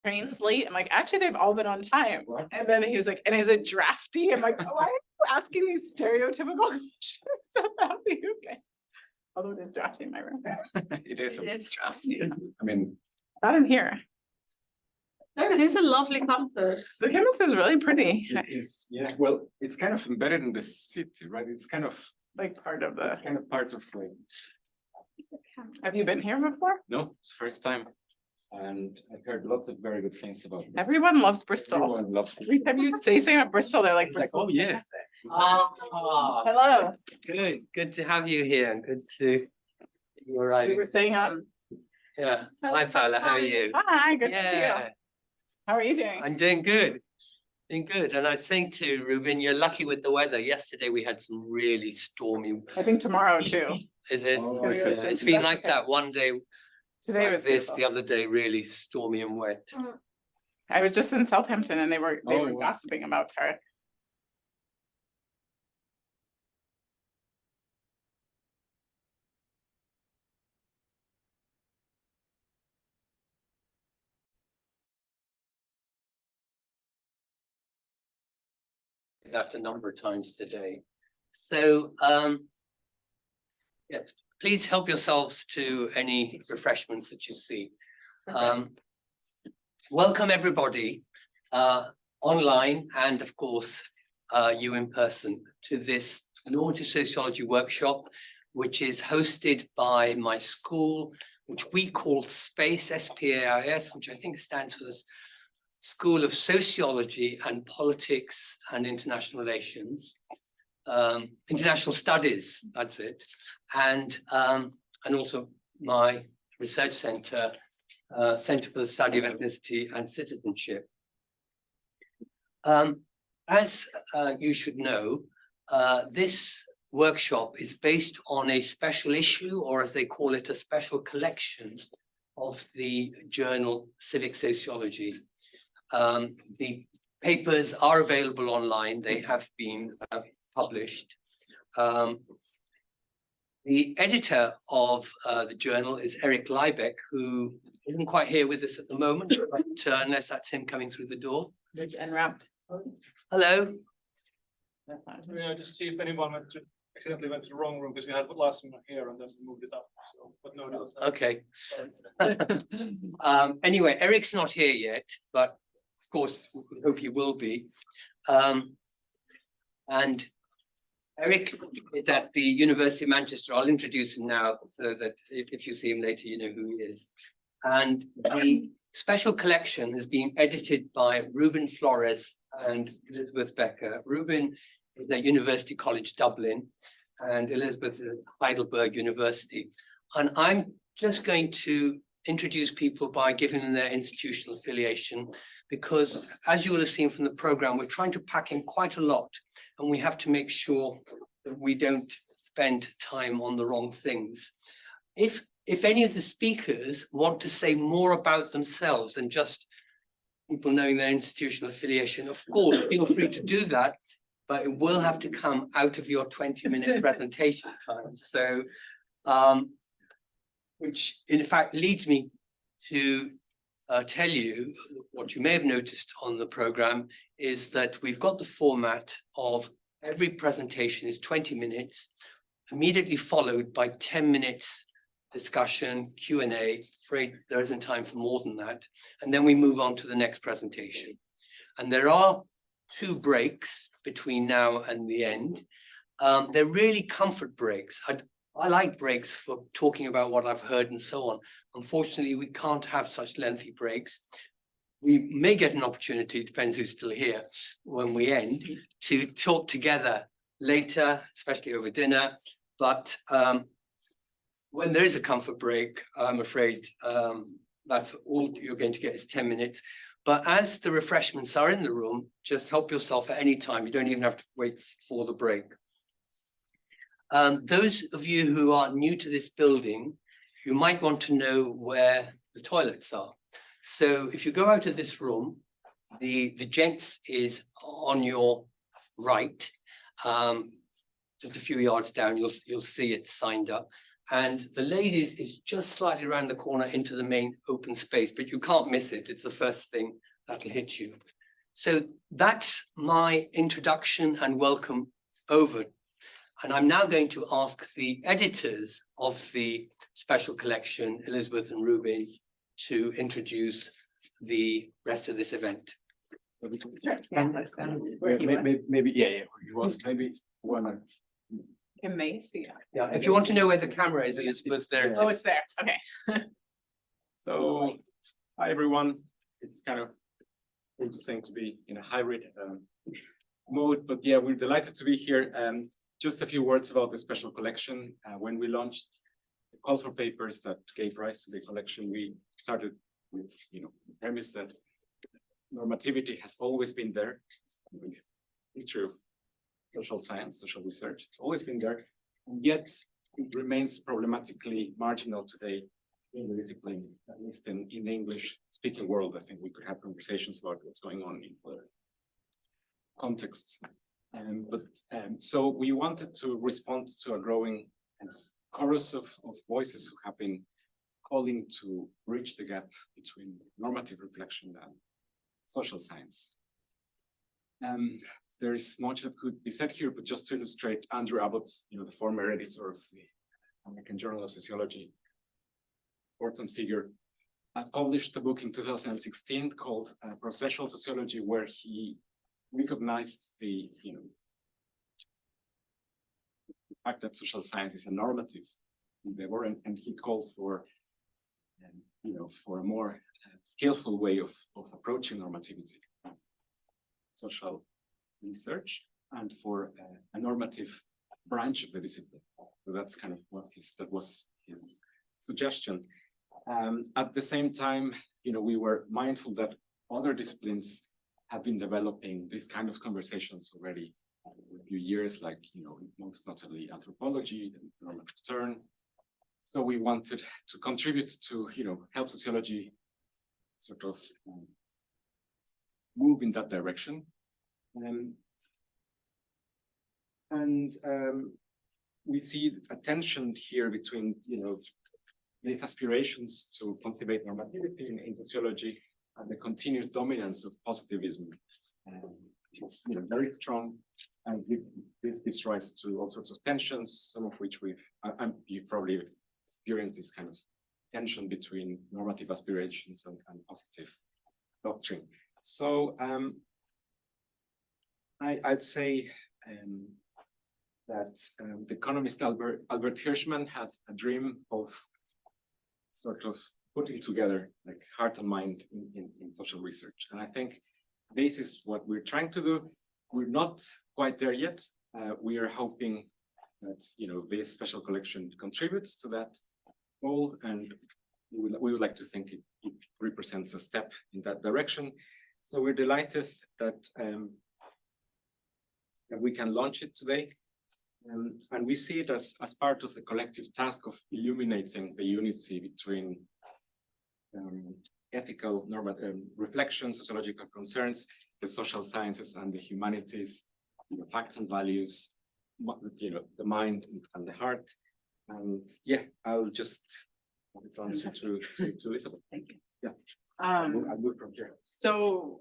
train's late. I'm like, actually, they've all been on time. And then he was like, and is it drafty? I'm like, why are you asking these stereotypical questions about the UK? Although it is drafty in my room. It is. It's drafty. I mean, Not in here. No, it is a lovely campus. The campus is really pretty. it is, yeah, well, it's kind of embedded in the city, right? It's kind of Like part of the. part of like, Have you been here before? no, it's first time. And I've heard lots of very good things about this. Everyone loves Bristol. Everyone loves Every time you say something about Bristol, they're like, It's like, Bristol's oh, yeah. fantastic. Ah, Hello. good to have you here and good to you We arriving. were saying, Yeah. Hi Paula, how are you? hi, good to see you. How are you doing? I'm doing good. Doing good. And I was saying to Ruben, you're lucky with the weather. Yesterday we had some really stormy, I think tomorrow too. is it? Oh, I see. Yeah, it's been like that one day Today like was this, beautiful. the other day really stormy and wet. I was just in Southampton and they were Oh, wow. gossiping about Tarek. That a number of times today. So yes, please help yourselves to any refreshments that you see. Welcome everybody online and of course you in person to this Normative Sociology workshop, which is hosted by my school, which we call SPACE, S-P-A-I-S, which I think stands for the School of Sociology and Politics and International Relations, International Studies, that's it, and also my research center, Center for the Study of Ethnicity and Citizenship. As you should know, this workshop is based on a special issue, or as they call it, a special collection of the journal Civic Sociology. The papers are available online. They have been published. The editor of the journal is Eric Liebeck, who isn't quite here with us at the moment, but unless that's him coming through the door. And wrapped. Hello. Yeah, just see if anyone accidentally went to the wrong room because we had the last one here and then we moved it up. So, but no, no. Okay. Anyway, Eric's not here yet, but of course, we hope he will be. And Eric is at the University of Manchester. I'll introduce him now so that if you see him later, you know who he is. And the special collection has been edited by Ruben Flores and Elizabeth Becker. Ruben is at University College Dublin and Elizabeth is at Heidelberg University. And I'm just going to introduce people by giving them their institutional affiliation, because as you will have seen from the program, we're trying to pack in quite a lot and we have to make sure that we don't spend time on the wrong things. If any of the speakers want to say more about themselves than just people knowing their institutional affiliation, of course, feel free to do that, but it will have to come out of your 20-minute presentation time. So, which in fact leads me to tell you what you may have noticed on the program is that we've got the format of every presentation is 20 minutes, immediately followed by 10 minutes discussion, Q&A. Afraid there isn't time for more than that. And then we move on to the next presentation. And there are 2 breaks between now and the end. They're really comfort breaks. I like breaks for talking about what I've heard and so on. Unfortunately, we can't have such lengthy breaks. We may get an opportunity, depends who's still here, when we end, to talk together later, especially over dinner. But when there is a comfort break, I'm afraid that's all you're going to get is 10 minutes. But as the refreshments are in the room, just help yourself at any time. You don't even have to wait for the break. Those of you who are new to this building, you might want to know where the toilets are. So if you go out of this room, the gents is on your right. Just a few yards down, you'll see it signed up. And the ladies is just slightly around the corner into the main open space, but you can't miss it. It's the first thing that'll hit you. So that's my introduction and welcome over. And I'm now going to ask the editors of the special collection, Elizabeth and Ruben, to introduce the rest of this event. Maybe, yeah, maybe one. Can they see it? Yeah, if you want to know where the camera is, Elizabeth's there. Oh, it's there. Okay. So, hi everyone. It's kind of interesting to be in a hybrid mode, but yeah, we're delighted to be here. Just a few words about the special collection. When we launched the call for papers that gave rise to the collection, we started with, the premise that normativity has always been there. The history of social science, social research, it's always been there, and yet it remains problematically marginal today in the discipline, at least in the English-speaking world. I think we could have conversations about what's going on in other contexts. So we wanted to respond to a growing chorus of voices who have been calling to bridge the gap between normative reflection and social science. There is much that could be said here, but just to illustrate, Andrew Abbott, the former editor of the American Journal of Sociology, important figure, published a book in 2016 called Processual Sociology, where he recognized the fact that social science is a normative endeavor, and he called for for a more skillful way of approaching normativity, social research, and for a normative branch of the discipline. So that's kind of what was his suggestion. At the same time, we were mindful that other disciplines have been developing these kind of conversations already for a few years, like, most notably anthropology, the normative turn. So we wanted to contribute to, help sociology sort of move in that direction. We see a tension here between, these aspirations to cultivate normativity in sociology and the continuous dominance of positivism. It's very strong, and this gives rise to all sorts of tensions, some of which you've probably experienced this kind of tension between normative aspirations and positive doctrine. So I'd say that the economist Albert Hirschman had a dream of sort of putting together like heart and mind in social research. And I think this is what we're trying to do. We're not quite there yet. We are hoping that this special collection contributes to that goal, and we would like to think it represents a step in that direction. So we're delighted that we can launch it today. And we see it as part of the collective task of illuminating the unity between ethical reflection, sociological concerns, the social sciences and the humanities, facts and values, the mind and the heart. And yeah, I'll just it's on to Elizabeth. Thank you. Yeah. I'll move from here. So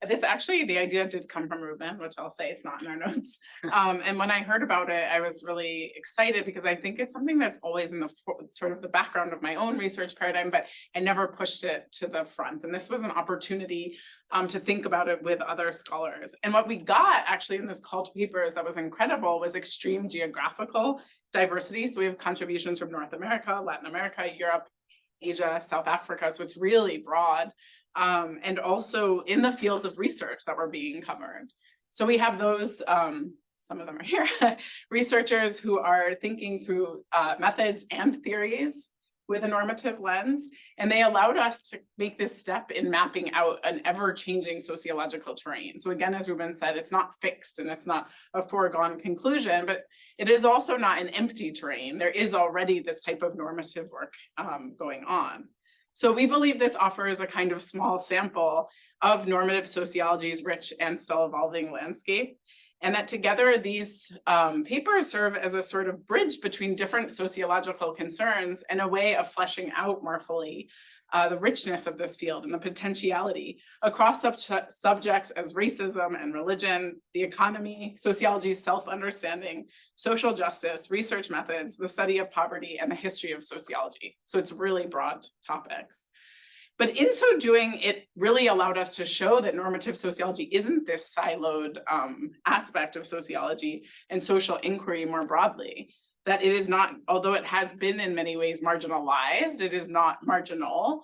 this actually, the idea did come from Ruben, which I'll say is not in our notes. And when I heard about it, I was really excited because I think it's something that's always in the sort of the background of my own research paradigm, but I never pushed it to the front. And this was an opportunity to think about it with other scholars. And what we got actually in this call to papers that was incredible was extreme geographical diversity. So we have contributions from North America, Latin America, Europe, Asia, South Africa. So it's really broad. And also in the fields of research that were being covered. So we have those, some of them are here, researchers who are thinking through methods and theories with a normative lens, and they allowed us to make this step in mapping out an ever-changing sociological terrain. So again, as Ruben said, it's not fixed and it's not a foregone conclusion, but it is also not an empty terrain. There is already this type of normative work going on. So we believe this offers a kind of small sample of normative sociology's rich and still evolving landscape. And that together these papers serve as a sort of bridge between different sociological concerns and a way of fleshing out more fully the richness of this field and the potentiality across subjects as racism and religion, the economy, sociology's self-understanding, social justice, research methods, the study of poverty, and the history of sociology. So it's really broad topics. But in so doing, it really allowed us to show that normative sociology isn't this siloed aspect of sociology and social inquiry more broadly. That it is not, although it has been in many ways marginalized, it is not marginal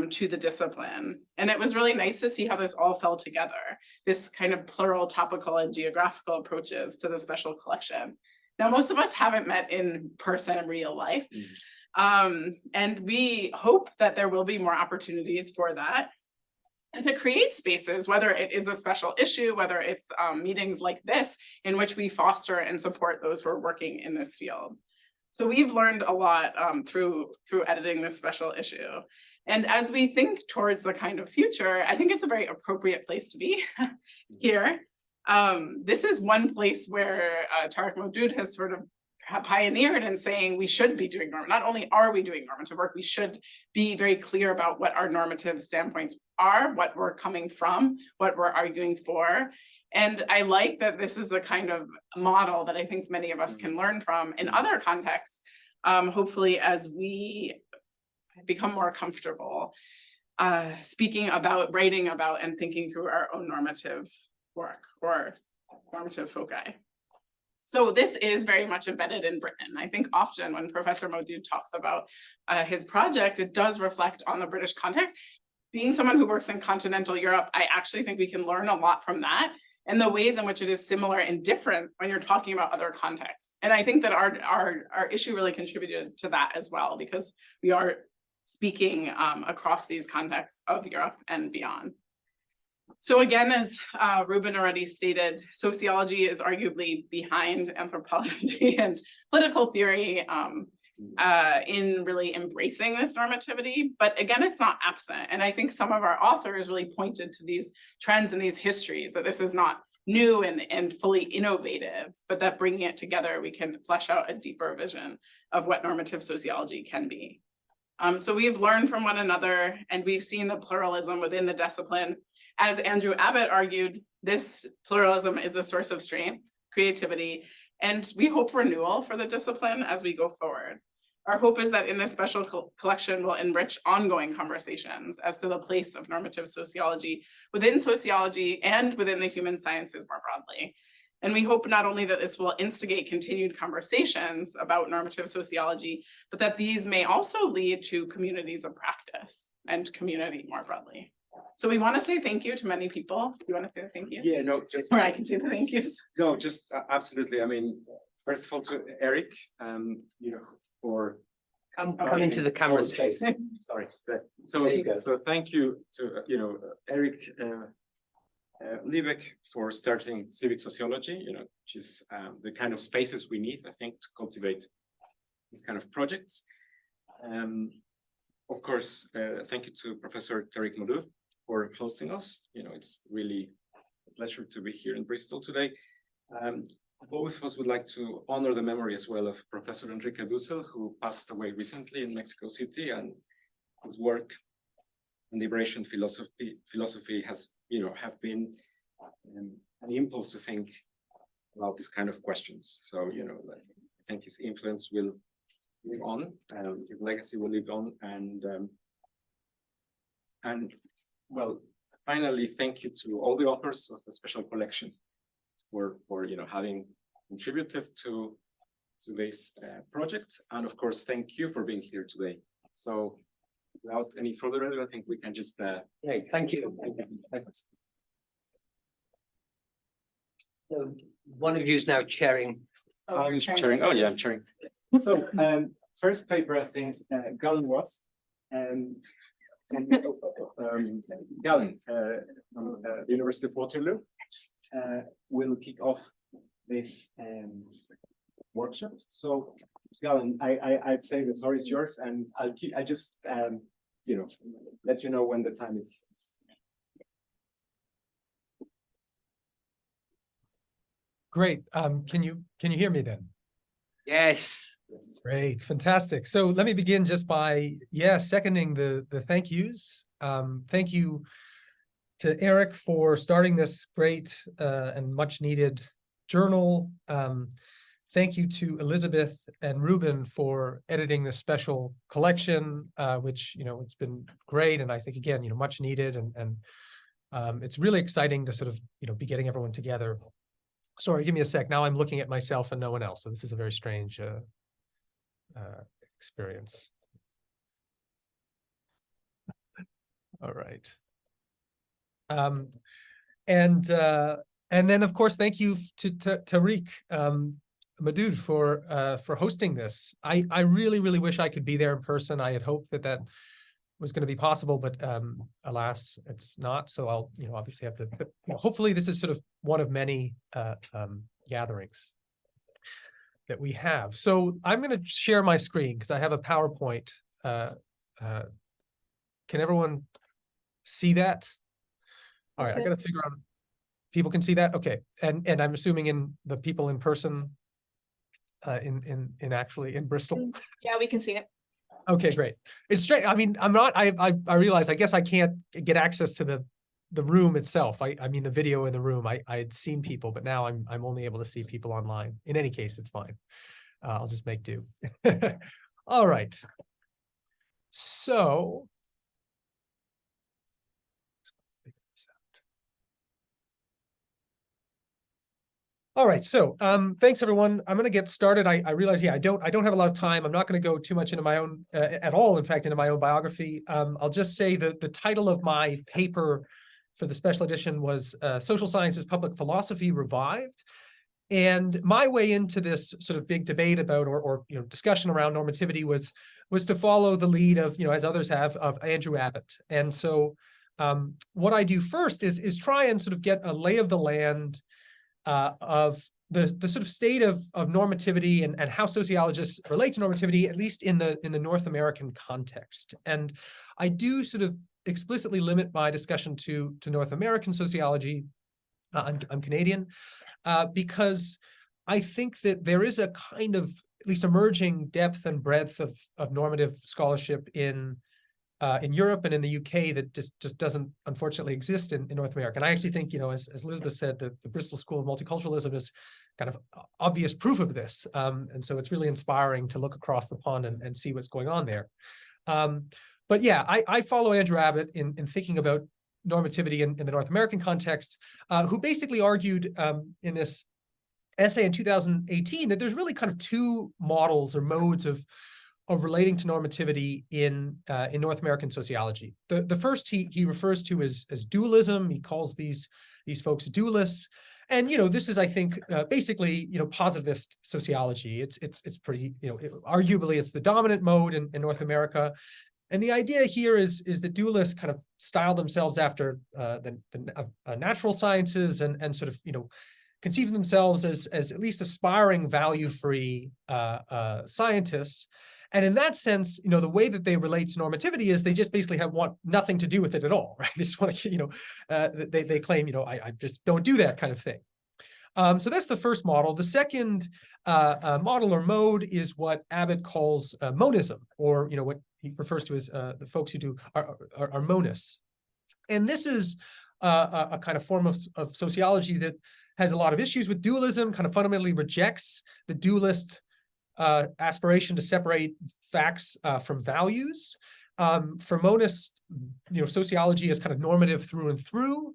to the discipline. And it was really nice to see how this all fell together, this kind of plural topical and geographical approaches to the special collection. Now, most of us haven't met in person in real life. And we hope that there will be more opportunities for that. And to create spaces, whether it is a special issue, whether it's meetings like this, in which we foster and support those who are working in this field. So we've learned a lot through editing this special issue. And as we think towards the kind of future, I think it's a very appropriate place to be here. This is one place where Tariq Moudud has sort of pioneered in saying we should be doing normative. Not only are we doing normative work, we should be very clear about what our normative standpoints are, what we're coming from, what we're arguing for. And I like that this is a kind of model that I think many of us can learn from in other contexts, hopefully as we become more comfortable speaking about, writing about, and thinking through our own normative work or normative foci. So this is very much embedded in Britain. I think often when Professor Moudud talks about his project, it does reflect on the British context. Being someone who works in continental Europe, I actually think we can learn a lot from that and the ways in which it is similar and different when you're talking about other contexts. And I think that our issue really contributed to that as well, because we are speaking across these contexts of Europe and beyond. So again, as Ruben already stated, sociology is arguably behind anthropology and political theory in really embracing this normativity. But again, it's not absent. And I think some of our authors really pointed to these trends and these histories, that this is not new and fully innovative, but that bringing it together, we can flesh out a deeper vision of what normative sociology can be. So we've learned from one another, and we've seen the pluralism within the discipline. As Andrew Abbott argued, this pluralism is a source of strength, creativity, and we hope renewal for the discipline as we go forward. Our hope is that in this special collection will enrich ongoing conversations as to the place of normative sociology within sociology and within the human sciences more broadly. And we hope not only that this will instigate continued conversations about normative sociology, but that these may also lead to communities of practice and community more broadly. So we want to say thank you to many people. Do you want to say the thank yous? Yeah, no, just, Or I can say the thank yous. no, just absolutely. I mean, first of all, to Eric, for Come into the camera space. sorry. There you go. So thank you to Eric Liebeck for starting Civic Sociology, which is the kind of spaces we need, I think, to cultivate this kind of projects. Of course, thank you to Professor Tariq Moudud for hosting us. It's really a pleasure to be here in Bristol today. Both of us would like to honor the memory as well of Professor Enrique Dussel, who passed away recently in Mexico City, and whose work in liberation philosophy has, have been an impulse to think about this kind of questions. So, I think his influence will live on, his legacy will live on, and well, finally, thank you to all the authors of the special collection for having contributed to this project, and of course, thank you for being here today. So, without any further ado, I think we can just. Hey, thank you. So one of you is now chairing. I'm chairing. Oh yeah, I'm chairing. So, first paper, I think, Galen Roth, Galen from the University of Waterloo, will kick off this workshop. So, Galen, I'd say the floor is yours, and I just let you know when the time is. Great. Can you hear me then? Yes. Great, fantastic. So let me begin just by, seconding the thank yous. Thank you to Eric for starting this great and much needed journal. Thank you to Elizabeth and Ruben for editing this special collection, which, it's been great. And I think, again, much needed. And it's really exciting to sort of, be getting everyone together. Sorry, give me a sec. Now I'm looking at myself and no one else. So this is a very strange experience. All right. And then, of course, thank you to Tariq Madood for hosting this. I really, really wish I could be there in person. I had hoped that was going to be possible, but alas, it's not. So I'll, obviously have to, but, hopefully this is sort of one of many gatherings that we have. So I'm going to share my screen because I have a PowerPoint. Can everyone see that? All right, I got to figure out, people can see that? Okay, and I'm assuming in the people in person, in actually in Bristol. Yeah, we can see it. Okay, great. It's straight. I mean, I realize, I guess I can't get access to the room itself. I mean, the video in the room, I had seen people, but now I'm only able to see people online. In any case, it's fine. I'll just make do. All right. So. All right, so thanks everyone. I'm going to get started. I realize, I don't have a lot of time. I'm not going to go too much into my own at all. In fact, into my own biography. I'll just say that the title of my paper for the special edition was "Social Sciences Public Philosophy Revived," and my way into this sort of big debate about or discussion around normativity was to follow the lead of, as others have, of Andrew Abbott. And so what I do first is try and sort of get a lay of the land of the sort of state of normativity and how sociologists relate to normativity, at least in the North American context. And I do sort of explicitly limit my discussion to North American sociology. I'm Canadian, because I think that there is a kind of at least emerging depth and breadth of normative scholarship in Europe and in the UK that just doesn't unfortunately exist in North America. And I actually think, as Elizabeth said, the Bristol School of Multiculturalism is kind of obvious proof of this. And so it's really inspiring to look across the pond and see what's going on there. But yeah, I follow Andrew Abbott in thinking about normativity in the North American context, who basically argued in this essay in 2018 that there's really kind of two models or modes of relating to normativity in North American sociology. The first he refers to as dualism. He calls these folks dualists. And this is, I think, basically positivist sociology. It's pretty, arguably it's the dominant mode in North America. And the idea here is that dualists kind of style themselves after the natural sciences and sort of conceive of themselves as at least aspiring value-free scientists. And in that sense, the way that they relate to normativity is they just basically want nothing to do with it at all, right? They just want to, they claim, I just don't do that kind of thing. So that's the first model. The second model or mode is what Abbott calls monism, or what he refers to as the folks who do are monists. And this is a kind of form of sociology that has a lot of issues with dualism, kind of fundamentally rejects the dualist aspiration to separate facts from values. For monists, sociology is kind of normative through and through.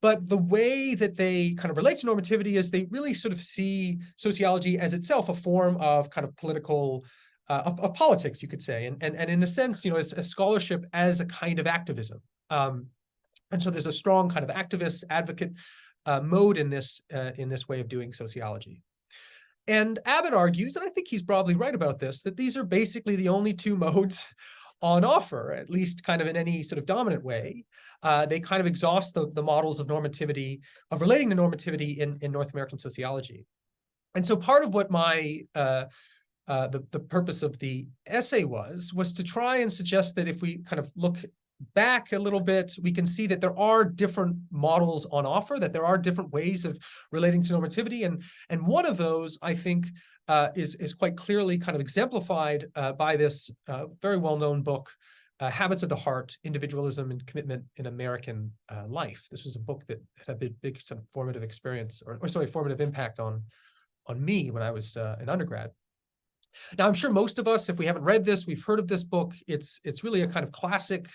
But the way that they kind of relate to normativity is they really sort of see sociology as itself a form of kind of political, of politics, you could say. And in a sense, as scholarship as a kind of activism. And so there's a strong kind of activist advocate mode in this way of doing sociology. And Abbott argues, and I think he's probably right about this, that these are basically the only two modes on offer, at least kind of in any sort of dominant way. They kind of exhaust the models of normativity, of relating to normativity in North American sociology. And so part of what my the purpose of the essay was to try and suggest that if we kind of look back a little bit, we can see that there are different models on offer, that there are different ways of relating to normativity. And one of those, I think, is quite clearly kind of exemplified by this very well-known book, Habits of the Heart, Individualism and Commitment in American Life. This was a book that had a big sort of formative experience, formative impact on me when I was an undergrad. Now, I'm sure most of us, if we haven't read this, we've heard of this book. It's really a kind of classic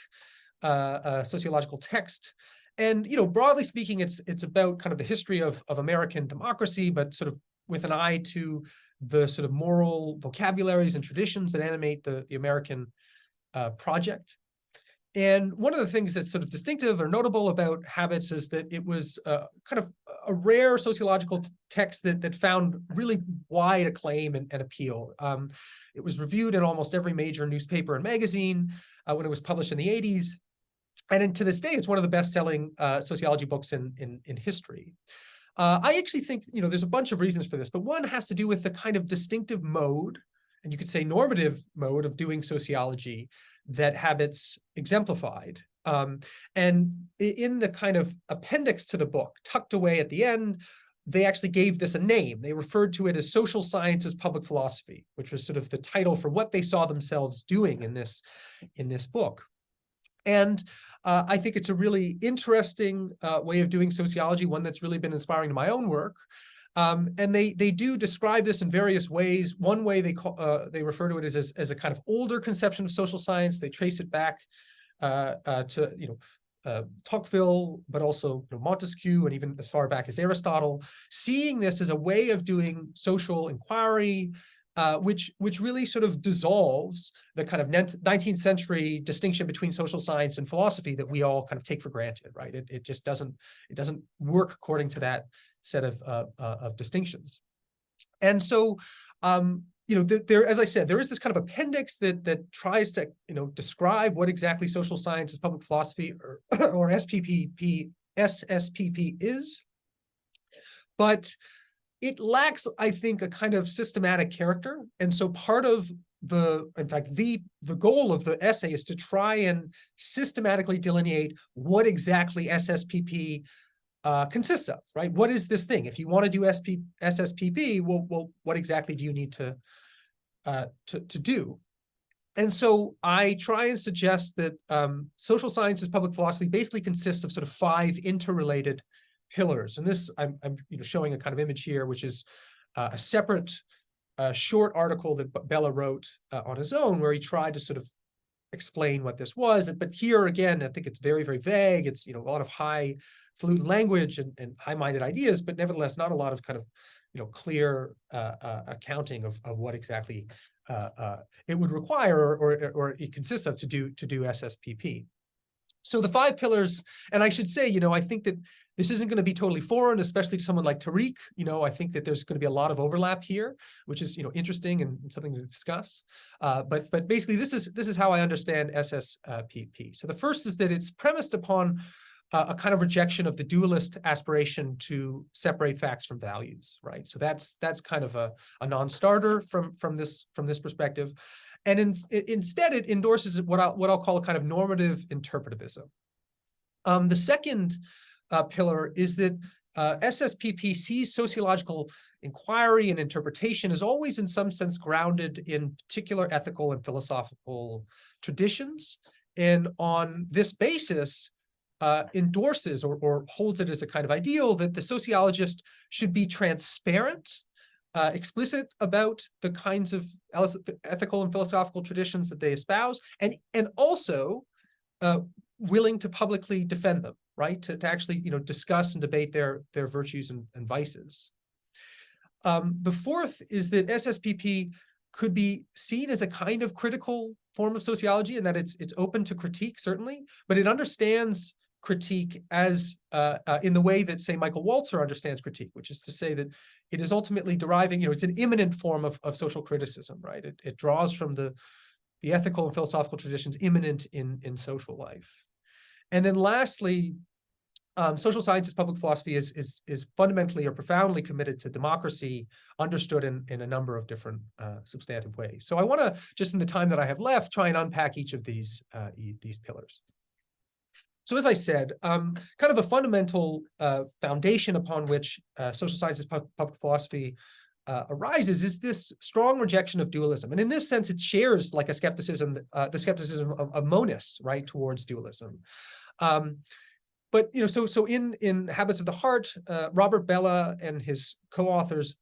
sociological text. And, broadly speaking, it's about kind of the history of American democracy, but sort of with an eye to the sort of moral vocabularies and traditions that animate the American project. And one of the things that's sort of distinctive or notable about Habits is that it was kind of a rare sociological text that found really wide acclaim and appeal. It was reviewed in almost every major newspaper and magazine when it was published in the 80s. And to this day, it's one of the best-selling sociology books in history. I actually think, there's a bunch of reasons for this, but one has to do with the kind of distinctive mode, and you could say normative mode of doing sociology that Habits exemplified. And in the kind of appendix to the book, tucked away at the end, they actually gave this a name. They referred to it as Social Science as Public Philosophy, which was sort of the title for what they saw themselves doing in this book. And I think it's a really interesting way of doing sociology, one that's really been inspiring to my own work. And they do describe this in various ways. One way they refer to it as a kind of older conception of social science. They trace it back to Tocqueville, but also Montesquieu, and even as far back as Aristotle, seeing this as a way of doing social inquiry, which really sort of dissolves the kind of 19th century distinction between social science and philosophy that we all kind of take for granted, right? It just doesn't work according to that set of distinctions. And so, there, as I said, there is this kind of appendix that tries to, describe what exactly social science as public philosophy or SSPP is, but it lacks, I think, a kind of systematic character. And so part of the goal of the essay is to try and systematically delineate what exactly SSPP consists of, right? What is this thing? If you want to do SSPP, well, what exactly do you need to do? And so I try and suggest that social sciences public philosophy basically consists of sort of 5 interrelated pillars. And this, I'm showing a kind of image here, which is a separate short article that Bella wrote on his own, where he tried to sort of explain what this was. But here again, I think it's very, very vague. It's a lot of highfalutin language and high-minded ideas, but nevertheless not a lot of kind of clear accounting of what exactly it would require or it consists of to do SSPP. So the 5 pillars, and I should say, I think that this isn't going to be totally foreign, especially to someone like Tariq. I think that there's going to be a lot of overlap here, which is, interesting and something to discuss. But basically, this is how I understand SSPP. So the first is that it's premised upon a kind of rejection of the dualist aspiration to separate facts from values, right? So that's kind of a non-starter from this perspective. And instead, it endorses what I'll call a kind of normative interpretivism. The second pillar is that SSPP sees sociological inquiry and interpretation as always in some sense grounded in particular ethical and philosophical traditions, and on this basis endorses or holds it as a kind of ideal that the sociologist should be transparent, explicit about the kinds of ethical and philosophical traditions that they espouse, and also willing to publicly defend them, right? To actually discuss and debate their virtues and vices. The fourth is that SSPP could be seen as a kind of critical form of sociology, and that it's open to critique, certainly, but it understands critique as in the way that, say, Michael Walzer understands critique, which is to say that it is ultimately deriving, it's an immanent form of social criticism, right? It draws from the ethical and philosophical traditions immanent in social life. And then lastly, social sciences public philosophy is fundamentally or profoundly committed to democracy, understood in a number of different substantive ways. So I want to, just in the time that I have left, try and unpack each of these pillars. So as I said, kind of a fundamental foundation upon which social sciences public philosophy arises is this strong rejection of dualism. And in this sense, it shares like a skepticism, the skepticism of monists, right, towards dualism. But so in Habits of the Heart, Robert Bellah and his co-authors,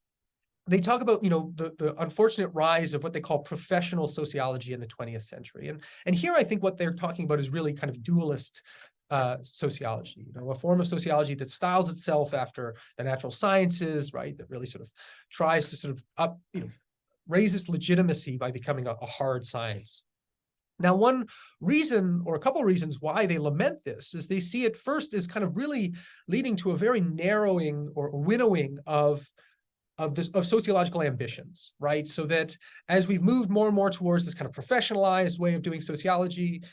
they talk about the unfortunate rise of what they call professional sociology in the 20th century. And here I think what they're talking about is really kind of dualist sociology, a form of sociology that styles itself after the natural sciences, right? That really sort of tries to sort of raise its legitimacy by becoming a hard science. Now, one reason or a couple of reasons why they lament this is they see it first as kind of really leading to a very narrowing or winnowing of sociological ambitions, right? So that as we've moved more and more towards this kind of professionalized way of doing sociology,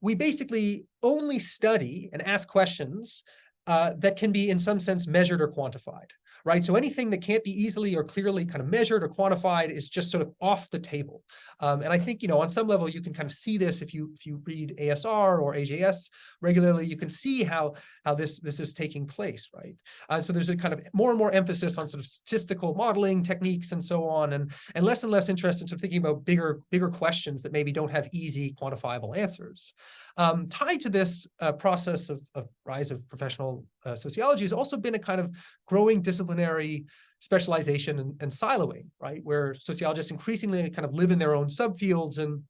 we basically only study and ask questions that can be in some sense measured or quantified, right? So anything that can't be easily or clearly kind of measured or quantified is just sort of off the table. And I think, on some level, you can kind of see this if you read ASR or AJS regularly, you can see how this is taking place, right? So there's a kind of more and more emphasis on sort of statistical modeling techniques and so on, and less interest in sort of thinking about bigger questions that maybe don't have easy quantifiable answers. Tied to this process of rise of professional sociology has also been a kind of growing disciplinary specialization and siloing, right? Where sociologists increasingly kind of live in their own subfields and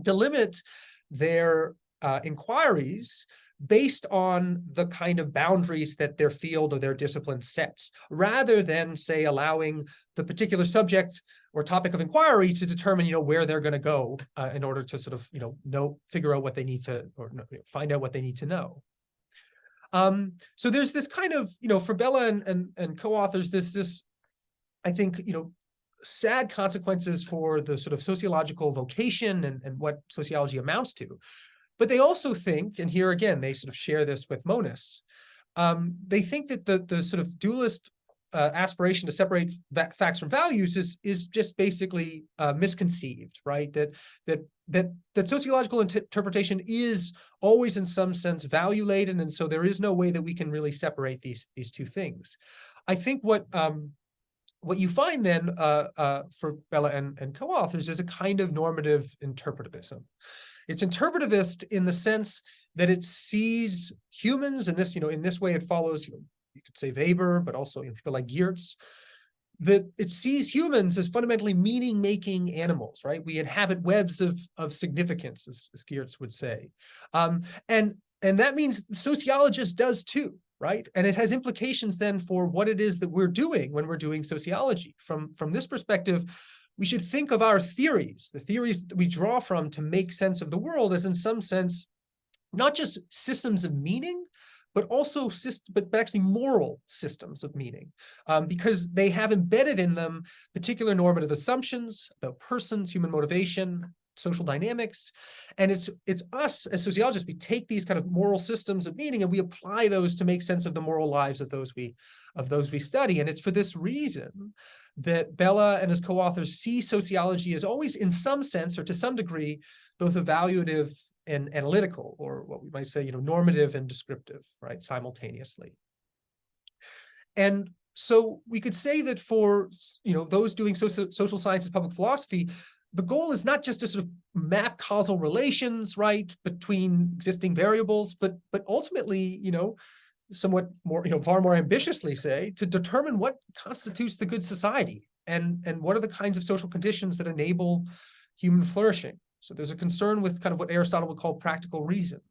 delimit their inquiries based on the kind of boundaries that their field or their discipline sets, rather than, say, allowing the particular subject or topic of inquiry to determine, where they're going to go in order to sort of, figure out what they need to, or find out what they need to know. So there's this kind of, for Bellah and co-authors, this, I think, sad consequences for the sort of sociological vocation and what sociology amounts to. But they also think, and here again, they sort of share this with monists, they think that the sort of dualist aspiration to separate facts from values is just basically misconceived, right? That sociological interpretation is always in some sense value laden, and so there is no way that we can really separate these two things. I think what you find then for Bellah and co-authors is a kind of normative interpretivism. It's interpretivist in the sense that it sees humans, and this, in this way it follows, you could say Weber, but also people like Geertz, that it sees humans as fundamentally meaning-making animals, right? We inhabit webs of significance, as Geertz would say. And that means sociologist does too, right? And it has implications then for what it is that we're doing when we're doing sociology. From this perspective, we should think of our theories, the theories that we draw from to make sense of the world, as in some sense, not just systems of meaning, but also but actually moral systems of meaning, because they have embedded in them particular normative assumptions about persons, human motivation, social dynamics. And it's us as sociologists, we take these kind of moral systems of meaning and we apply those to make sense of the moral lives of those we study. And it's for this reason that Bellah and his co-authors see sociology as always, in some sense or to some degree, both evaluative and analytical, or what we might say, normative and descriptive, right, simultaneously. And so we could say that for, those doing social sciences, public philosophy, the goal is not just to sort of map causal relations, right, between existing variables, but ultimately, somewhat more, far more ambitiously say, to determine what constitutes the good society and what are the kinds of social conditions that enable human flourishing. So there's a concern with kind of what Aristotle would call practical reason.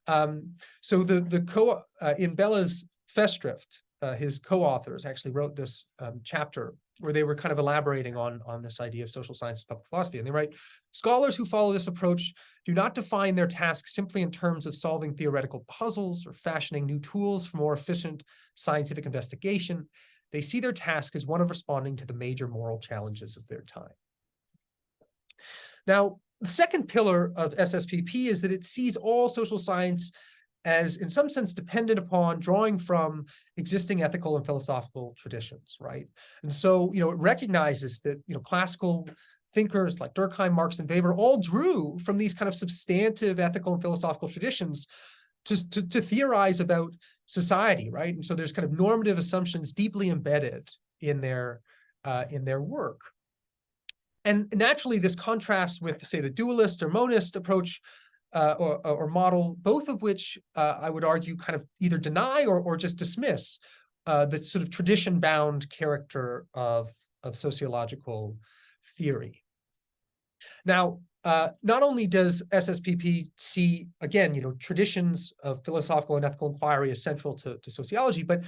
So in Bellah's Festschrift, his co-authors actually wrote this chapter where they were kind of elaborating on this idea of social science, public philosophy. And they write, scholars who follow this approach do not define their task simply in terms of solving theoretical puzzles or fashioning new tools for more efficient scientific investigation. They see their task as one of responding to the major moral challenges of their time. Now, the second pillar of SSPP is that it sees all social science as, in some sense, dependent upon drawing from existing ethical and philosophical traditions, right? And so, it recognizes that, classical thinkers like Durkheim, Marx, and Weber all drew from these kind of substantive ethical and philosophical traditions to theorize about society, right? And so there's kind of normative assumptions deeply embedded in their work. And naturally, this contrasts with, say, the dualist or monist approach or model, both of which I would argue kind of either deny or just dismiss the sort of tradition-bound character of sociological theory. Now, not only does SSPP see, again, traditions of philosophical and ethical inquiry as central to sociology, but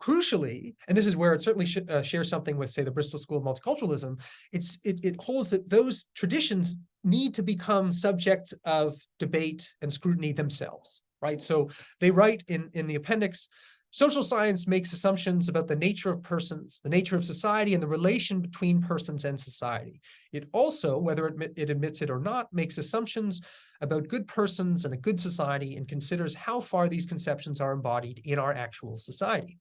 crucially, and this is where it certainly shares something with, say, the Bristol School of Multiculturalism, it holds that those traditions need to become subjects of debate and scrutiny themselves, right? So they write in the appendix, social science makes assumptions about the nature of persons, the nature of society, and the relation between persons and society. It also, whether it admits it or not, makes assumptions about good persons and a good society and considers how far these conceptions are embodied in our actual society.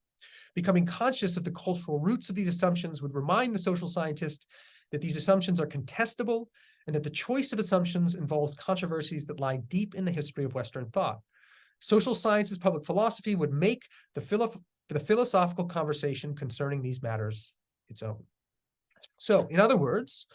Becoming conscious of the cultural roots of these assumptions would remind the social scientist that these assumptions are contestable and that the choice of assumptions involves controversies that lie deep in the history of Western thought. Social sciences public philosophy would make the philosophical conversation concerning these matters its own. So, in other words,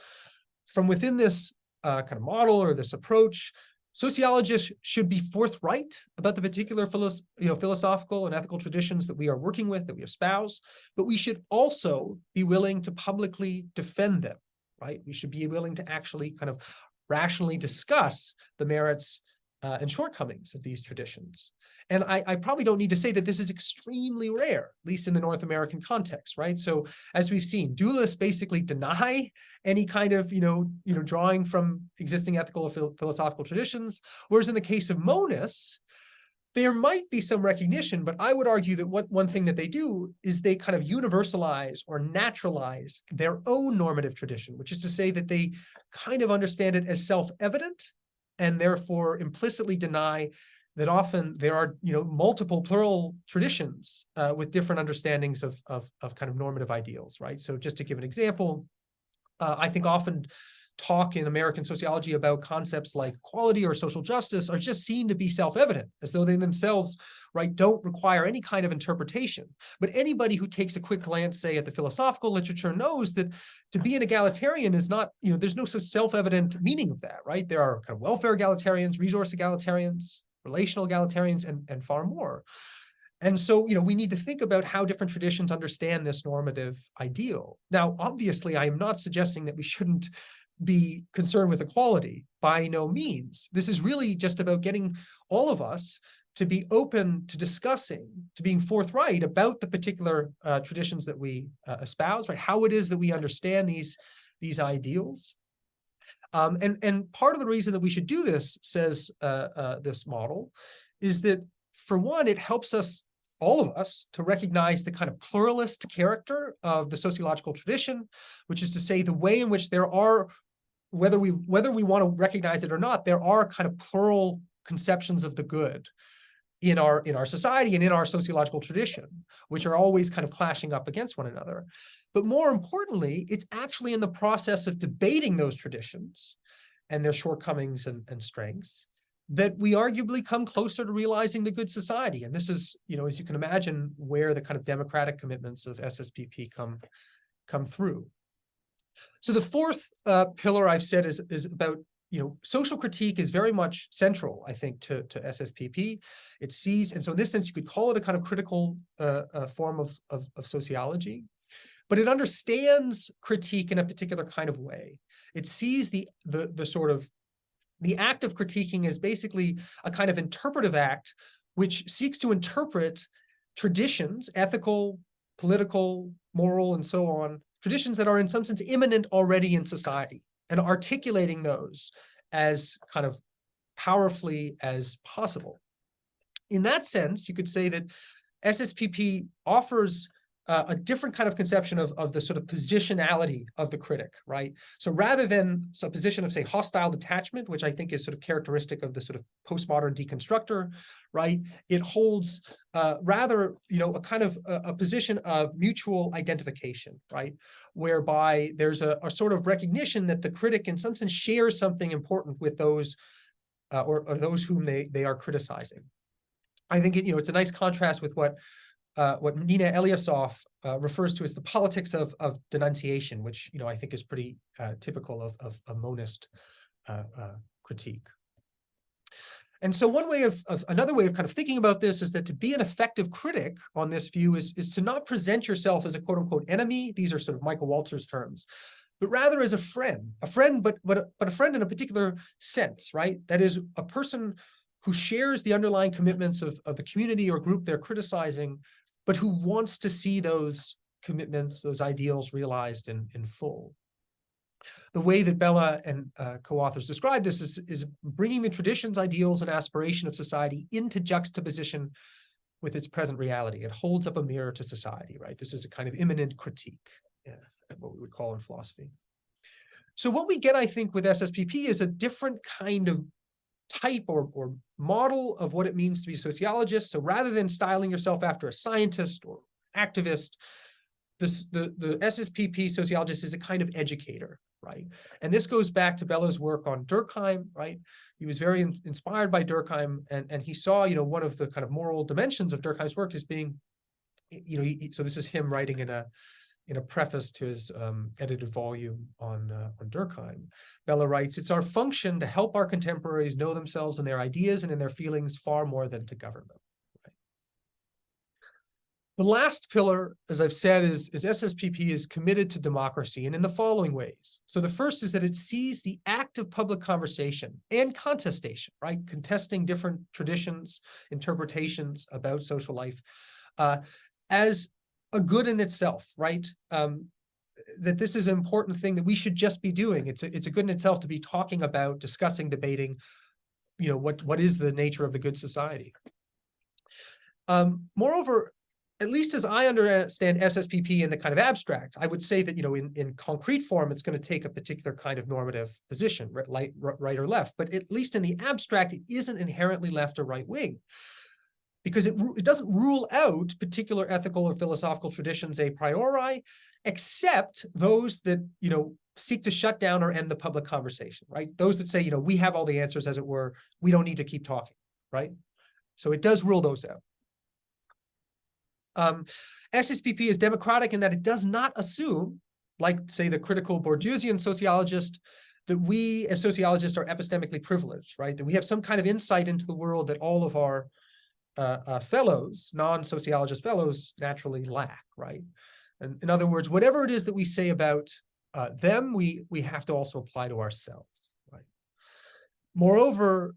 from within this kind of model or this approach, sociologists should be forthright about the particular philosophical and ethical traditions that we are working with, that we espouse, but we should also be willing to publicly defend them, right? We should be willing to actually kind of rationally discuss the merits and shortcomings of these traditions. And I probably don't need to say that this is extremely rare, at least in the North American context, right? So as we've seen, dualists basically deny any kind of, drawing from existing ethical or philosophical traditions, whereas in the case of monists, there might be some recognition, but I would argue that one thing that they do is they kind of universalize or naturalize their own normative tradition, which is to say that they kind of understand it as self-evident and therefore implicitly deny that often there are, multiple plural traditions with different understandings of kind of normative ideals, right? So just to give an example, I think often talk in American sociology about concepts like equality or social justice are just seen to be self-evident, as though they themselves, right, don't require any kind of interpretation. But anybody who takes a quick glance, say, at the philosophical literature knows that to be an egalitarian is not, there's no such self-evident meaning of that, right? There are kind of welfare egalitarians, resource egalitarians, relational egalitarians, and far more. And so, we need to think about how different traditions understand this normative ideal. Now, obviously, I am not suggesting that we shouldn't be concerned with equality, by no means. This is really just about getting all of us to be open to discussing, to being forthright about the particular traditions that we espouse, right? How it is that we understand these ideals. And part of the reason that we should do this, says this model, is that, for one, it helps us, all of us, to recognize the kind of pluralist character of the sociological tradition, which is to say the way in which there are, whether we want to recognize it or not, there are kind of plural conceptions of the good in our society and in our sociological tradition, which are always kind of clashing up against one another. But more importantly, it's actually in the process of debating those traditions and their shortcomings and strengths that we arguably come closer to realizing the good society. And this is, as you can imagine, where the kind of democratic commitments of SSPP come through. So the fourth pillar I've said is about, social critique is very much central, I think, to SSPP. It sees, and so in this sense, you could call it a kind of critical form of sociology, but it understands critique in a particular kind of way. It sees the sort of, the act of critiquing is basically a kind of interpretive act which seeks to interpret traditions, ethical, political, moral, and so on, traditions that are in some sense immanent already in society, and articulating those as kind of powerfully as possible. In that sense, you could say that SSPP offers a different kind of conception of the sort of positionality of the critic, right? So rather than a position of, say, hostile detachment, which I think is sort of characteristic of the sort of postmodern deconstructor, right? It holds rather, a kind of a position of mutual identification, right? Whereby there's a sort of recognition that the critic in some sense shares something important with those or those whom they are criticizing. I think it's a nice contrast with what Nina Eliasov refers to as the politics of denunciation, which I think is pretty typical of a monist critique. And so another way of kind of thinking about this is that to be an effective critic on this view is to not present yourself as a quote unquote enemy. These are sort of Michael Walzer's terms, but rather as a friend, but a friend in a particular sense, right? That is a person who shares the underlying commitments of the community or group they're criticizing, but who wants to see those commitments, those ideals realized in full. The way that Bella and co-authors describe this is bringing the traditions, ideals, and aspiration of society into juxtaposition with its present reality. It holds up a mirror to society, right? This is a kind of immanent critique, what we would call in philosophy. So what we get, I think, with SSPP is a different kind of type or model of what it means to be a sociologist. So rather than styling yourself after a scientist or activist, the SSPP sociologist is a kind of educator, right? And this goes back to Bella's work on Durkheim, right? He was very inspired by Durkheim, and he saw, one of the kind of moral dimensions of Durkheim's work as being, so this is him writing in a preface to his edited volume on Durkheim. Bella writes, "It's our function to help our contemporaries know themselves and their ideas and in their feelings far more than to govern them." Right? The last pillar, as I've said, is SSPP is committed to democracy, and in the following ways. So the first is that it sees the act of public conversation and contestation, right? Contesting different traditions, interpretations about social life as a good in itself, right? That this is an important thing that we should just be doing. It's a good in itself to be talking about, discussing, debating, what is the nature of the good society. Moreover, at least as I understand SSPP in the kind of abstract, I would say that, in concrete form, it's going to take a particular kind of normative position, right or left, but at least in the abstract, it isn't inherently left or right wing, because it doesn't rule out particular ethical or philosophical traditions a priori, except those that, seek to shut down or end the public conversation, right? Those that say, we have all the answers, as it were, we don't need to keep talking, right? So it does rule those out. SSPP is democratic in that it does not assume, like, say, the critical Bourdieusian sociologist, that we as sociologists are epistemically privileged, right? That we have some kind of insight into the world that all of our fellows, non-sociologist fellows, naturally lack, right? And in other words, whatever it is that we say about them, we have to also apply to ourselves, right? Moreover,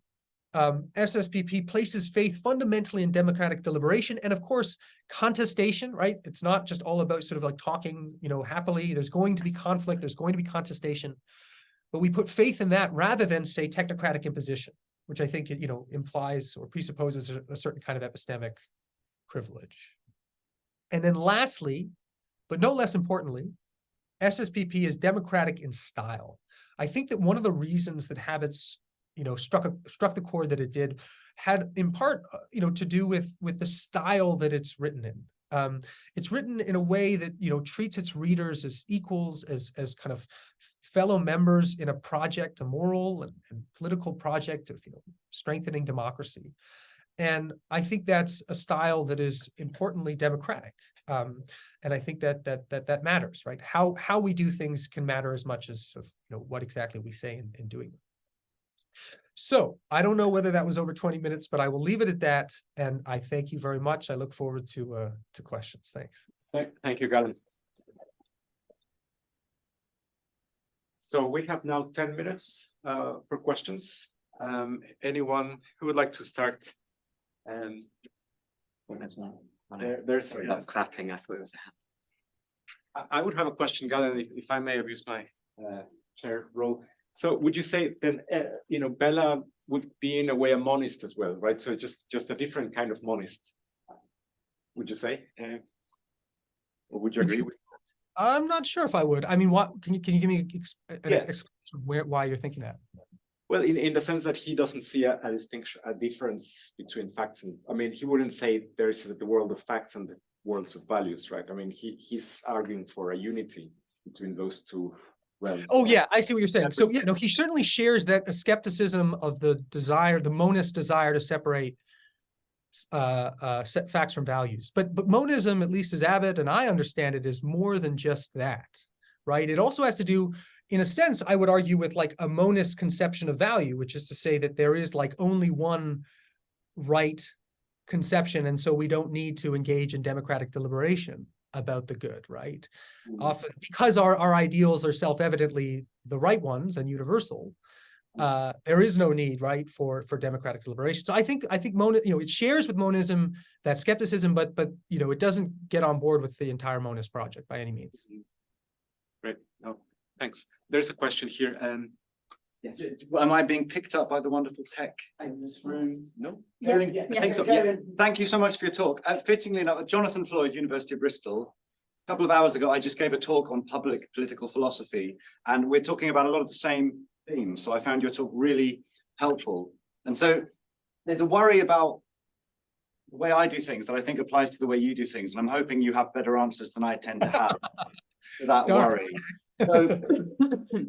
SSPP places faith fundamentally in democratic deliberation and, of course, contestation, right? It's not just all about sort of like talking, happily. There's going to be conflict, there's going to be contestation, but we put faith in that rather than, say, technocratic imposition, which I think, implies or presupposes a certain kind of epistemic privilege. And then lastly, but no less importantly, SSPP is democratic in style. I think that one of the reasons that Habits, struck the chord that it did had in part, to do with the style that it's written in. It's written in a way that, treats its readers as equals, as kind of fellow members in a project, a moral and political project of, strengthening democracy. And I think that's a style that is importantly democratic. And I think that matters, right? How we do things can matter as much as what exactly we say in doing them. So I don't know whether that was over 20 minutes, but I will leave it at that. And I thank you very much. I look forward to questions. Thanks. Thank you, Galen. So we have now 10 minutes for questions. Anyone who would like to start? There's clapping. I thought it was a hand. I would have a question, Galen, if I may abuse my chair role. So would you say then, Bella would be in a way a monist as well, right? So just a different kind of monist, would you say? Or would you agree with that? I'm not sure if I would. I mean, what can you give me an explanation why you're thinking that? Well, in the sense that he doesn't see a distinction, a difference between facts and, he wouldn't say there is the world of facts and the worlds of values, right? He's arguing for a unity between those two realms. Oh yeah, I see what you're saying. So he certainly shares that a skepticism of the monist desire to separate set facts from values. But monism, at least as Abbott and I understand it, is more than just that, right? It also has to do, in a sense, I would argue, with like a monist conception of value, which is to say that there is like only one right conception, and so we don't need to engage in democratic deliberation about the good, right? Often because our ideals are self-evidently the right ones and universal, there is no need, right, for democratic deliberation. So I think it shares with monism that skepticism, but it doesn't get on board with the entire monist project by any means. Great. No, thanks. There's a question here. Yes. Am I being picked up by the wonderful tech in this room? No? Yeah, I think so. Yeah. Thank you so much for your talk. Fittingly enough, Jonathan Floyd, University of Bristol. A couple of hours ago, I just gave a talk on public political philosophy, and we're talking about a lot of the same themes. So I found your talk really helpful. And so there's a worry about the way I do things that I think applies to the way you do things. And I'm hoping you have better answers than I tend to have to that worry. So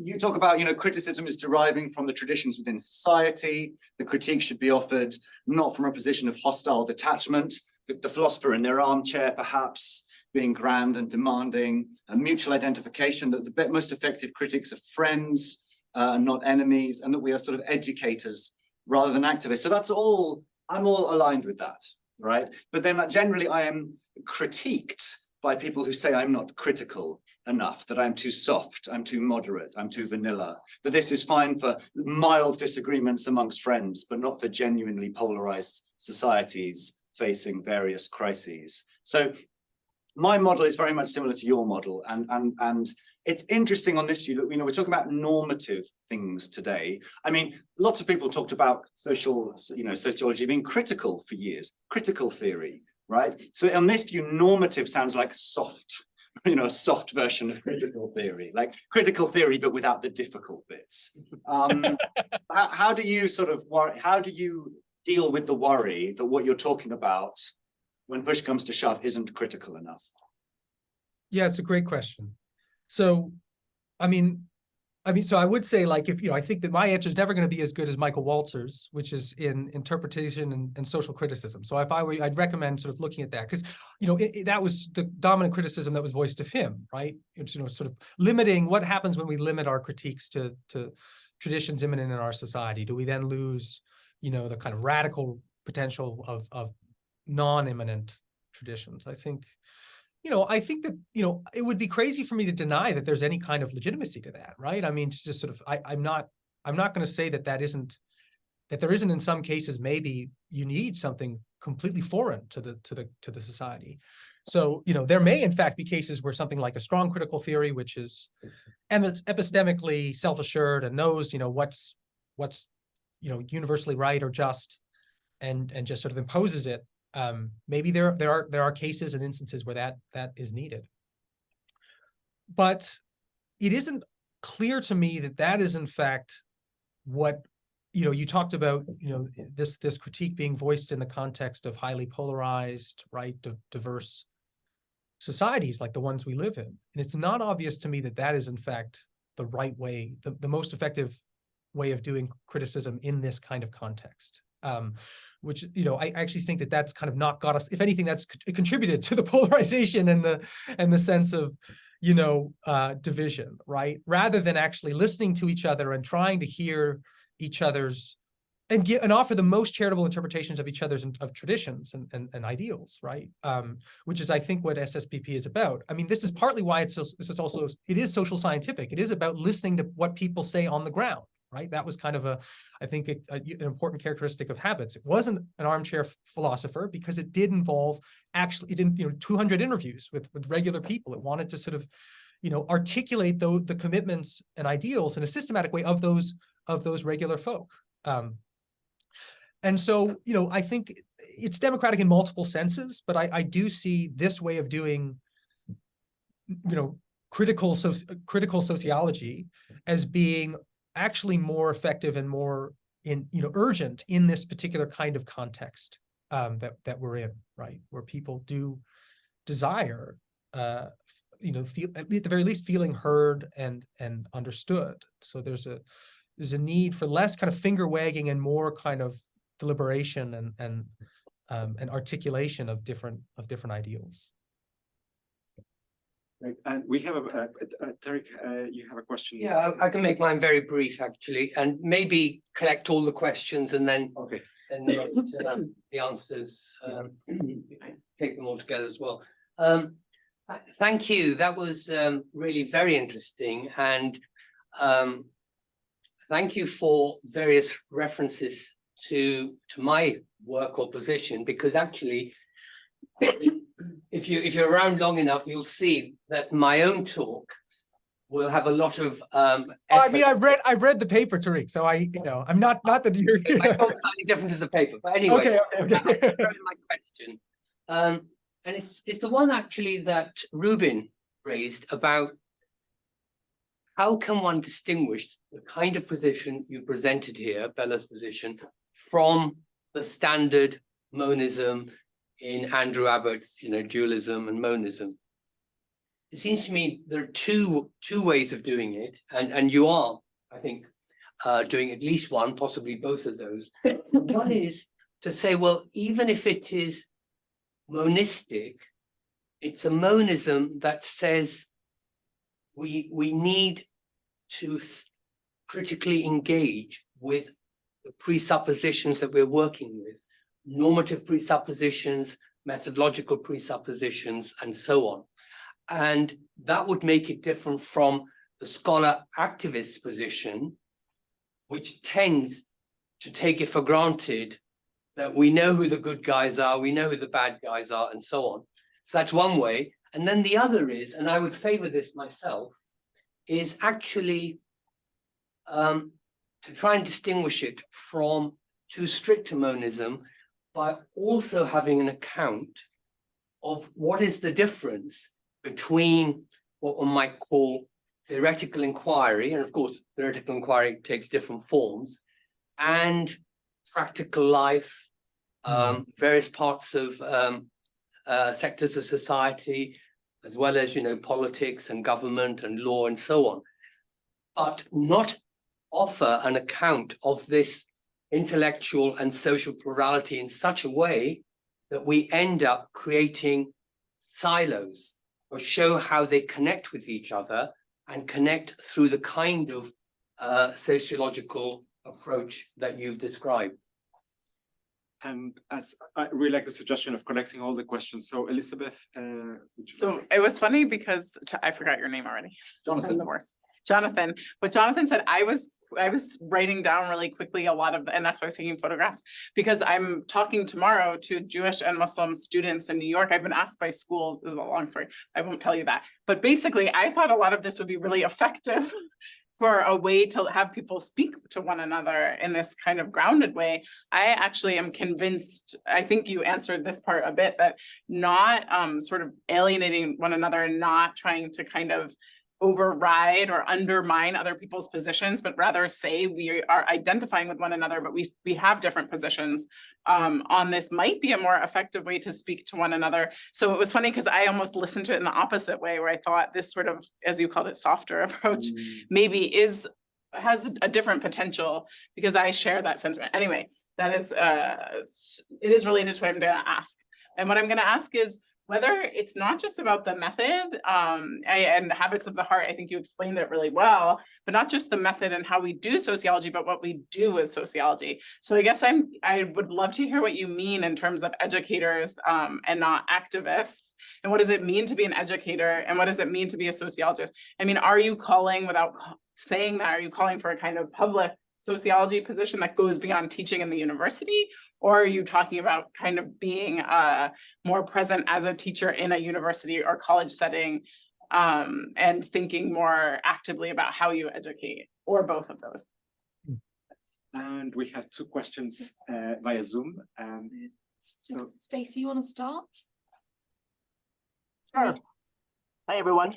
you talk about, criticism is deriving from the traditions within society. The critique should be offered not from a position of hostile detachment, the philosopher in their armchair, perhaps being grand and demanding, a mutual identification that the most effective critics are friends and not enemies, and that we are sort of educators rather than activists. So that's all, I'm all aligned with that, right? But then generally I am critiqued by people who say I'm not critical enough, that I'm too soft, I'm too moderate, I'm too vanilla, that this is fine for mild disagreements amongst friends, but not for genuinely polarized societies facing various crises. So my model is very much similar to your model, and it's interesting on this view that we're talking about normative things today. I mean, lots of people talked about sociology being critical for years, critical theory, right? So on this view, normative sounds like soft, a soft version of critical theory, like critical theory, but without the difficult bits. How do you sort of worry? How do you deal with the worry that what you're talking about, when push comes to shove, isn't critical enough? Yeah, it's a great question. So, so I would say, like, I think that my answer is never going to be as good as Michael Waltzer's, which is in interpretation and social criticism. So if I were, I'd recommend sort of looking at that, because, that was the dominant criticism that was voiced of him, right? It's, sort of limiting what happens when we limit our critiques to traditions immanent in our society. Do we then lose, the kind of radical potential of non-immanent traditions? I think that, it would be crazy for me to deny that there's any kind of legitimacy to that, right? I mean, to just sort of, I'm not going to say that there isn't in some cases, maybe you need something completely foreign to the society. So, there may in fact be cases where something like a strong critical theory, which is epistemically self-assured and knows, what's universally right or just, and just sort of imposes it. Maybe there are cases and instances where that is needed, but it isn't clear to me that is in fact what you talked about. This critique being voiced in the context of highly polarized, right, diverse societies like the ones we live in, and it's not obvious to me that is in fact the right way, the most effective way of doing criticism in this kind of context. Which, I actually think that's kind of not got us, if anything, that's contributed to the polarization and the sense of, division, right? Rather than actually listening to each other and trying to hear each other's and offer the most charitable interpretations of each other's of traditions and ideals, right? Which is, I think, what SSPP is about. I mean, this is partly why it is social scientific. It is about listening to what people say on the ground. Right? That was kind of I think, an important characteristic of Habits. It wasn't an armchair philosopher because it did involve 200 interviews with regular people. It wanted to sort of, articulate the commitments and ideals in a systematic way of those regular folk. And so, I think it's democratic in multiple senses, but I do see this way of doing, critical sociology as being actually more effective and more urgent in this particular kind of context that we're in, right? Where people do desire, feel, at the very least, feeling heard and understood. So there's a need for less kind of finger wagging and more kind of deliberation and an articulation of different ideals. Right, and we have Tarek, you have a question? Yeah, I can make mine very brief, actually, and maybe collect all the questions and then Okay. the answers, take them all together as well. Thank you. That was really very interesting, and thank you for various references to my work or position, because actually, if you're around long enough, you'll see that my own talk will have a lot of I mean, I've read the paper, Tariq, so I'm not that you're my talk's slightly different to the paper, but anyway. okay. My question, and it's the one actually that Rubin raised about how can one distinguish the kind of position you presented here, Bella's position, from the standard monism in Andrew Abbott's, dualism and monism. It seems to me there are two ways of doing it, and you are, I think, doing at least one, possibly both of those. One is to say, well, even if it is monistic, it's a monism that says we need to critically engage with the presuppositions that we're working with, normative presuppositions, methodological presuppositions, and so on. And that would make it different from the scholar activist position, which tends to take it for granted that we know who the good guys are, we know who the bad guys are, and so on. So that's one way. And then the other is, and I would favor this myself, is actually to try and distinguish it from too strict a monism by also having an account of what is the difference between what one might call theoretical inquiry, and of course, theoretical inquiry takes different forms, and practical life, various parts of sectors of society, as well as, politics and government and law and so on, but not offer an account of this intellectual and social plurality in such a way that we end up creating silos, or show how they connect with each other and connect through the kind of sociological approach that you've described. And as I really like the suggestion of collecting all the questions. So Elizabeth, So it was funny because I forgot your name already. Jonathan. The worst. Jonathan. What Jonathan said, I was writing down really quickly a lot of, and that's why I was taking photographs, because I'm talking tomorrow to Jewish and Muslim students in New York. I've been asked by schools, this is a long story, I won't tell you that. But basically, I thought a lot of this would be really effective for a way to have people speak to one another in this kind of grounded way. I actually am convinced, I think you answered this part a bit, that not sort of alienating one another and not trying to kind of override or undermine other people's positions, but rather say we are identifying with one another, but we have different positions on this might be a more effective way to speak to one another. So it was funny because I almost listened to it in the opposite way, where I thought this sort of, as you called it, softer approach maybe has a different potential, because I share that sentiment. Anyway, that is it is related to what I'm going to ask. And what I'm going to ask is whether it's not just about the method and habits of the heart. I think you explained it really well, but not just the method and how we do sociology, but what we do with sociology. So I guess I would love to hear what you mean in terms of educators and not activists. And what does it mean to be an educator? And what does it mean to be a sociologist? I mean, are you calling, without saying that, are you calling for a kind of public sociology position that goes beyond teaching in the university? Or are you talking about kind of being more present as a teacher in a university or college setting and thinking more actively about how you educate, or both of those? and we have two questions via Zoom. So Stacey, you want to start? Sure. Hi, everyone.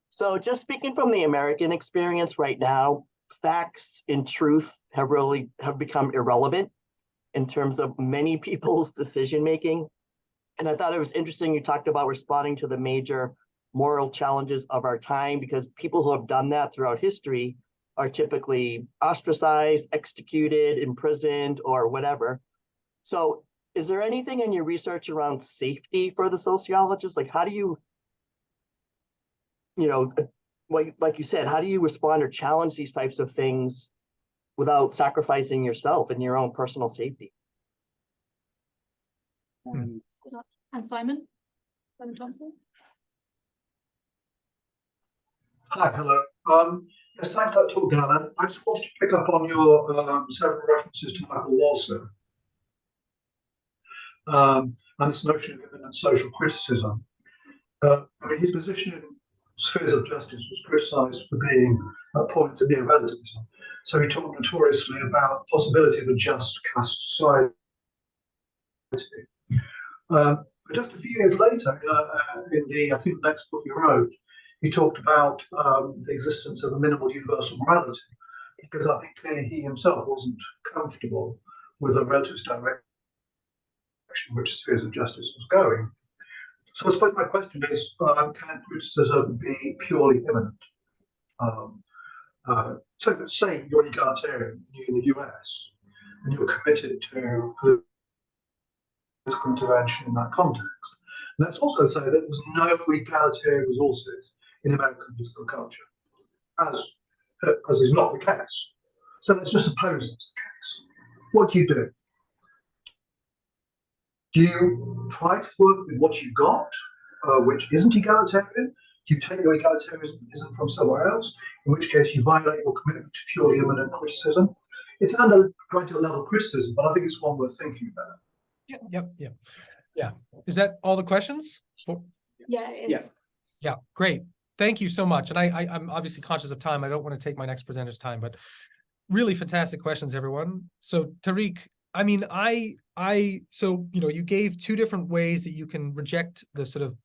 So just speaking from the American experience right now, facts and truth have become irrelevant in terms of many people's decision-making. And I thought it was interesting you talked about responding to the major moral challenges of our time, because people who have done that throughout history are typically ostracized, executed, imprisoned, or whatever. So is there anything in your research around safety for the sociologists? Like, how do you, like you said, how do you respond or challenge these types of things without sacrificing yourself and your own personal safety? And Simon Thompson? Hi, hello. Yes, thanks for that talk, Alan. I just wanted to pick up on your several references to Michael Walzer and this notion of imminent social criticism. I mean, his position in spheres of justice was criticised for being a point of neo-relativism. So he talked notoriously about the possibility of a just caste society. But just a few years later, in the, I think, next book he wrote, he talked about the existence of a minimal universal morality, because I think clearly he himself wasn't comfortable with the relativist direction in which spheres of justice was going. So I suppose my question is, can criticism be purely immanent? So let's say you're an egalitarian in the US, and you're committed to political intervention in that context. Let's also say that there's no egalitarian resources in American political culture, as is not the case. So let's just suppose that's the case. What do? Do you try to work with what you got, which isn't egalitarian? Do you take your egalitarianism from somewhere else, in which case you violate your commitment to purely immanent criticism? It's an undergraduate level criticism, but I think it's one worth thinking about. Yeah. Is that all the questions? Yeah, it is. Yes. Yeah, great. Thank you so much. And I'm obviously conscious of time. I don't want to take my next presenter's time, but really fantastic questions, everyone. So Tariq, I mean, so, you gave two different ways that you can reject the sort of,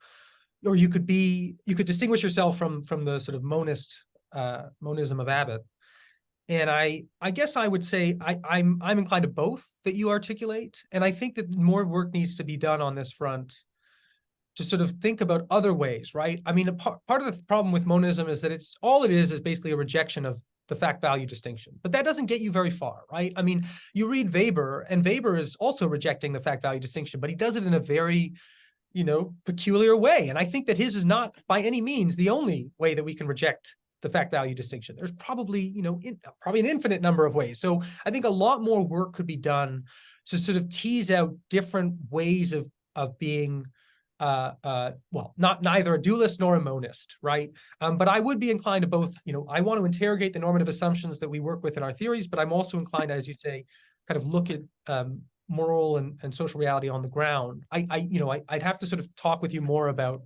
or you could distinguish yourself from the sort of monism of Abbott. And I guess I would say I'm inclined to both that you articulate. And I think that more work needs to be done on this front to sort of think about other ways, right? I mean, part of the problem with monism is that all it is basically a rejection of the fact-value distinction. But that doesn't get you very far, right? I mean, you read Weber, and Weber is also rejecting the fact-value distinction, but he does it in a very, peculiar way. And I think that his is not by any means the only way that we can reject the fact-value distinction. There's probably, probably an infinite number of ways. So I think a lot more work could be done to sort of tease out different ways of being neither a dualist nor a monist, right? But I would be inclined to both, I want to interrogate the normative assumptions that we work with in our theories, but I'm also inclined, as you say, kind of look at moral and social reality on the ground. I'd have to sort of talk with you more about,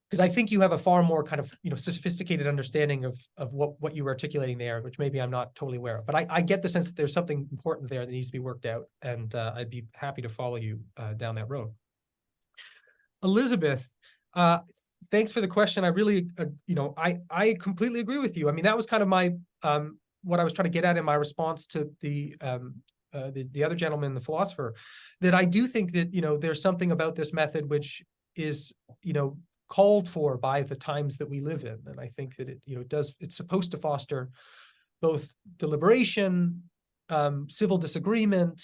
because I think you have a far more kind of, sophisticated understanding of what you were articulating there, which maybe I'm not totally aware of. But I get the sense that there's something important there that needs to be worked out, and I'd be happy to follow you down that road. Elizabeth, thanks for the question. I really, I completely agree with you. I mean, that was kind of my, what I was trying to get at in my response to the other gentleman, the philosopher, that I do think that, there's something about this method which is, called for by the times that we live in. And I think that it's supposed to foster both deliberation, civil disagreement,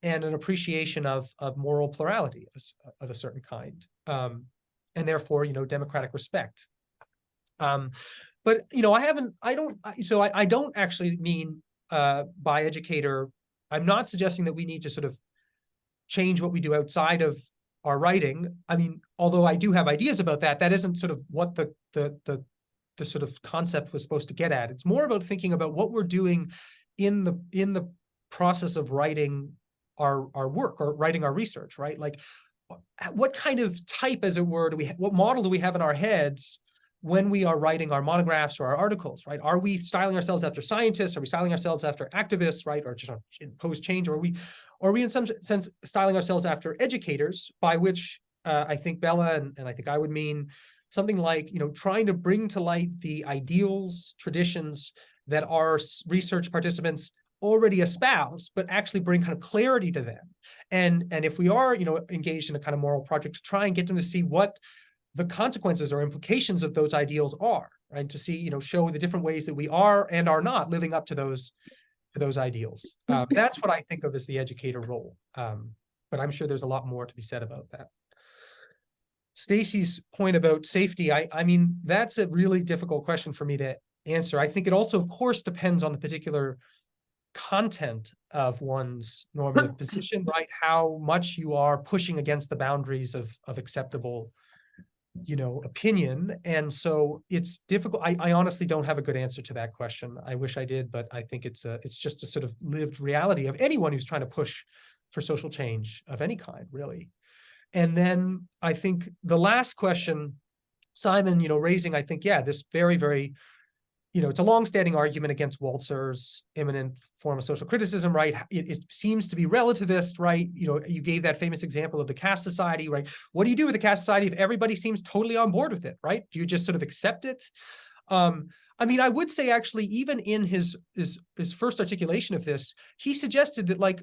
and an appreciation of moral plurality of a certain kind, and therefore, democratic respect. But I don't actually mean by educator. I'm not suggesting that we need to sort of change what we do outside of our writing. I mean, although I do have ideas about that, that isn't sort of what the sort of concept was supposed to get at. It's more about thinking about what we're doing in the process of writing our work or writing our research, right? Like, what kind of type, as it were, what model do we have in our heads when we are writing our monographs or our articles, right? Are we styling ourselves after scientists? Are we styling ourselves after activists, right? Or just impose change? Or are we in some sense styling ourselves after educators, by which I think Bella and I think I would mean something like, trying to bring to light the ideals, traditions that our research participants already espouse, but actually bring kind of clarity to them. And if we are, engaged in a kind of moral project, to try and get them to see what the consequences or implications of those ideals are, right? To see, show the different ways that we are and are not living up to those ideals. That's what I think of as the educator role. but I'm sure there's a lot more to be said about that. Stacy's point about safety, I mean, that's a really difficult question for me to answer. I think it also, of course, depends on the particular content of one's normative position, right? How much you are pushing against the boundaries of acceptable, opinion. And so it's difficult. I honestly don't have a good answer to that question. I wish I did, but I think it's just a sort of lived reality of anyone who's trying to push for social change of any kind, really. And then I think the last question, Simon, raising, I think, yeah, this very, very, it's a longstanding argument against Walzer's imminent form of social criticism, right? It seems to be relativist, right? You gave that famous example of the caste society, right? What do you do with the caste society if everybody seems totally on board with it, right? Do you just sort of accept it? I mean, I would say actually, even in his first articulation of this, he suggested that, like,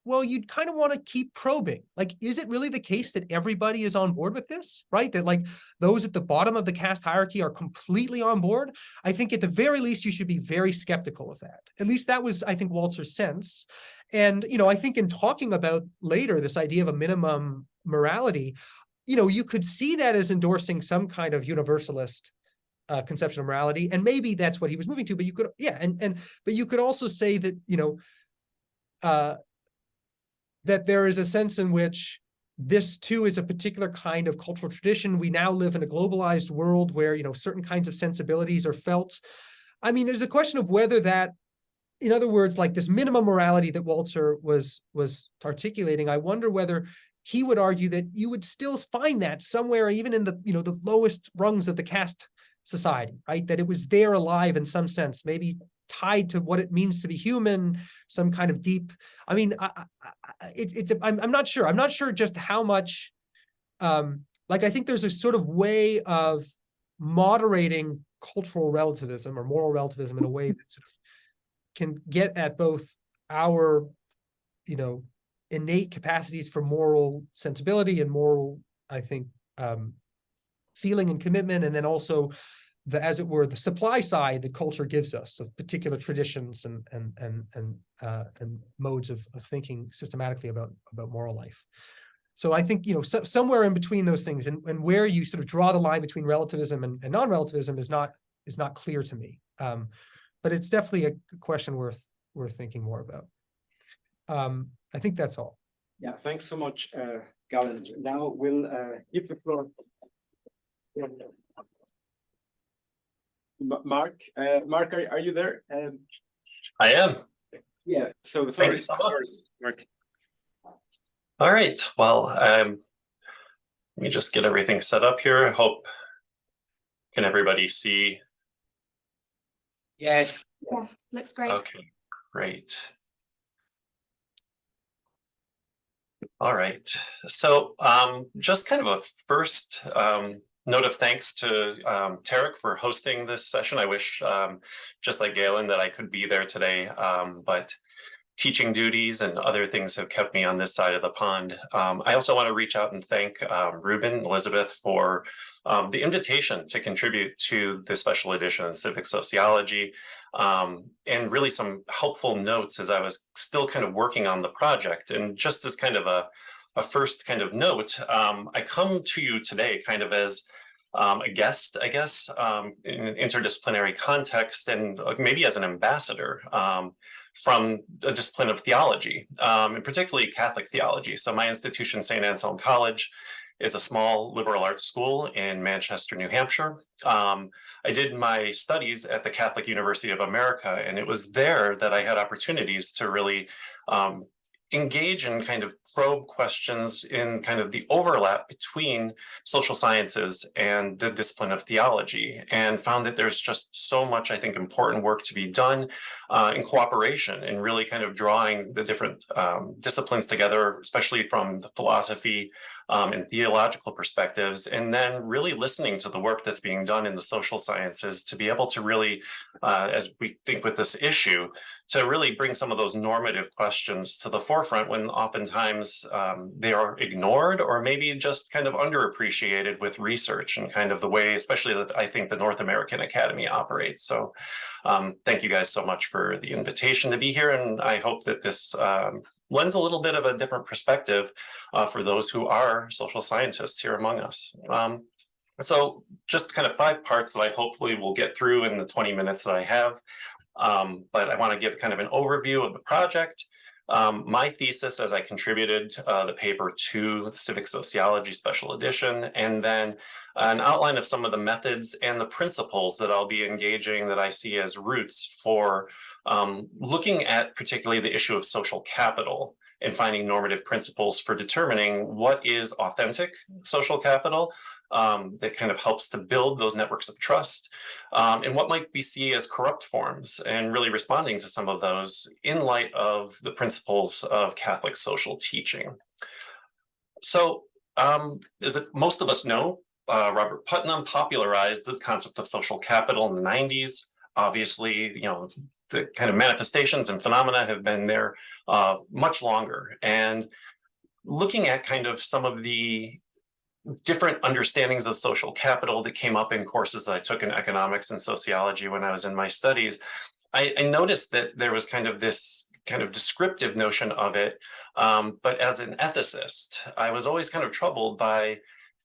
well, you'd kind of want to keep probing. Like, is it really the case that everybody is on board with this, right? That, like, those at the bottom of the caste hierarchy are completely on board? I think at the very least, you should be very skeptical of that. At least that was, I think, Walzer's sense. And, I think in talking about later this idea of a minimum morality, you could see that as endorsing some kind of universalist conception of morality. And maybe that's what he was moving to, but you could, but you could also say that, that there is a sense in which this too is a particular kind of cultural tradition. We now live in a globalized world where, certain kinds of sensibilities are felt. I mean, there's a question of whether that, in other words, like this minimum morality that Walzer was articulating, I wonder whether he would argue that you would still find that somewhere, even in the, the lowest rungs of the caste society, right? That it was there alive in some sense, maybe tied to what it means to be human, some kind of deep, I mean, I'm not sure. I'm not sure just how much, like, I think there's a sort of way of moderating cultural relativism or moral relativism in a way that sort of can get at both our, innate capacities for moral sensibility and moral, I think, feeling and commitment, and then also the, as it were, the supply side that culture gives us of particular traditions and modes of thinking systematically about moral life. So I think, somewhere in between those things, and where you sort of draw the line between relativism and non-relativism is not clear to me. But it's definitely a question worth thinking more about. I think that's all. Yeah, thanks so much, Galen. Now we'll give the floor. Mark, are you there? I am. Yeah, so the floor Thank you is so much. yours, Mark. All right. Well, let me just get everything set up here. I hope, can everybody see? Yes. Yes, looks great. Okay, great. All right. So just kind of a first note of thanks to Tarek for hosting this session. I wish, just like Galen, that I could be there today, but teaching duties and other things have kept me on this side of the pond. I also want to reach out and thank Ruben, Elizabeth, for the invitation to contribute to the special edition of Civic Sociology, and really some helpful notes as I was still kind of working on the project. And just as kind of a first kind of note, I come to you today kind of as a guest, I guess, in an interdisciplinary context, and maybe as an ambassador from a discipline of theology, and particularly Catholic theology. So my institution, St. Anselm College, is a small liberal arts school in Manchester, New Hampshire. I did my studies at the Catholic University of America, and it was there that I had opportunities to really engage in kind of probe questions in kind of the overlap between social sciences and the discipline of theology, and found that there's just so much, I think, important work to be done in cooperation and really kind of drawing the different disciplines together, especially from the philosophy and theological perspectives, and then really listening to the work that's being done in the social sciences to be able to really, as we think with this issue, to really bring some of those normative questions to the forefront when oftentimes they are ignored or maybe just kind of underappreciated with research and kind of the way, especially that I think the North American Academy operates. So thank you guys so much for the invitation to be here, and I hope that this lends a little bit of a different perspective for those who are social scientists here among us. So just kind of 5 parts that I hopefully will get through in the 20 minutes that I have. But I want to give kind of an overview of the project. My thesis, as I contributed the paper to the Civic Sociology Special Edition, and then an outline of some of the methods and the principles that I'll be engaging that I see as roots for looking at particularly the issue of social capital and finding normative principles for determining what is authentic social capital that kind of helps to build those networks of trust, and what might be seen as corrupt forms, and really responding to some of those in light of the principles of Catholic social teaching. So, as most of us know, Robert Putnam popularized the concept of social capital in the 90s. Obviously, you know, the kind of manifestations and phenomena have been there much longer. And looking at kind of some of the different understandings of social capital that came up in courses that I took in economics and sociology when I was in my studies, I noticed that there was kind of this kind of descriptive notion of it. But as an ethicist, I was always kind of troubled by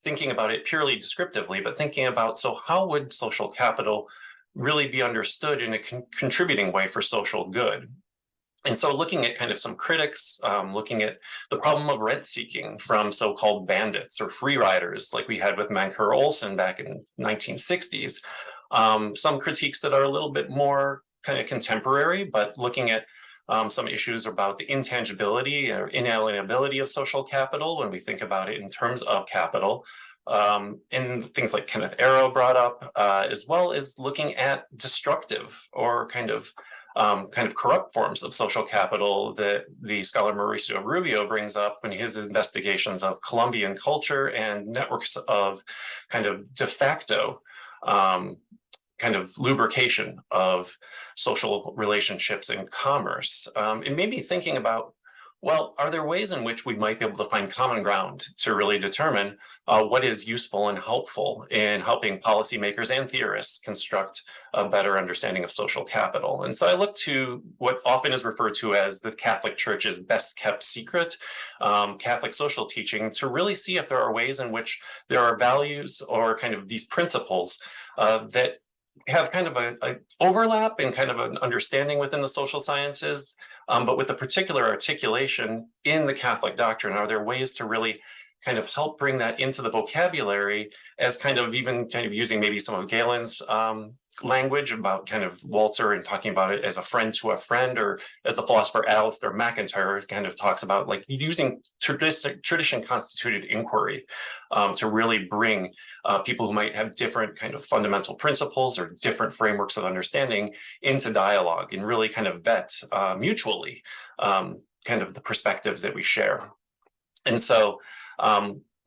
thinking about it purely descriptively, but thinking about, so how would social capital really be understood in a contributing way for social good? And so looking at kind of some critics, looking at the problem of rent seeking from so-called bandits or free riders like we had with Mancur Olson back in 1960s. Some critiques that are a little bit more kind of contemporary, but looking at some issues about the intangibility or inalienability of social capital when we think about it in terms of capital. And things like Kenneth Arrow brought up, as well as looking at destructive or kind of corrupt forms of social capital that the scholar Mauricio Rubio brings up in his investigations of Colombian culture and networks of kind of de facto kind of lubrication of social relationships and commerce. It made me thinking about, well, are there ways in which we might be able to find common ground to really determine what is useful and helpful in helping policymakers and theorists construct a better understanding of social capital? And so I look to what often is referred to as the Catholic Church's best kept secret, Catholic social teaching, to really see if there are ways in which there are values or kind of these principles that have kind of a overlap and kind of an understanding within the social sciences, but with a particular articulation in the Catholic doctrine. Are there ways to really kind of help bring that into the vocabulary as kind of even kind of using maybe some of Galen's language about kind of Walter and talking about it as a friend to a friend, or as the philosopher Alistair MacIntyre kind of talks about, like using tradition constituted inquiry to really bring people who might have different kind of fundamental principles or different frameworks of understanding into dialogue and really kind of vet mutually kind of the perspectives that we share. And so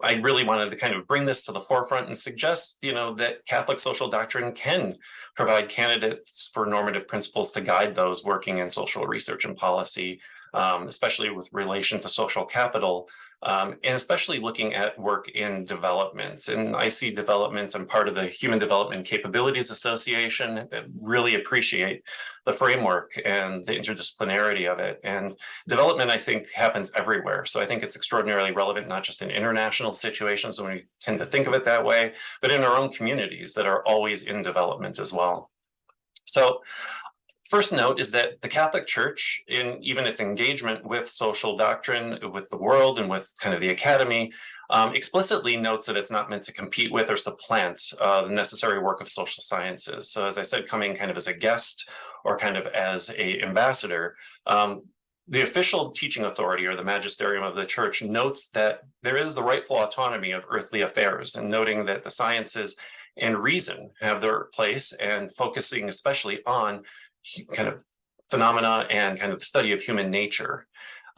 I really wanted to kind of bring this to the forefront and suggest, you know, that Catholic social doctrine can provide candidates for normative principles to guide those working in social research and policy, especially with relation to social capital, and especially looking at work in development. And I see development, I'm part of the Human Development Capabilities Association. I really appreciate the framework and the interdisciplinarity of it. And development, I think, happens everywhere. So I think it's extraordinarily relevant, not just in international situations when we tend to think of it that way, but in our own communities that are always in development as well. So first note is that the Catholic Church, in even its engagement with social doctrine, with the world, and with kind of the academy, explicitly notes that it's not meant to compete with or supplant the necessary work of social sciences. So as I said, coming kind of as a guest or kind of as an ambassador, the official teaching authority or the magisterium of the church notes that there is the rightful autonomy of earthly affairs, and noting that the sciences and reason have their place, and focusing especially on kind of phenomena and kind of the study of human nature.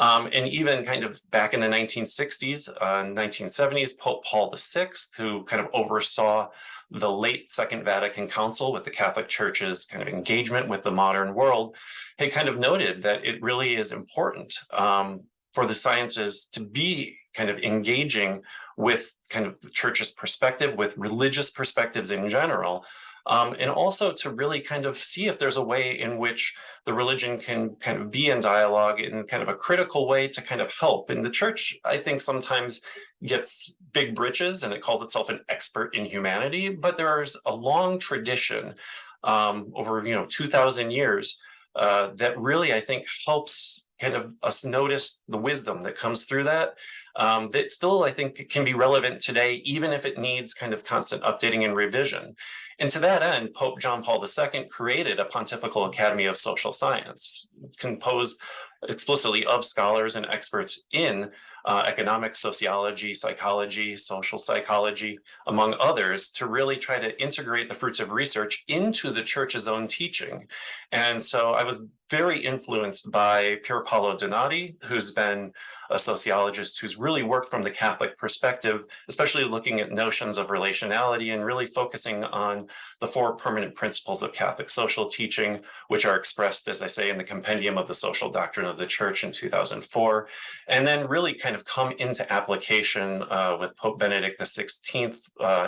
And even kind of back in the 1960s, 1970s, Pope Paul VI, who kind of oversaw the late Second Vatican Council with the Catholic Church's kind of engagement with the modern world, had kind of noted that it really is important for the sciences to be kind of engaging with kind of the church's perspective, with religious perspectives in general, And also to really kind of see if there's a way in which the religion can kind of be in dialogue in kind of a critical way to kind of help. And the church, I think, sometimes gets big britches and it calls itself an expert in humanity, but there's a long tradition over 2,000 years that really, I think, helps kind of us notice the wisdom that comes through that. That still, I think, can be relevant today, even if it needs kind of constant updating and revision. And to that end, Pope John Paul II created a Pontifical Academy of Social Science, composed explicitly of scholars and experts in economics, sociology, psychology, social psychology, among others, to really try to integrate the fruits of research into the church's own teaching. And so I was very influenced by Pier Paolo Donati, who's been a sociologist who's really worked from the Catholic perspective, especially looking at notions of relationality and really focusing on the 4 permanent principles of Catholic social teaching, which are expressed, as I say, in the Compendium of the Social Doctrine of the Church in 2004, and then really kind of come into application with Pope Benedict XVI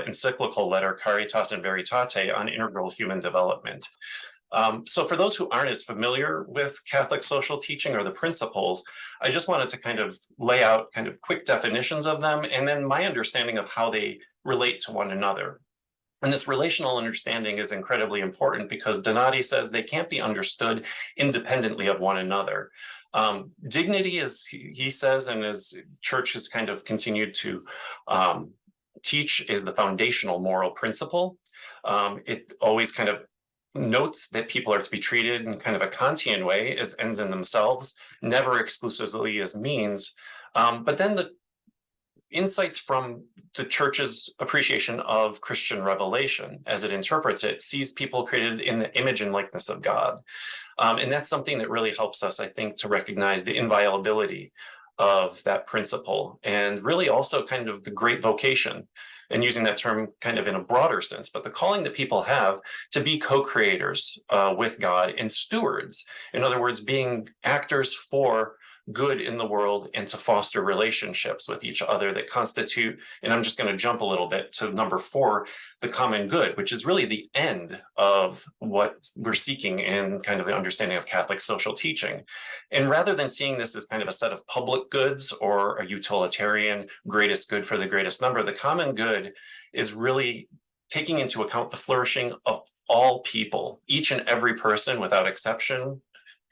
encyclical letter Caritas in Veritate on integral human development. So for those who aren't as familiar with Catholic social teaching or the principles, I just wanted to kind of lay out kind of quick definitions of them and then my understanding of how they relate to one another. And this relational understanding is incredibly important because Donati says they can't be understood independently of one another. Dignity, as he says, and as church has kind of continued to teach, is the foundational moral principle. It always kind of notes that people are to be treated in kind of a Kantian way as ends in themselves, never exclusively as means. But then the insights from the church's appreciation of Christian revelation, as it interprets it, sees people created in the image and likeness of God. And that's something that really helps us, I think, to recognize the inviolability of that principle and really also kind of the great vocation, and using that term kind of in a broader sense, but the calling that people have to be co-creators with God and stewards. In other words, being actors for good in the world and to foster relationships with each other that constitute, and I'm just going to jump a little bit to number 4, the common good, which is really the end of what we're seeking in kind of the understanding of Catholic social teaching. And rather than seeing this as kind of a set of public goods or a utilitarian greatest good for the greatest number, the common good is really taking into account the flourishing of all people, each and every person without exception.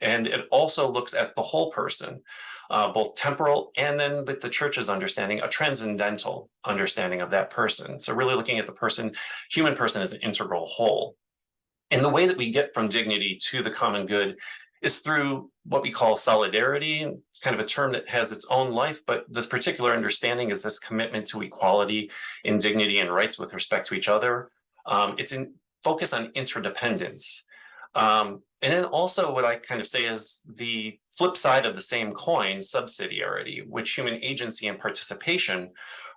And it also looks at the whole person, both temporal and then with the church's understanding, a transcendental understanding of that person. So really looking at the person, human person as an integral whole. And the way that we get from dignity to the common good is through what we call solidarity. It's kind of a term that has its own life, but this particular understanding is this commitment to equality in dignity and rights with respect to each other. It's in focus on interdependence. And then also what I kind of say is the flip side of the same coin, subsidiarity, which human agency and participation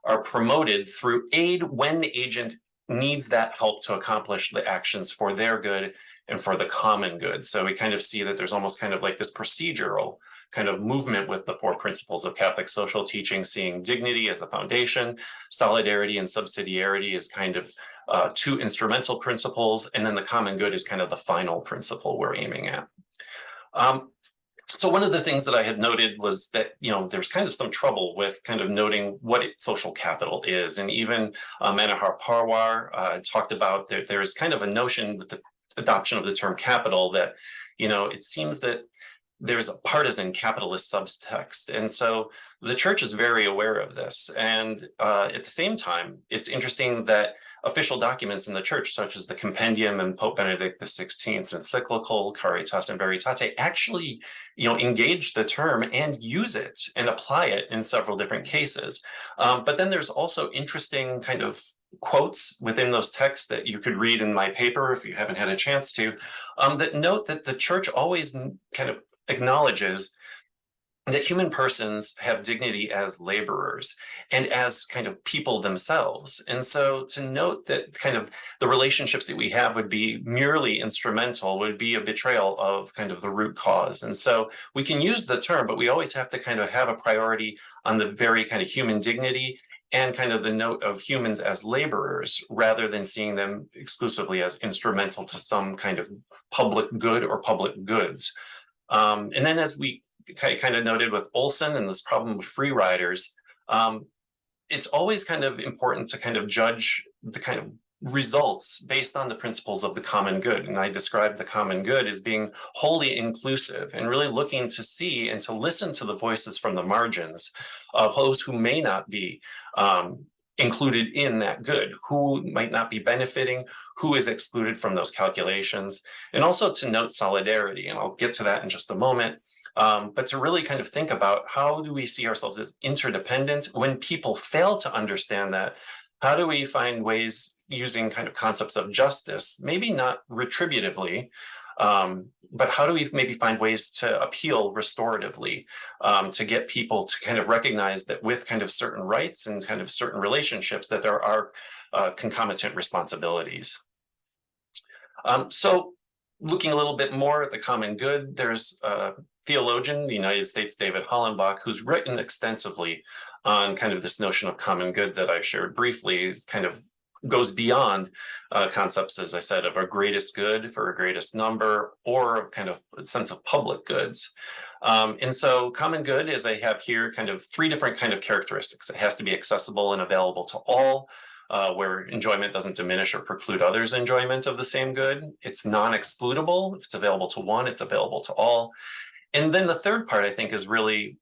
are promoted through aid when the agent needs that help to accomplish the actions for their good and for the common good. So we kind of see that there's almost kind of like this procedural kind of movement with the 4 principles of Catholic social teaching, seeing dignity as a foundation, solidarity and subsidiarity as kind of 2 instrumental principles, and then the common good is kind of the final principle we're aiming at. So one of the things that I had noted was that, there's kind of some trouble with kind of noting what social capital is. And even Manohar Parwar talked about that there's kind of a notion with the adoption of the term capital that, it seems that there's a partisan capitalist subtext. And so the church is very aware of this. And at the same time, it's interesting that official documents in the church, such as the Compendium and Pope Benedict XVI's encyclical Caritas in Veritate, actually, engage the term and use it and apply it in several different cases. But then there's also interesting kind of quotes within those texts that you could read in my paper if you haven't had a chance to, that note that the church always kind of acknowledges that human persons have dignity as laborers and as kind of people themselves. And so to note that kind of the relationships that we have would be merely instrumental would be a betrayal of kind of the root cause. And so we can use the term, but we always have to kind of have a priority on the very kind of human dignity and kind of the note of humans as laborers, rather than seeing them exclusively as instrumental to some kind of public good or public goods. And then as we kind of noted with Olson and this problem of free riders, it's always kind of important to kind of judge the kind of results based on the principles of the common good. And I described the common good as being wholly inclusive and really looking to see and to listen to the voices from the margins of those who may not be included in that good, who might not be benefiting, who is excluded from those calculations, and also to note solidarity. And I'll get to that in just a moment. But to really kind of think about how do we see ourselves as interdependent when people fail to understand that, how do we find ways using kind of concepts of justice, maybe not retributively, but how do we maybe find ways to appeal restoratively, to get people to kind of recognize that with kind of certain rights and kind of certain relationships that there are concomitant responsibilities. So looking a little bit more at the common good, there's a theologian in the United States, David Hollenbach, who's written extensively on kind of this notion of common good that I've shared briefly. It kind of goes beyond concepts, as I said, of a greatest good for a greatest number, or of kind of a sense of public goods. And so common good, as I have here, kind of three different kind of characteristics. It has to be accessible and available to all, where enjoyment doesn't diminish or preclude others' enjoyment of the same good. It's non-excludable. If it's available to one, it's available to all. And then the third part, I think, is really,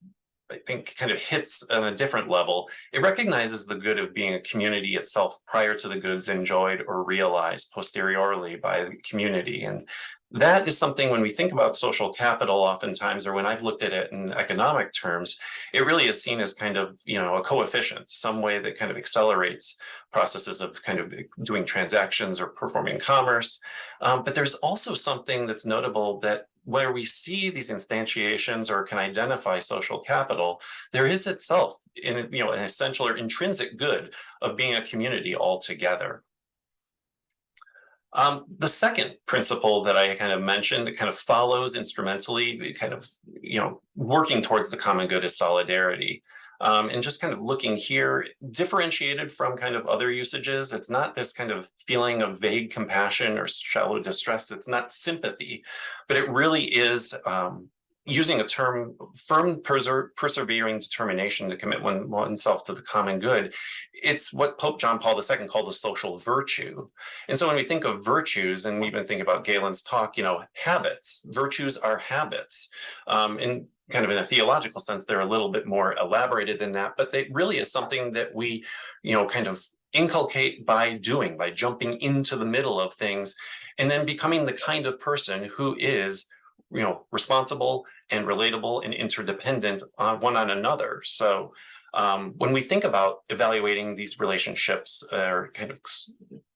I think, kind of hits on a different level. It recognizes the good of being a community itself prior to the goods enjoyed or realized posteriorly by the community. And that is something when we think about social capital oftentimes, or when I've looked at it in economic terms, it really is seen as kind of, you know, a coefficient, some way that kind of accelerates processes of kind of doing transactions or performing commerce. But there's also something that's notable, that where we see these instantiations or can identify social capital, there is itself in, you know, an essential or intrinsic good of being a community altogether. The second principle that I kind of mentioned that kind of follows instrumentally, kind of, you know, working towards the common good, is solidarity. And just kind of looking here, differentiated from kind of other usages, it's not this kind of feeling of vague compassion or shallow distress. It's not sympathy, but it really is using a term, firm, persevering determination to commit oneself to the common good. It's what Pope John Paul II called a social virtue. And so when we think of virtues, and we even think about Galen's talk, you know, habits, virtues are habits. And kind of in a theological sense, they're a little bit more elaborated than that, but they really is something that we, you know, kind of inculcate by doing, by jumping into the middle of things, and then becoming the kind of person who is, you know, responsible and relatable and interdependent on one on another. So when we think about evaluating these relationships, or kind of,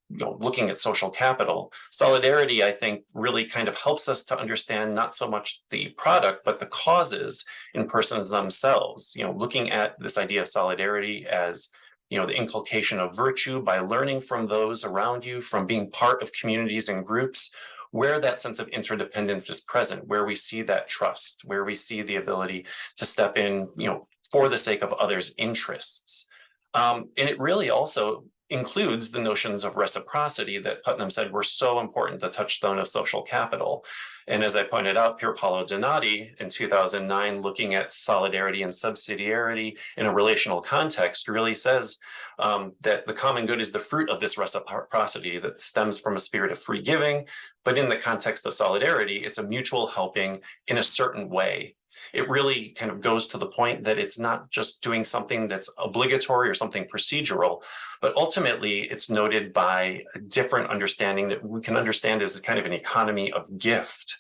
you know, looking at social capital, solidarity, I think, really kind of helps us to understand not so much the product, but the causes in persons themselves. You know, looking at this idea of solidarity as, you know, the inculcation of virtue by learning from those around you, from being part of communities and groups, where that sense of interdependence is present, where we see that trust, where we see the ability to step in, you know, for the sake of others' interests. And it really also includes the notions of reciprocity that Putnam said were so important, the touchstone of social capital. And as I pointed out, Pier Paolo Donati in 2009, looking at solidarity and subsidiarity in a relational context, really says that the common good is the fruit of this reciprocity that stems from a spirit of free giving. But in the context of solidarity, it's a mutual helping in a certain way. It really kind of goes to the point that it's not just doing something that's obligatory or something procedural, but ultimately it's noted by a different understanding that we can understand as kind of an economy of gift,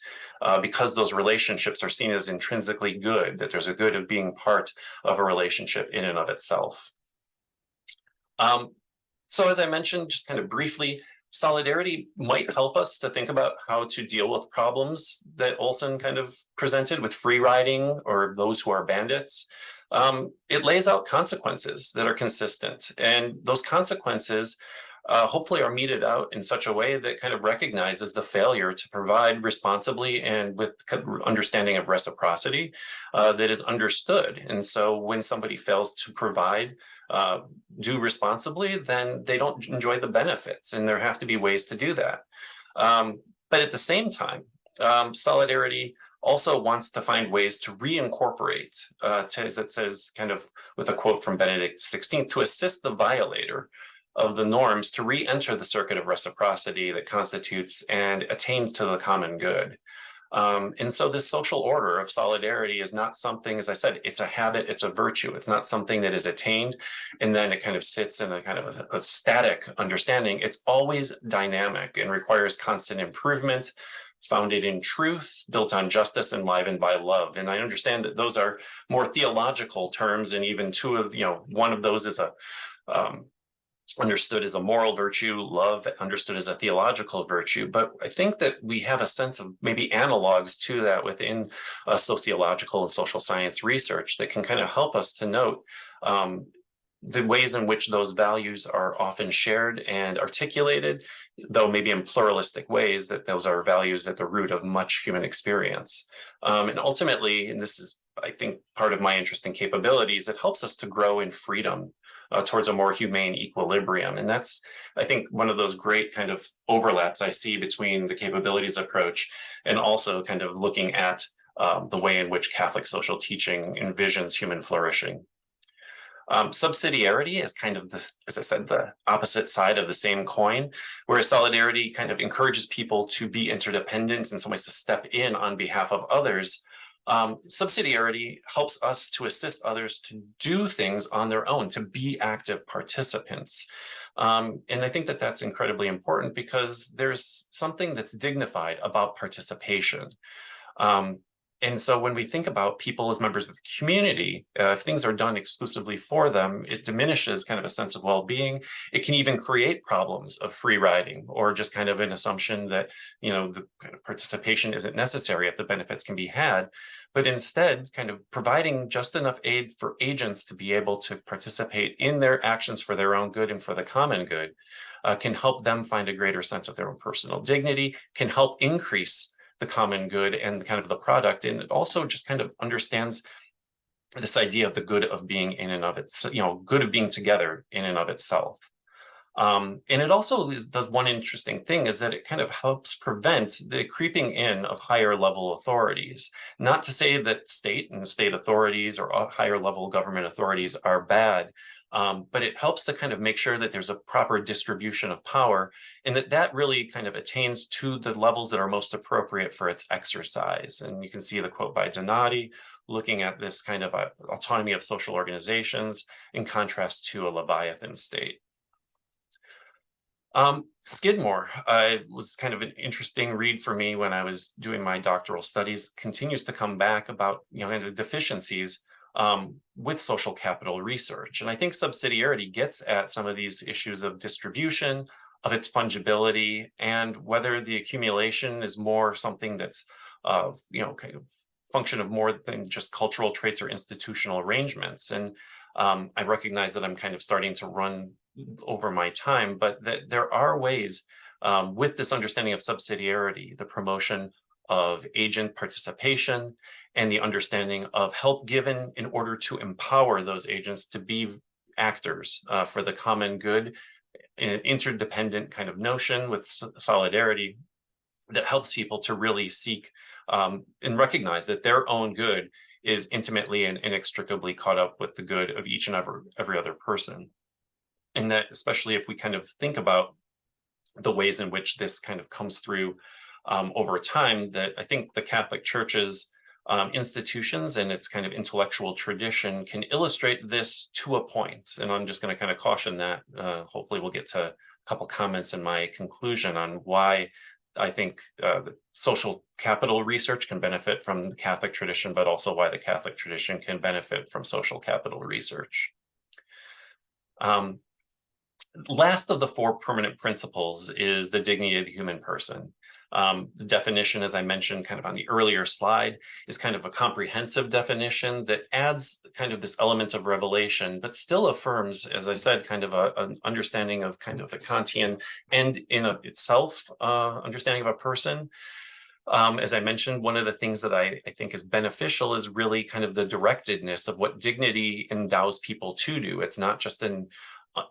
because those relationships are seen as intrinsically good, that there's a good of being part of a relationship in and of itself. So as I mentioned, just kind of briefly, solidarity might help us to think about how to deal with problems that Olson kind of presented with free riding or those who are bandits. It lays out consequences that are consistent, and those consequences hopefully are meted out in such a way that kind of recognizes the failure to provide responsibly and with understanding of reciprocity that is understood. And so when somebody fails to provide, do responsibly, then they don't enjoy the benefits, and there have to be ways to do that. But at the same time, solidarity also wants to find ways to reincorporate, as it says, kind of with a quote from Benedict XVI, to assist the violator of the norms to re-enter the circuit of reciprocity that constitutes and attain to the common good. And so this social order of solidarity is not something, as I said, it's a habit, it's a virtue. It's not something that is attained and then it kind of sits in a kind of a static understanding. It's always dynamic and requires constant improvement, founded in truth, built on justice, enlivened by love. And I understand that those are more theological terms, and even two of, one of those is a understood as a moral virtue, love understood as a theological virtue. But I think that we have a sense of maybe analogs to that within sociological and social science research that can kind of help us to note the ways in which those values are often shared and articulated, though maybe in pluralistic ways, that those are values at the root of much human experience. And ultimately, and this is, I think, part of my interest in capabilities, it helps us to grow in freedom towards a more humane equilibrium. And that's, I think, one of those great kind of overlaps I see between the capabilities approach and also kind of looking at the way in which Catholic social teaching envisions human flourishing. Subsidiarity is kind of, as I said, the opposite side of the same coin, where solidarity kind of encourages people to be interdependent, in some ways to step in on behalf of others. Subsidiarity helps us to assist others to do things on their own, to be active participants. And I think that that's incredibly important because there's something that's dignified about participation. And so when we think about people as members of the community, if things are done exclusively for them, it diminishes kind of a sense of well-being. It can even create problems of free riding, or just kind of an assumption that, the kind of participation isn't necessary if the benefits can be had. But instead, kind of providing just enough aid for agents to be able to participate in their actions for their own good and for the common good can help them find a greater sense of their own personal dignity, can help increase the common good and kind of the product. And it also just kind of understands this idea of the good of being in and of itself, good of being together in and of itself. And it also does one interesting thing, is that it kind of helps prevent the creeping in of higher level authorities. Not to say that state and state authorities or higher level government authorities are bad, but it helps to kind of make sure that there's a proper distribution of power, and that really kind of attains to the levels that are most appropriate for its exercise. And you can see the quote by Donati, looking at this kind of autonomy of social organizations in contrast to a Leviathan state. Skidmore was kind of an interesting read for me when I was doing my doctoral studies. Continues to come back about the deficiencies with social capital research. And I think subsidiarity gets at some of these issues of distribution, of its fungibility, and whether the accumulation is more something that's kind of function of more than just cultural traits or institutional arrangements. And I recognize that I'm kind of starting to run over my time, but that there are ways with this understanding of subsidiarity, the promotion of agent participation, and the understanding of help given in order to empower those agents to be actors for the common good, an interdependent kind of notion with solidarity that helps people to really seek and recognize that their own good is intimately and inextricably caught up with the good of each and every other person. And that, especially if we kind of think about the ways in which this kind of comes through over time, that I think the Catholic Church's institutions and its kind of intellectual tradition can illustrate this to a point. And I'm just going to kind of caution that. Hopefully we'll get to a couple comments in my conclusion on why I think the social capital research can benefit from the Catholic tradition, but also why the Catholic tradition can benefit from social capital research. Last of the four permanent principles is the dignity of the human person. The definition, as I mentioned kind of on the earlier slide, is kind of a comprehensive definition that adds kind of this element of revelation, but still affirms, as I said, kind of an understanding of kind of a Kantian and in itself understanding of a person. As I mentioned, one of the things that I think is beneficial is really kind of the directedness of what dignity endows people to do. It's not just an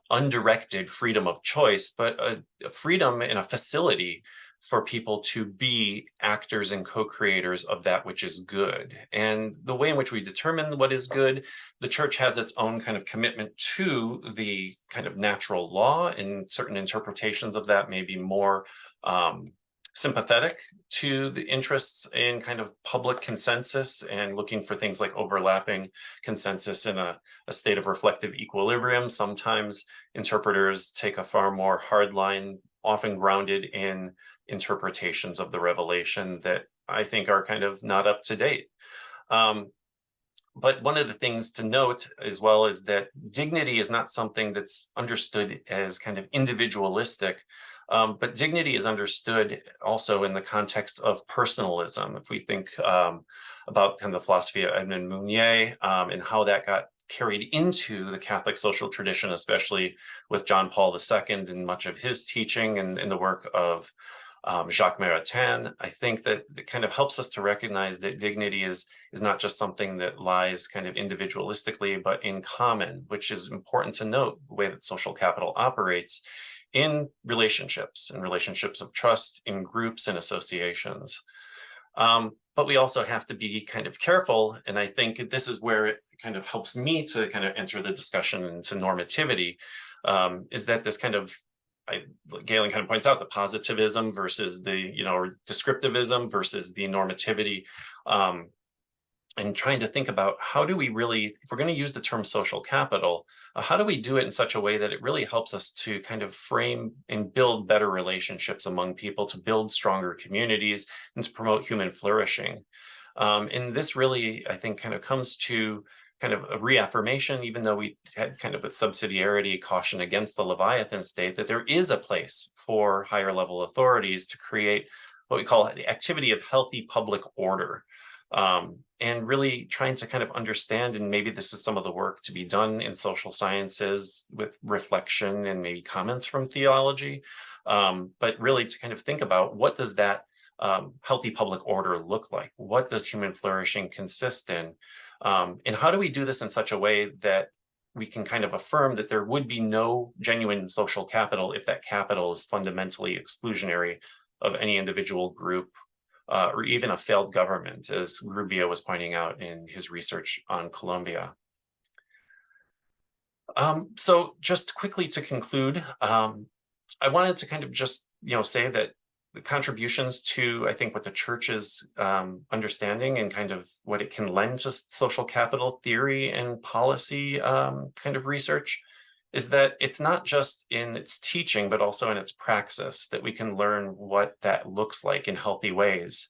undirected freedom of choice, but a freedom and a facility for people to be actors and co-creators of that which is good. And the way in which we determine what is good, the church has its own kind of commitment to the kind of natural law, and certain interpretations of that may be more sympathetic to the interests in kind of public consensus and looking for things like overlapping consensus in a state of reflective equilibrium. Sometimes interpreters take a far more hard line, often grounded in interpretations of the revelation that I think are kind of not up to date. But one of the things to note as well is that dignity is not something that's understood as kind of individualistic, but dignity is understood also in the context of personalism. If we think about kind of the philosophy of Edmund Mounier and how that got carried into the Catholic social tradition, especially with John Paul II and much of his teaching and in the work of Jacques Maritain, I think that it kind of helps us to recognize that dignity is not just something that lies kind of individualistically, but in common, which is important to note the way that social capital operates in relationships and relationships of trust in groups and associations. But we also have to be kind of careful, and I think this is where it kind of helps me to kind of enter the discussion into normativity, is that this kind of, Galen kind of points out, the positivism versus the, or descriptivism versus the normativity, and trying to think about how do we really, if we're going to use the term social capital, how do we do it in such a way that it really helps us to kind of frame and build better relationships among people, to build stronger communities, and to promote human flourishing. And this really, I think, kind of comes to kind of a reaffirmation, even though we had kind of a subsidiarity caution against the Leviathan state, that there is a place for higher level authorities to create what we call the activity of healthy public order. And really trying to kind of understand, and maybe this is some of the work to be done in social sciences with reflection and maybe comments from theology, but really to kind of think about what does that healthy public order look like? What does human flourishing consist in? And how do we do this in such a way that we can kind of affirm that there would be no genuine social capital if that capital is fundamentally exclusionary of any individual group, or even a failed government, as Rubio was pointing out in his research on Colombia. So just quickly to conclude, I wanted to kind of just, say that the contributions to, I think, what the church's understanding and kind of what it can lend to social capital theory and policy kind of research is that it's not just in its teaching, but also in its praxis that we can learn what that looks like in healthy ways.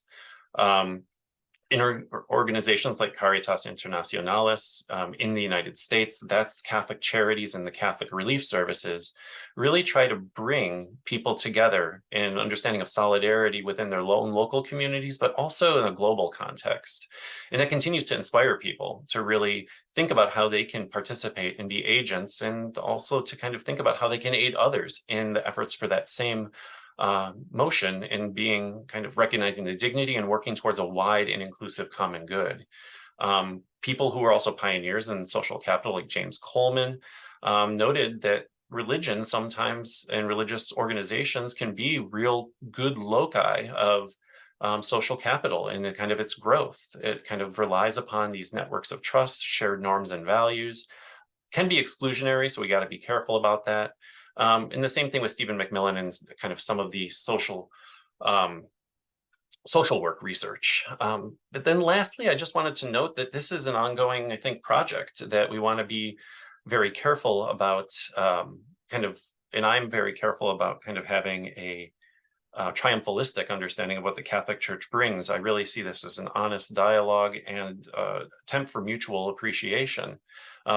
In organizations like Caritas Internationalis in the United States, that's Catholic Charities and the Catholic Relief Services, really try to bring people together in an understanding of solidarity within their own local communities, but also in a global context. And it continues to inspire people to really think about how they can participate and be agents, and also to kind of think about how they can aid others in the efforts for that same motion, in being kind of recognizing the dignity and working towards a wide and inclusive common good. People who are also pioneers in social capital, like James Coleman, noted that religion sometimes and religious organizations can be real good loci of social capital and kind of its growth. It kind of relies upon these networks of trust, shared norms and values, can be exclusionary, so we got to be careful about that. And the same thing with Stephen McMillan and kind of some of the social work research. But then lastly, I just wanted to note that this is an ongoing, I think, project that we want to be very careful about and I'm very careful about kind of having a triumphalistic understanding of what the Catholic Church brings. I really see this as an honest dialogue and attempt for mutual appreciation,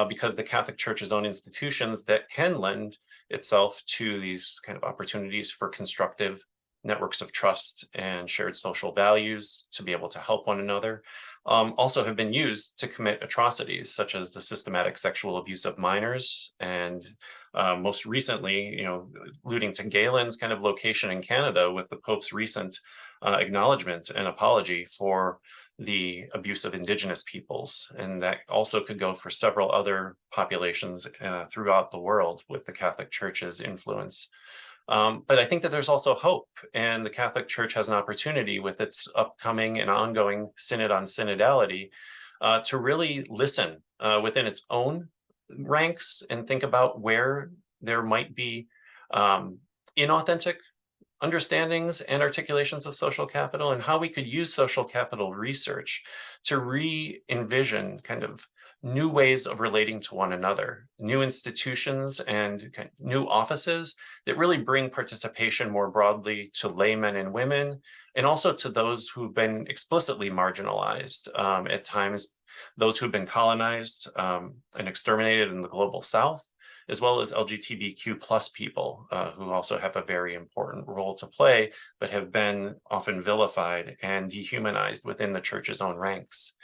because the Catholic Church's own institutions that can lend itself to these kind of opportunities for constructive networks of trust and shared social values to be able to help one another, also have been used to commit atrocities such as the systematic sexual abuse of minors, and most recently, alluding to Galen's kind of location in Canada with the Pope's recent acknowledgement and apology for the abuse of Indigenous peoples. And that also could go for several other populations throughout the world with the Catholic Church's influence. But I think that there's also hope, and the Catholic Church has an opportunity with its upcoming and ongoing Synod on Synodality to really listen within its own ranks and think about where there might be inauthentic understandings and articulations of social capital, and how we could use social capital research to re-envision kind of new ways of relating to one another, new institutions and new offices that really bring participation more broadly to laymen and women, and also to those who've been explicitly marginalized, at times those who've been colonized and exterminated in the global South, as well as LGBTQ plus people who also have a very important role to play, but have been often vilified and dehumanized within the church's own ranks.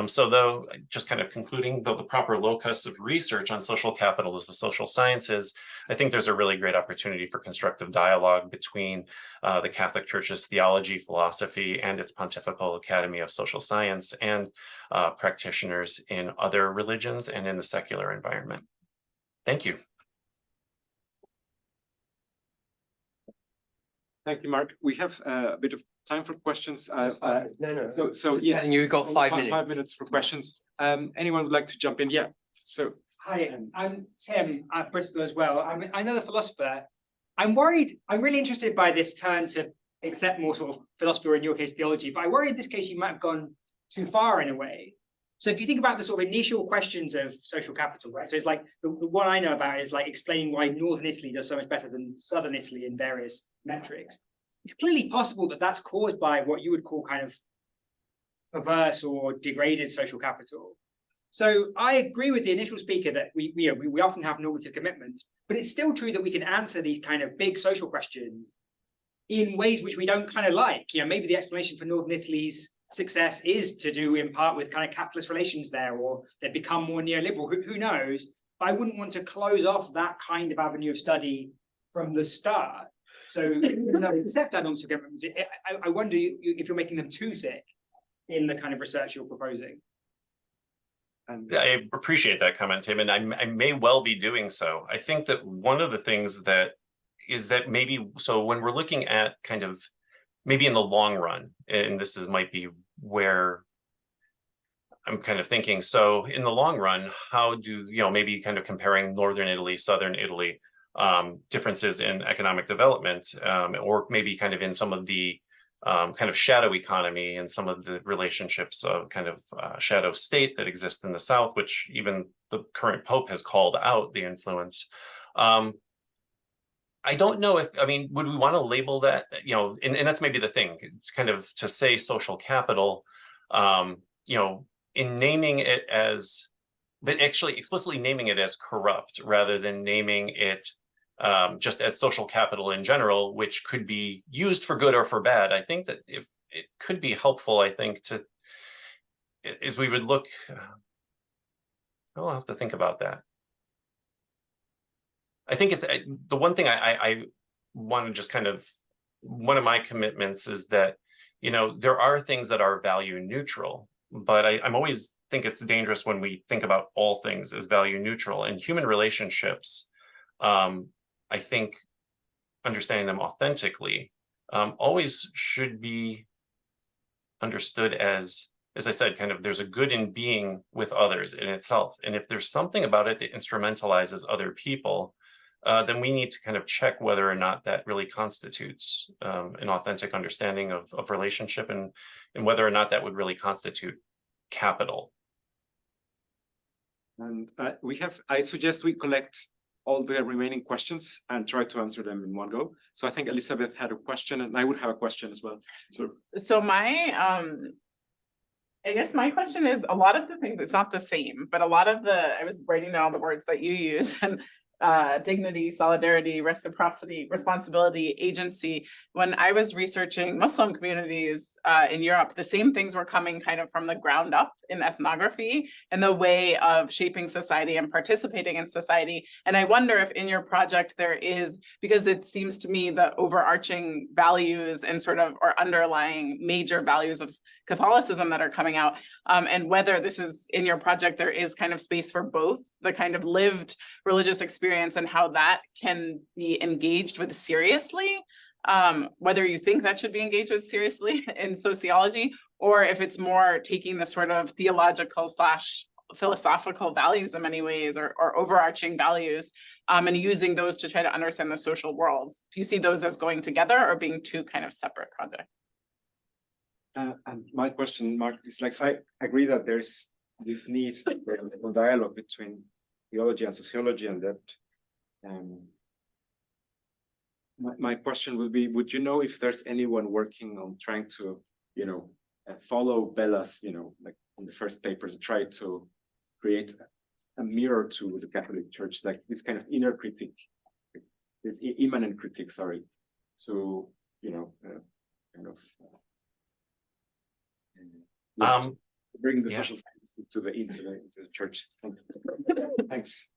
So though, just kind of concluding, though the proper locus of research on social capital is the social sciences, I think there's a really great opportunity for constructive dialogue between the Catholic Church's theology, philosophy, and its Pontifical Academy of Social Science, and practitioners in other religions and in the secular environment. Thank you. Thank you, Mark. We have a bit of time for questions. No. So yeah, And you've got 5 minutes. 5 minutes for questions. Anyone would like to jump in? Yeah. So hi, I'm Tim at Bristol as well. I'm another philosopher. I'm really interested by this turn to accept more sort of philosophy, or in your case, theology, but I worry in this case you might have gone too far in a way. So if you think about the sort of initial questions of social capital, right? So it's like the one I know about is like explaining why Northern Italy does so much better than Southern Italy in various metrics. It's clearly possible that that's caused by what you would call kind of perverse or degraded social capital. So I agree with the initial speaker that we often have normative commitments, but it's still true that we can answer these kind of big social questions in ways which we don't kind of like. Maybe the explanation for Northern Italy's success is to do in part with kind of capitalist relations there, or they become more neoliberal, who knows? But I wouldn't want to close off that kind of avenue of study from the start. So even though I accept that normative commitments, I wonder if you're making them too thick in the kind of research you're proposing. I appreciate that comment, Tim, and I may well be doing so. I think that one of the things that is that maybe, so when we're looking at kind of maybe in the long run, and this might be where I'm kind of thinking, so in the long run, how do, maybe kind of comparing Northern Italy, Southern Italy, differences in economic development, or maybe kind of in some of the kind of shadow economy and some of the relationships of kind of shadow state that exist in the South, which even the current Pope has called out the influence. I don't know if, would we want to label that, and that's maybe the thing, it's kind of to say social capital, in naming it as, but actually explicitly naming it as corrupt rather than naming it just as social capital in general, which could be used for good or for bad. I think that if it could be helpful, I think, as we would look, I'll have to think about that. I think it's the one thing I want to just kind of, one of my commitments is that, there are things that are value neutral, but I'm always think it's dangerous when we think about all things as value neutral, and human relationships. I think understanding them authentically always should be understood as I said, kind of there's a good in being with others in itself. And if there's something about it that instrumentalizes other people, then we need to kind of check whether or not that really constitutes an authentic understanding of relationship, and whether or not that would really constitute capital. And I suggest we collect all the remaining questions and try to answer them in one go. So I think Elizabeth had a question, and I would have a question as well. So my, I guess my question is, a lot of the things, it's not the same, but a lot of I was writing down the words that you use, and dignity, solidarity, reciprocity, responsibility, agency. When I was researching Muslim communities in Europe, the same things were coming kind of from the ground up in ethnography and the way of shaping society and participating in society. And I wonder if in your project there is, because it seems to me the overarching values and sort of or underlying major values of Catholicism that are coming out, and whether this is in your project, there is kind of space for both the kind of lived religious experience and how that can be engaged with seriously, whether you think that should be engaged with seriously in sociology, or if it's more taking the sort of theological / philosophical values in many ways, or overarching values, and using those to try to understand the social worlds. Do you see those as going together or being two kind of separate projects? And my question, Mark, is like, I agree that there's this need for dialogue between theology and sociology, and that my question will be, would you know if there's anyone working on trying to, follow Bella's, like in the first paper, to try to create a mirror to the Catholic Church, like this kind of inner critique, this immanent critique, sorry, to, kind of bring the social sciences into the church. Thanks.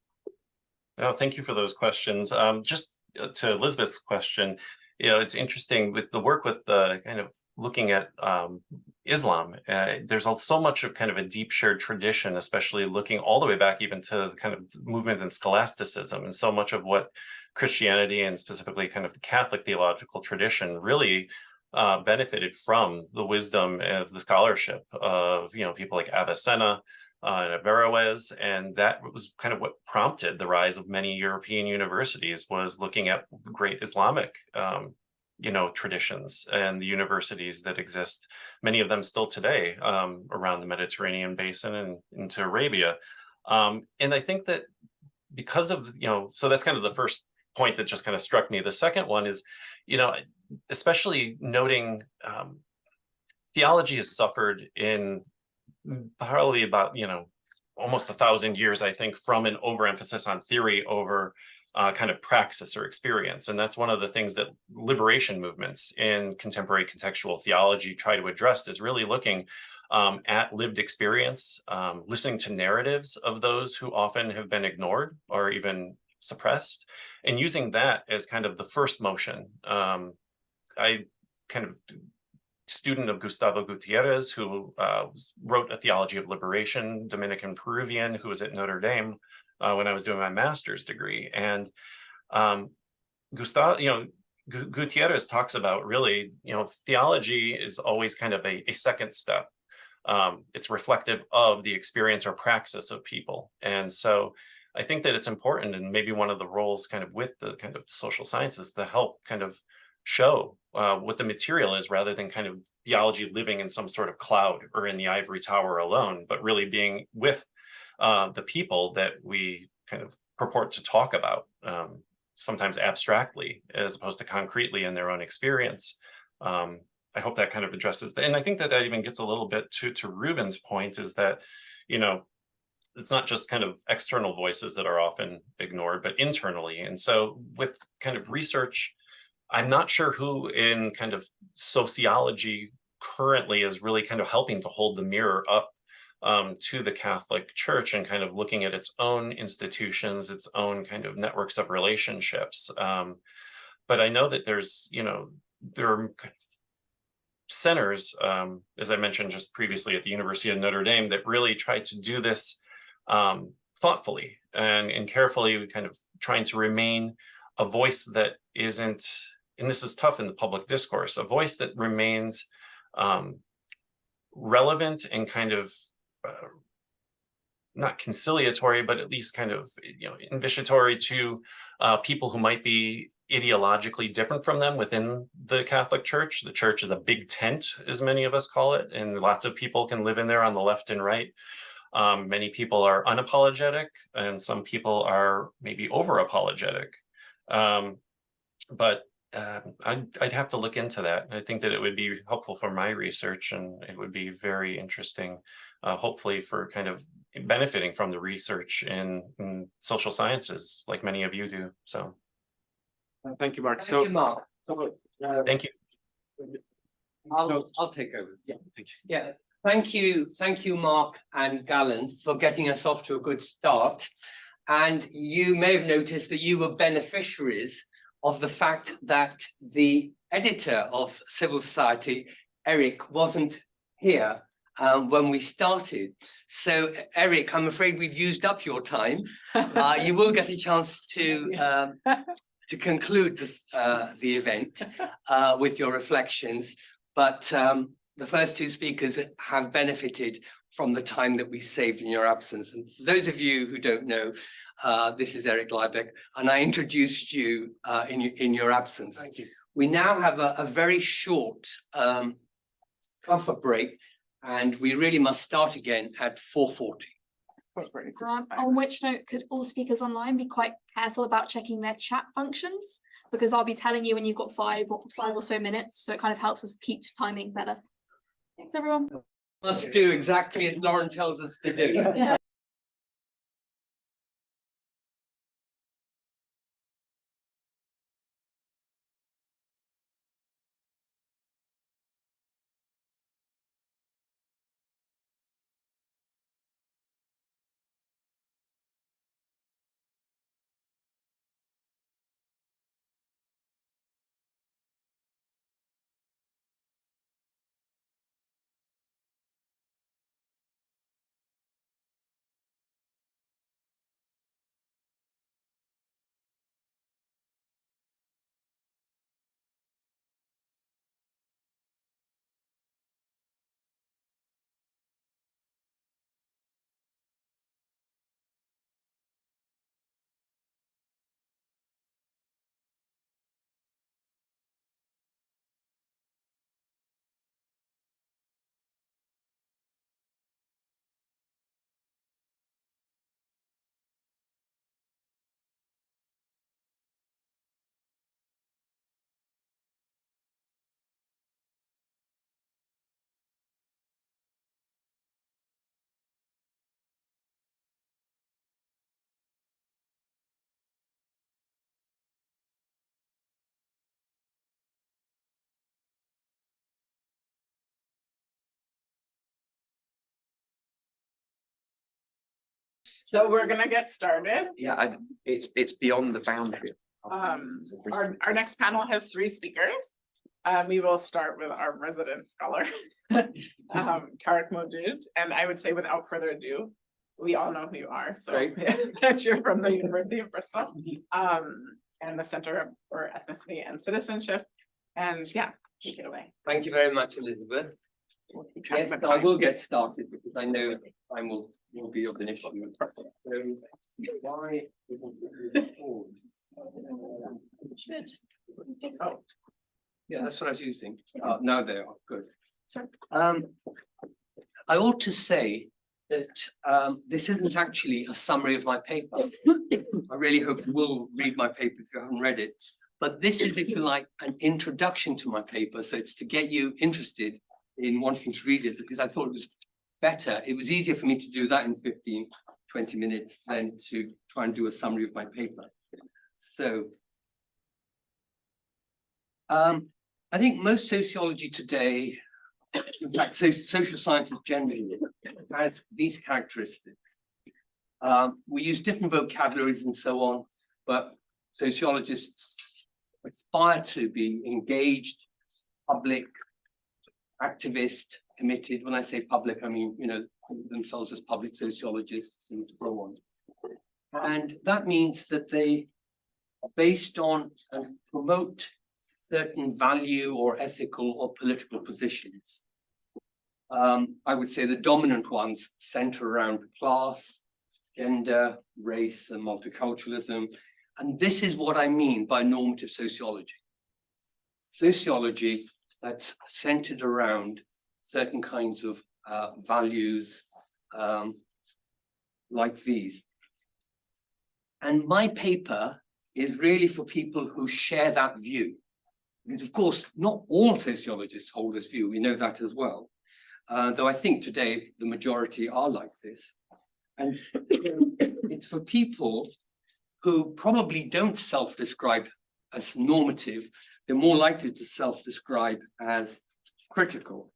Oh, thank you for those questions. Just to Elizabeth's question, it's interesting with the work with the kind of looking at Islam. There's so much of kind of a deep shared tradition, especially looking all the way back even to the kind of movement in scholasticism, and so much of what Christianity and specifically kind of the Catholic theological tradition really benefited from the wisdom of the scholarship of people like Avicenna and Averroes, and that was kind of what prompted the rise of many European universities, was looking at great Islamic traditions and the universities that exist, many of them still today, around the Mediterranean basin and into Arabia. And I think that because of, so that's kind of the first point that just kind of struck me. The second one is, especially noting theology has suffered in probably about, almost 1,000 years, I think, from an overemphasis on theory over kind of praxis or experience. And that's one of the things that liberation movements in contemporary contextual theology try to address, is really looking at lived experience, listening to narratives of those who often have been ignored or even suppressed, and using that as kind of the first motion. I kind of student of Gustavo Gutierrez, who wrote A Theology of Liberation, Dominican Peruvian, who was at Notre Dame when I was doing my master's degree. And Gutierrez talks about really, theology is always kind of a second step. It's reflective of the experience or praxis of people. And so I think that it's important, and maybe one of the roles kind of with the kind of social sciences, to help kind of show what the material is, rather than kind of theology living in some sort of cloud or in the ivory tower alone, but really being with the people that we kind of purport to talk about, sometimes abstractly as opposed to concretely in their own experience. I hope that kind of addresses that. And I think that that even gets a little bit to Ruben's point, is that, it's not just kind of external voices that are often ignored, but internally. And so with kind of research, I'm not sure who in kind of sociology currently is really kind of helping to hold the mirror up to the Catholic Church and kind of looking at its own institutions, its own kind of networks of relationships. But I know that there's, there are centers, as I mentioned just previously, at the University of Notre Dame, that really try to do this thoughtfully and carefully, kind of trying to remain a voice that isn't, and this is tough in the public discourse, a voice that remains relevant and kind of not conciliatory, but at least kind of, invitatory to people who might be ideologically different from them within the Catholic Church. The church is a big tent, as many of us call it, and lots of people can live in there on the left and right. Many people are unapologetic, and some people are maybe over apologetic. But I'd have to look into that. I think that it would be helpful for my research, and it would be very interesting, hopefully for kind of benefiting from the research in social sciences, like many of you do. So Thank you, Mark. Thank you, Mark. thank you. I'll take over. Yeah, thank you. Yeah, thank you, Mark and Gallen, for getting us off to a good start. And you may have noticed that you were beneficiaries of the fact that the editor of Civil Society, Eric, wasn't here when we started. So, Eric, I'm afraid we've used up your time. You will get a chance to conclude this, the event with your reflections. But the first two speakers have benefited from the time that we saved in your absence. And for those of you who don't know, this is Eric Liebeck, and I introduced you in your absence. Thank you. We now have a very short comfort break, and we really must start again at 4:40. On which note, could all speakers online be quite careful about checking their chat functions? Because I'll be telling you when you've got five or so minutes, so it kind of helps us keep timing better. Thanks, everyone. Let's do exactly as Lauren tells us to do. Yeah. So we're gonna get started. Yeah, it's beyond the boundary. Our next panel has 3 speakers. We will start with our resident scholar, Tarek Modood, and I would say without further ado, we all know who you are, so that you're from the University of Bristol, and the Center for Ethnicity and Citizenship, and yeah, take it away. Thank you very much, Elizabeth. We'll keep track Yes, of the I time. will get started because I know time will be of an issue. Why? Oh, Yeah, that's what I was using. Now they are good. sorry. I ought to say that this isn't actually a summary of my paper. I really hope you will read my paper if you haven't read it. But this is, if you like, an introduction to my paper. So it's to get you interested in wanting to read it, because I thought it was better. It was easier for me to do that in 15, 20 minutes than to try and do a summary of my paper. So I think most sociology today, in fact, social sciences generally, has these characteristics. We use different vocabularies and so on, but sociologists aspire to be engaged, public, activist, committed. When I say public, I mean, themselves as public sociologists and so on. And that means that they are based on and promote certain value or ethical or political positions. I would say the dominant ones center around class, gender, race, and multiculturalism. And this is what I mean by normative sociology. Sociology that's centered around certain kinds of values like these. And my paper is really for people who share that view. And of course, not all sociologists hold this view, we know that as well. Though I think today the majority are like this. And it's for people who probably don't self-describe as normative, they're more likely to self-describe as critical.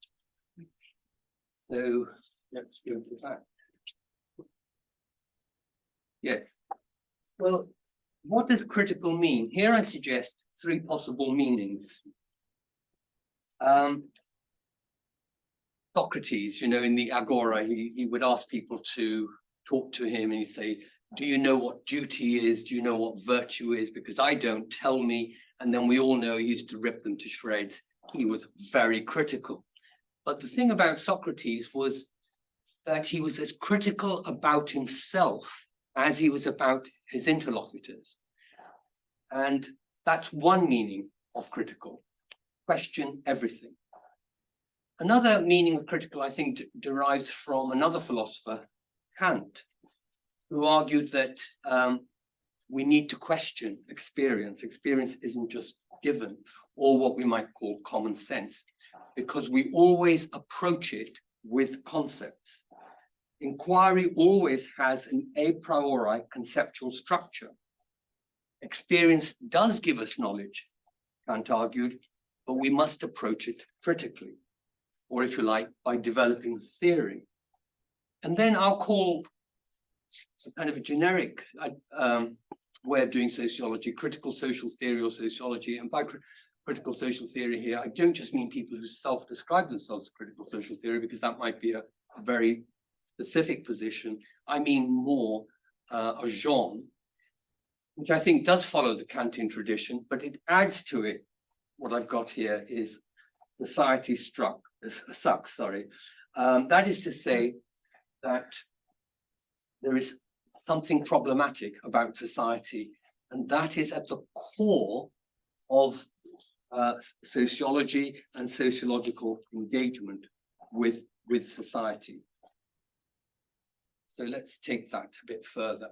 So let's go to that. Yes. Well, what does critical mean? Here I suggest three possible meanings. Socrates, you know, in the Agora, he would ask people to talk to him and he'd say, do you know what duty is? Do you know what virtue is? Because I don't, tell me. And then we all know he used to rip them to shreds. He was very critical. But the thing about Socrates was that he was as critical about himself as he was about his interlocutors. And that's one meaning of critical. Question everything. Another meaning of critical, I think, derives from another philosopher, Kant, who argued that we need to question experience. Experience isn't just given, or what we might call common sense, because we always approach it with concepts. Inquiry always has an a priori conceptual structure. Experience does give us knowledge, Kant argued, but we must approach it critically, or if you like, by developing theory. And then I'll call kind of a generic way of doing sociology, critical social theory or sociology. And by critical social theory here, I don't just mean people who self-describe themselves as critical social theory, because that might be a very specific position. I mean more a genre, which I think does follow the Kantian tradition, but it adds to it. What I've got here is society sucks, sorry. That is to say that there is something problematic about society, and that is at the core of sociology and sociological engagement with society. So let's take that a bit further.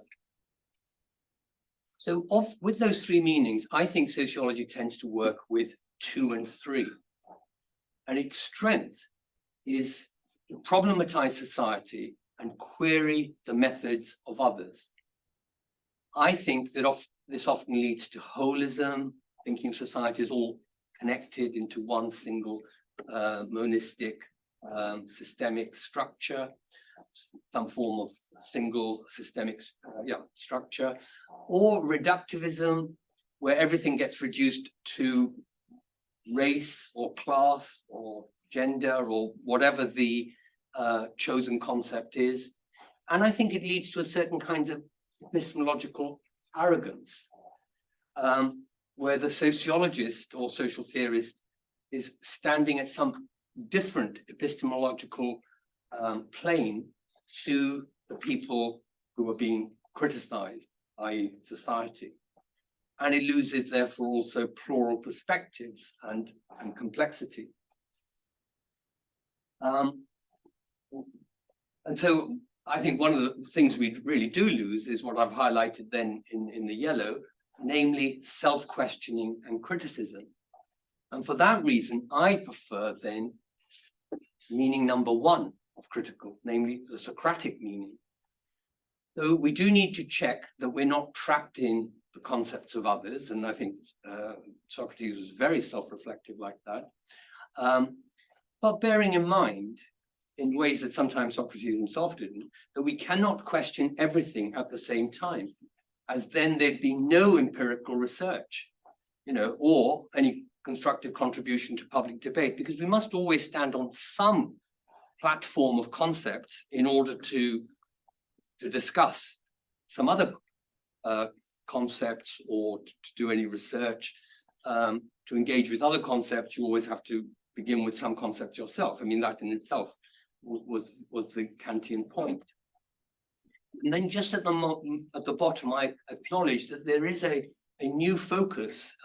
So with those three meanings, I think sociology tends to work with 2 and 3. And its strength is to problematize society and query the methods of others. I think that this often leads to holism, thinking of society as all connected into one single monistic systemic structure, some form of single systemic structure, or reductivism, where everything gets reduced to race or class or gender or whatever the chosen concept is. And I think it leads to a certain kind of epistemological arrogance, where the sociologist or social theorist is standing at some different epistemological plane to the people who are being criticized, i.e. society. And it loses, therefore, also plural perspectives and complexity. And so I think one of the things we really do lose is what I've highlighted then in the yellow, namely self-questioning and criticism. And for that reason, I prefer then meaning number 1 of critical, namely the Socratic meaning. So we do need to check that we're not trapped in the concepts of others, and I think Socrates was very self-reflective like that. But bearing in mind, in ways that sometimes Socrates himself didn't, that we cannot question everything at the same time, as then there'd be no empirical research, you know, or any constructive contribution to public debate, because we must always stand on some platform of concepts in order to discuss some other concepts or to do any research. To engage with other concepts, you always have to begin with some concept yourself. I mean, that in itself was the Kantian point. And then just at the bottom, I acknowledge that there is a new focus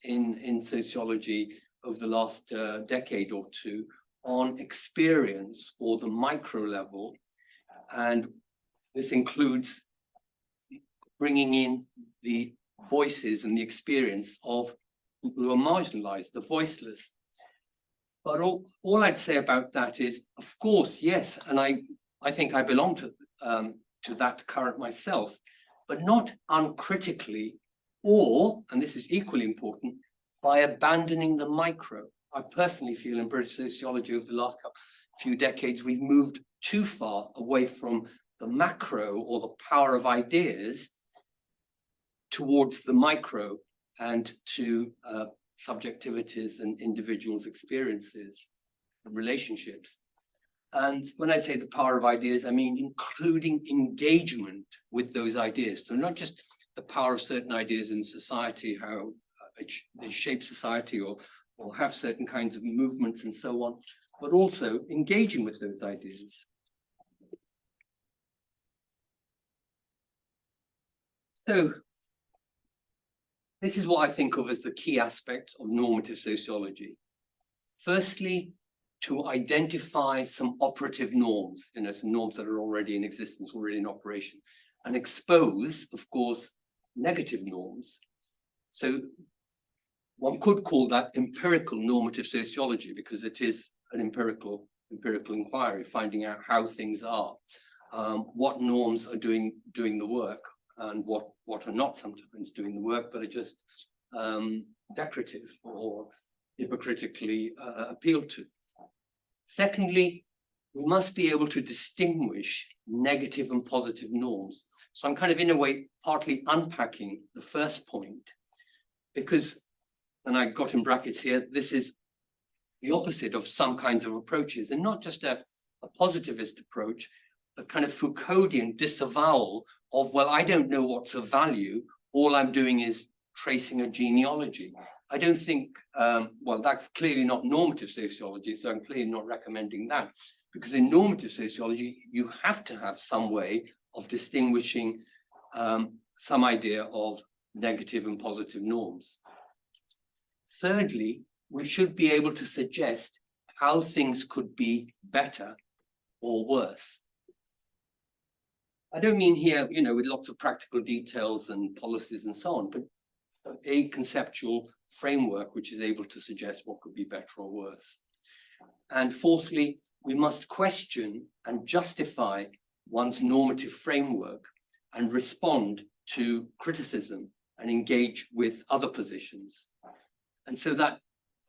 in sociology over the last decade or two on experience, or the micro level. And this includes bringing in the voices and the experience of people who are marginalized, the voiceless. But all I'd say about that is, of course, yes, and I think I belong to to that current myself, but not uncritically, or, and this is equally important, by abandoning the micro. I personally feel in British sociology over the last few decades, we've moved too far away from the macro or the power of ideas towards the micro and to subjectivities and individuals' experiences and relationships. And when I say the power of ideas, I mean including engagement with those ideas. So not just the power of certain ideas in society, how they shape society or have certain kinds of movements and so on, but also engaging with those ideas. So this is what I think of as the key aspect of normative sociology. Firstly, to identify some operative norms, some norms that are already in existence, already in operation, and expose, of course, negative norms. So one could call that empirical normative sociology, because it is an empirical inquiry, finding out how things are, what norms are doing the work, and what are not sometimes doing the work, but are just decorative or hypocritically appealed to. Secondly, we must be able to distinguish negative and positive norms. So I'm kind of, in a way, partly unpacking the first point, because, and I got in brackets here, this is the opposite of some kinds of approaches, and not just a positivist approach, a kind of Foucauldian disavowal of, well, I don't know what's of value, all I'm doing is tracing a genealogy. I don't think, well, that's clearly not normative sociology, so I'm clearly not recommending that, because in normative sociology, you have to have some way of distinguishing some idea of negative and positive norms. Thirdly, we should be able to suggest how things could be better or worse. I don't mean here, with lots of practical details and policies and so on, but a conceptual framework which is able to suggest what could be better or worse. And fourthly, we must question and justify one's normative framework and respond to criticism and engage with other positions. And so that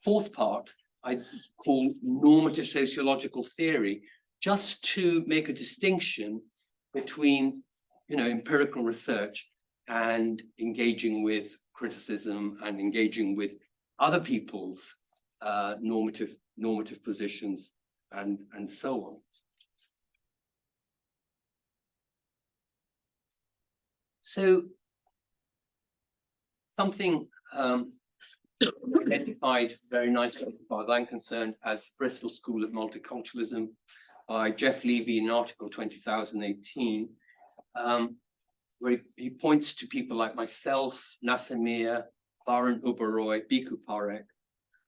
fourth part I call normative sociological theory, just to make a distinction between empirical research and engaging with criticism and engaging with other people's normative positions and so on. So something identified very nicely, as far as I'm concerned, as Bristol School of Multiculturalism by Jeff Levy in an article 2018, where he points to people like myself, Nassimir, Varun Uberoi, Bhikkhu Parekh,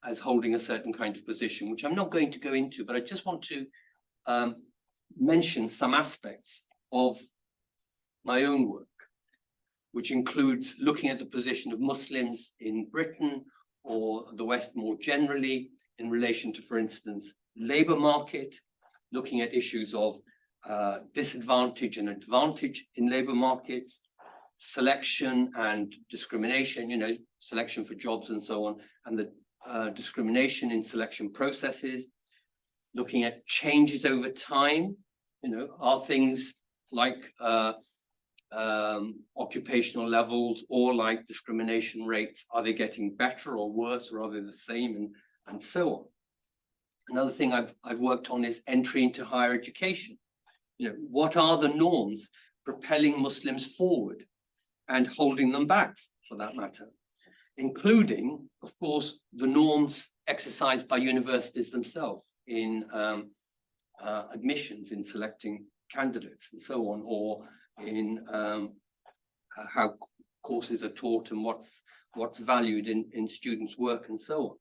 as holding a certain kind of position, which I'm not going to go into, but I just want to mention some aspects of my own work, which includes looking at the position of Muslims in Britain or the West more generally in relation to, for instance, labor market, looking at issues of disadvantage and advantage in labor markets, selection and discrimination, selection for jobs and so on, and the discrimination in selection processes, looking at changes over time, are things like occupational levels or like discrimination rates, are they getting better or worse, or are they the same, and so on. Another thing I've worked on is entry into higher education. What are the norms propelling Muslims forward and holding them back, for that matter, including, of course, the norms exercised by universities themselves in admissions, in selecting candidates and so on, or in how courses are taught and what's valued in students' work and so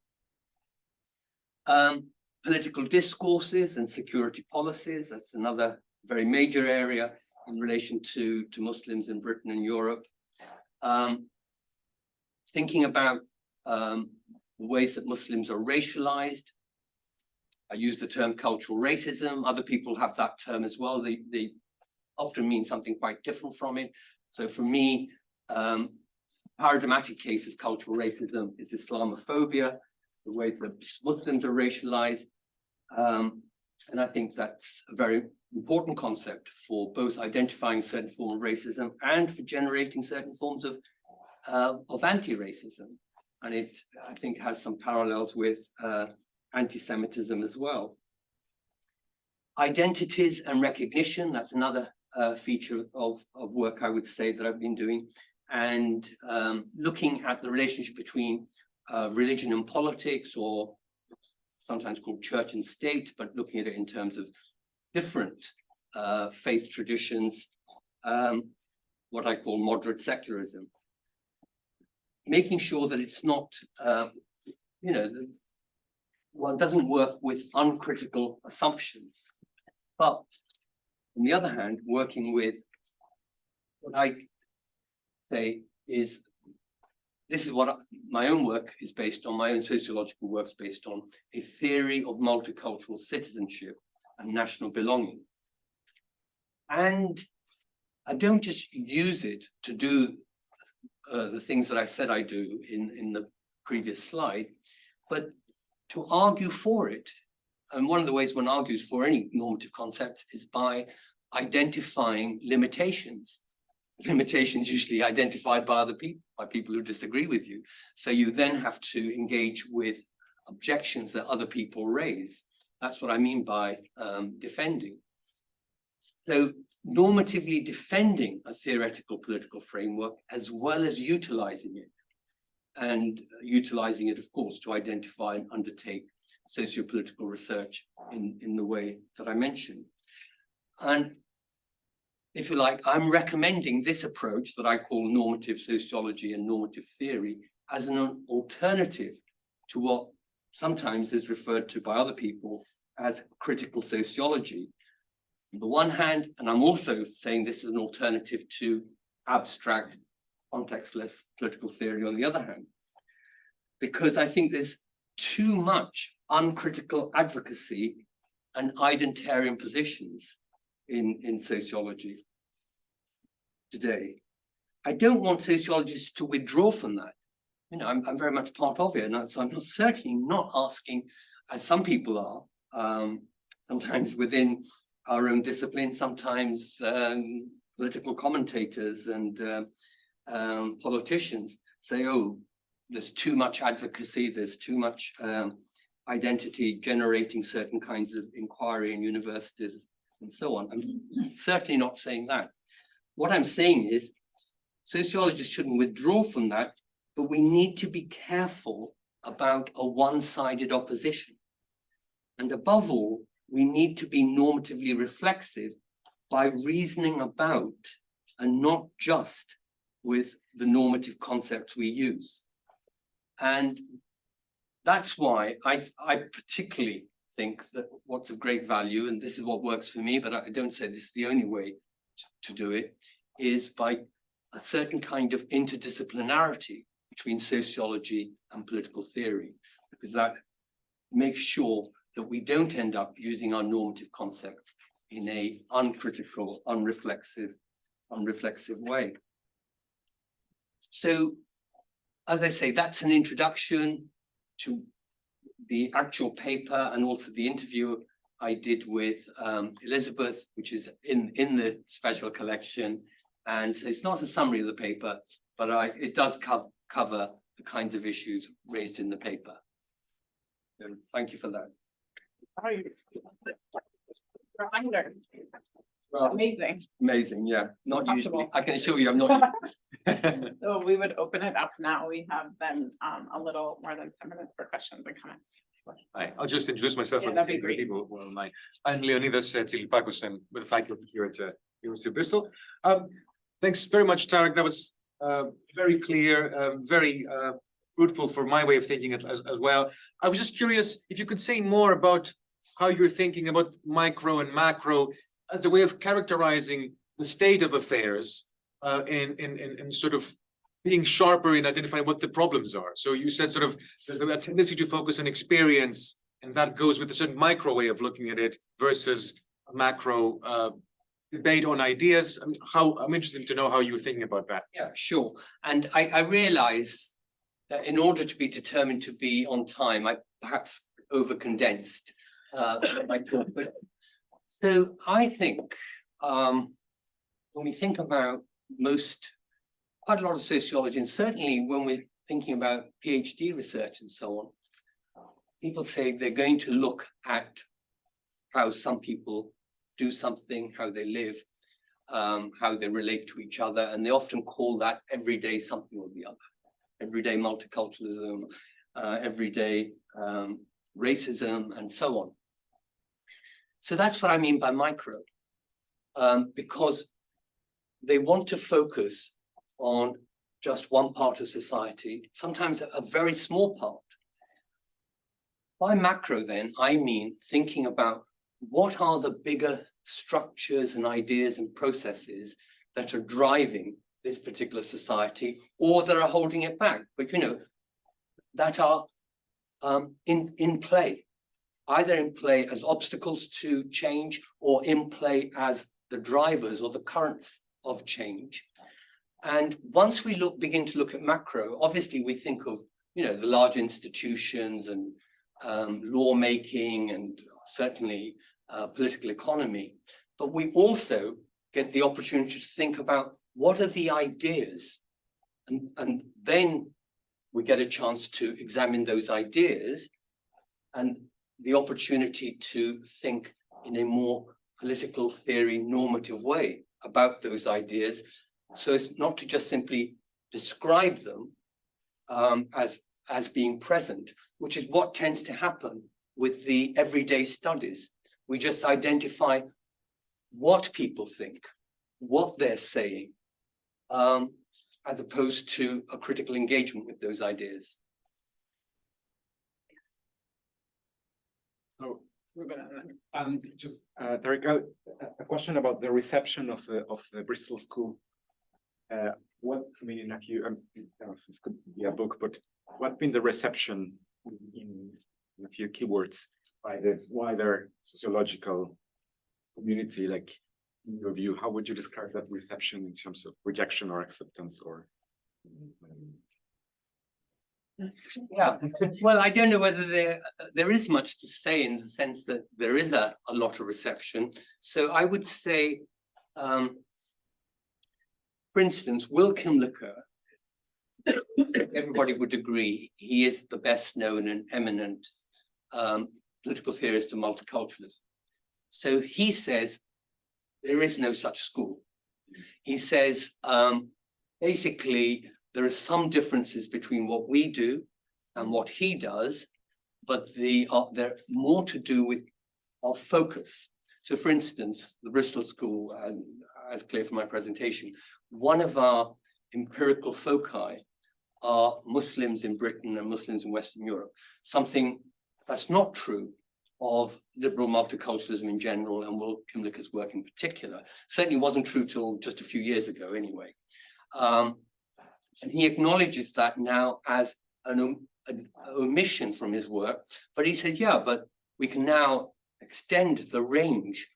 on. Political discourses and security policies, that's another very major area in relation to Muslims in Britain and Europe. Thinking about the ways that Muslims are racialized. I use the term cultural racism. Other people have that term as well. The often mean something quite different from it. So for me, paradigmatic case of cultural racism is Islamophobia, the ways that Muslims are racialized. And I think that's a very important concept for both identifying certain form of racism and for generating certain forms of anti-racism. And it, I think, has some parallels with anti-Semitism as well. Identities and recognition, that's another feature of work I would say that I've been doing. And looking at the relationship between religion and politics, or sometimes called church and state, but looking at it in terms of different faith traditions, what I call moderate secularism. Making sure that it's not, one doesn't work with uncritical assumptions, but on the other hand, working with what I say is, this is what my own work is based on, my own sociological work is based on, a theory of multicultural citizenship and national belonging. And I don't just use it to do the things that I said I do in the previous slide, but to argue for it. And one of the ways one argues for any normative concept is by identifying limitations. Limitations usually identified by other people, by people who disagree with you. So you then have to engage with objections that other people raise. That's what I mean by defending. So normatively defending a theoretical political framework as well as utilizing it. And utilizing it, of course, to identify and undertake socio-political research in the way that I mentioned. And if you like, I'm recommending this approach that I call normative sociology and normative theory as an alternative to what sometimes is referred to by other people as critical sociology. On the one hand, and I'm also saying this is an alternative to abstract, contextless political theory on the other hand, because I think there's too much uncritical advocacy and identarian positions in sociology today. I don't want sociologists to withdraw from that. I'm very much part of it, and so I'm certainly not asking, as some people are, sometimes within our own discipline, sometimes political commentators and politicians say, oh, there's too much advocacy, there's too much identity generating certain kinds of inquiry in universities and so on. I'm certainly not saying that. What I'm saying is sociologists shouldn't withdraw from that, but we need to be careful about a one-sided opposition. And above all, we need to be normatively reflexive by reasoning about and not just with the normative concepts we use. And that's why I particularly think that what's of great value, and this is what works for me, but I don't say this is the only way to do it, is by a certain kind of interdisciplinarity between sociology and political theory, because that makes sure that we don't end up using our normative concepts in a uncritical, unreflexive way. So, as I say, that's an introduction to the actual paper and also the interview I did with Elizabeth, which is in the special collection. And it's not a summary of the paper, but it does cover the kinds of issues raised in the paper. So thank you for that. Reminder. Amazing. Amazing, yeah. Not Possible. usually. I can assure you I'm not. So we would open it up now. We have then a little more than 10 minutes for questions and comments. Hi, I'll just introduce myself. Yeah, and that'd be say great. people will know. I'm Leonidas Tsilipakos, and with the faculty here at University of Bristol. Thanks very much, Tarek. That was very clear, very fruitful for my way of thinking as well. I was just curious if you could say more about how you're thinking about micro and macro as a way of characterizing the state of affairs in sort of being sharper in identifying what the problems are. So you said sort of a tendency to focus on experience, and that goes with a certain micro way of looking at it versus a macro debate on ideas. I mean, I'm interested to know how you were thinking about that. Yeah, sure. And I realize that in order to be determined to be on time, I perhaps over condensed my talk. But so I think when we think about quite a lot of sociology, and certainly when we're thinking about PhD research and so on, people say they're going to look at how some people do something, how they live, how they relate to each other, and they often call that everyday something or the other. Everyday multiculturalism, everyday racism, and so on. So that's what I mean by micro, because they want to focus on just one part of society, sometimes a very small part. By macro, then, I mean thinking about what are the bigger structures and ideas and processes that are driving this particular society or that are holding it back, but that are in play, either in play as obstacles to change or in play as the drivers or the currents of change. And once we begin to look at macro, obviously we think of the large institutions and lawmaking and certainly political economy, but we also get the opportunity to think about what are the ideas, and then we get a chance to examine those ideas and the opportunity to think in a more political theory normative way about those ideas, so as not to just simply describe them as being present, which is what tends to happen with the everyday studies. We just identify what people think, what they're saying, as opposed to a critical engagement with those ideas. So, just Tarek, a question about the reception of the Bristol School. This could be a book, but what's been the reception in a few keywords by the wider sociological community? Like, in your view, how would you describe that reception in terms of rejection or acceptance or? Yeah, well, I don't know whether there is much to say in the sense that there is a lot of reception. So I would say, for instance, Will Kimlicka, everybody would agree, he is the best known and eminent political theorist of multiculturalism. So he says there is no such school. He says basically there are some differences between what we do and what he does, but they're more to do with our focus. So for instance, the Bristol School, as clear from my presentation, one of our empirical foci are Muslims in Britain and Muslims in Western Europe, something that's not true of liberal multiculturalism in general and Will Kimlicka's work in particular. Certainly wasn't true till just a few years ago anyway. And he acknowledges that now as an omission from his work, but he says, yeah, but we can now extend the range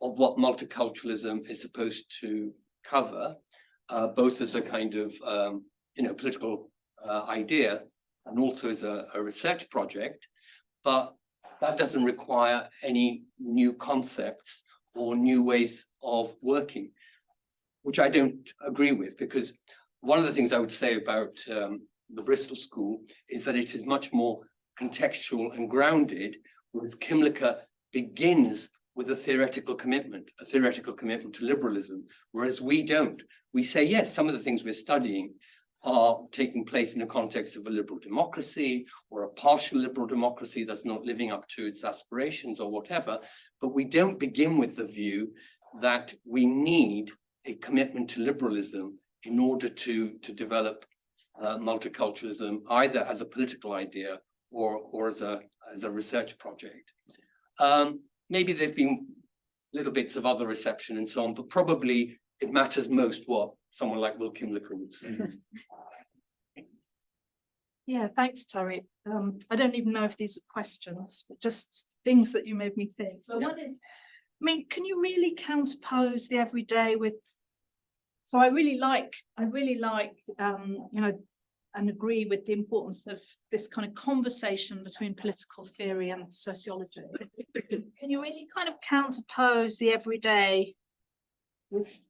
of what multiculturalism is supposed to cover, both as a kind of political idea and also as a research project, but that doesn't require any new concepts or new ways of working, which I don't agree with, because one of the things I would say about the Bristol School is that it is much more contextual and grounded, whereas Kimlicka begins with a theoretical commitment to liberalism, whereas we don't. We say, yes, some of the things we're studying are taking place in the context of a liberal democracy or a partial liberal democracy that's not living up to its aspirations or whatever, but we don't begin with the view that we need a commitment to liberalism in order to develop multiculturalism, either as a political idea or as a research project. Maybe there's been little bits of other reception and so on, but probably it matters most what someone like Will Kimlicka would say. Yeah, thanks, Terry. I don't even know if these are questions, but just things that you made me think. So one is, mean, can you really counterpose the everyday with? So I really like, you know, and agree with the importance of this kind of conversation between political theory and sociology. Can you really kind of counterpose the everyday with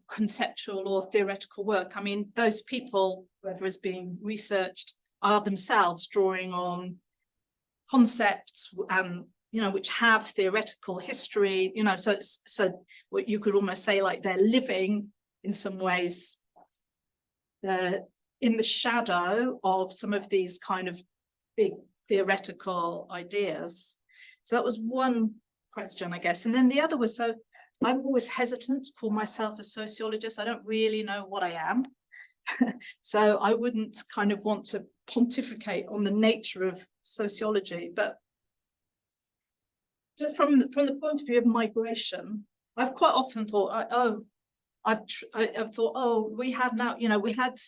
conceptual or theoretical work? I mean, those people, whoever is being researched, are themselves drawing on concepts and, you know, which have theoretical history, you know, so what you could almost say, like, they're living in some ways in the shadow of some of these kind of big theoretical ideas. So that was one question, I guess. And then the other was, so I'm always hesitant to call myself a sociologist. I don't really know what I am. So I wouldn't kind of want to pontificate on the nature of sociology, but just from the point of view of migration, I've quite often thought, I've thought, oh, we have now, you know, we had,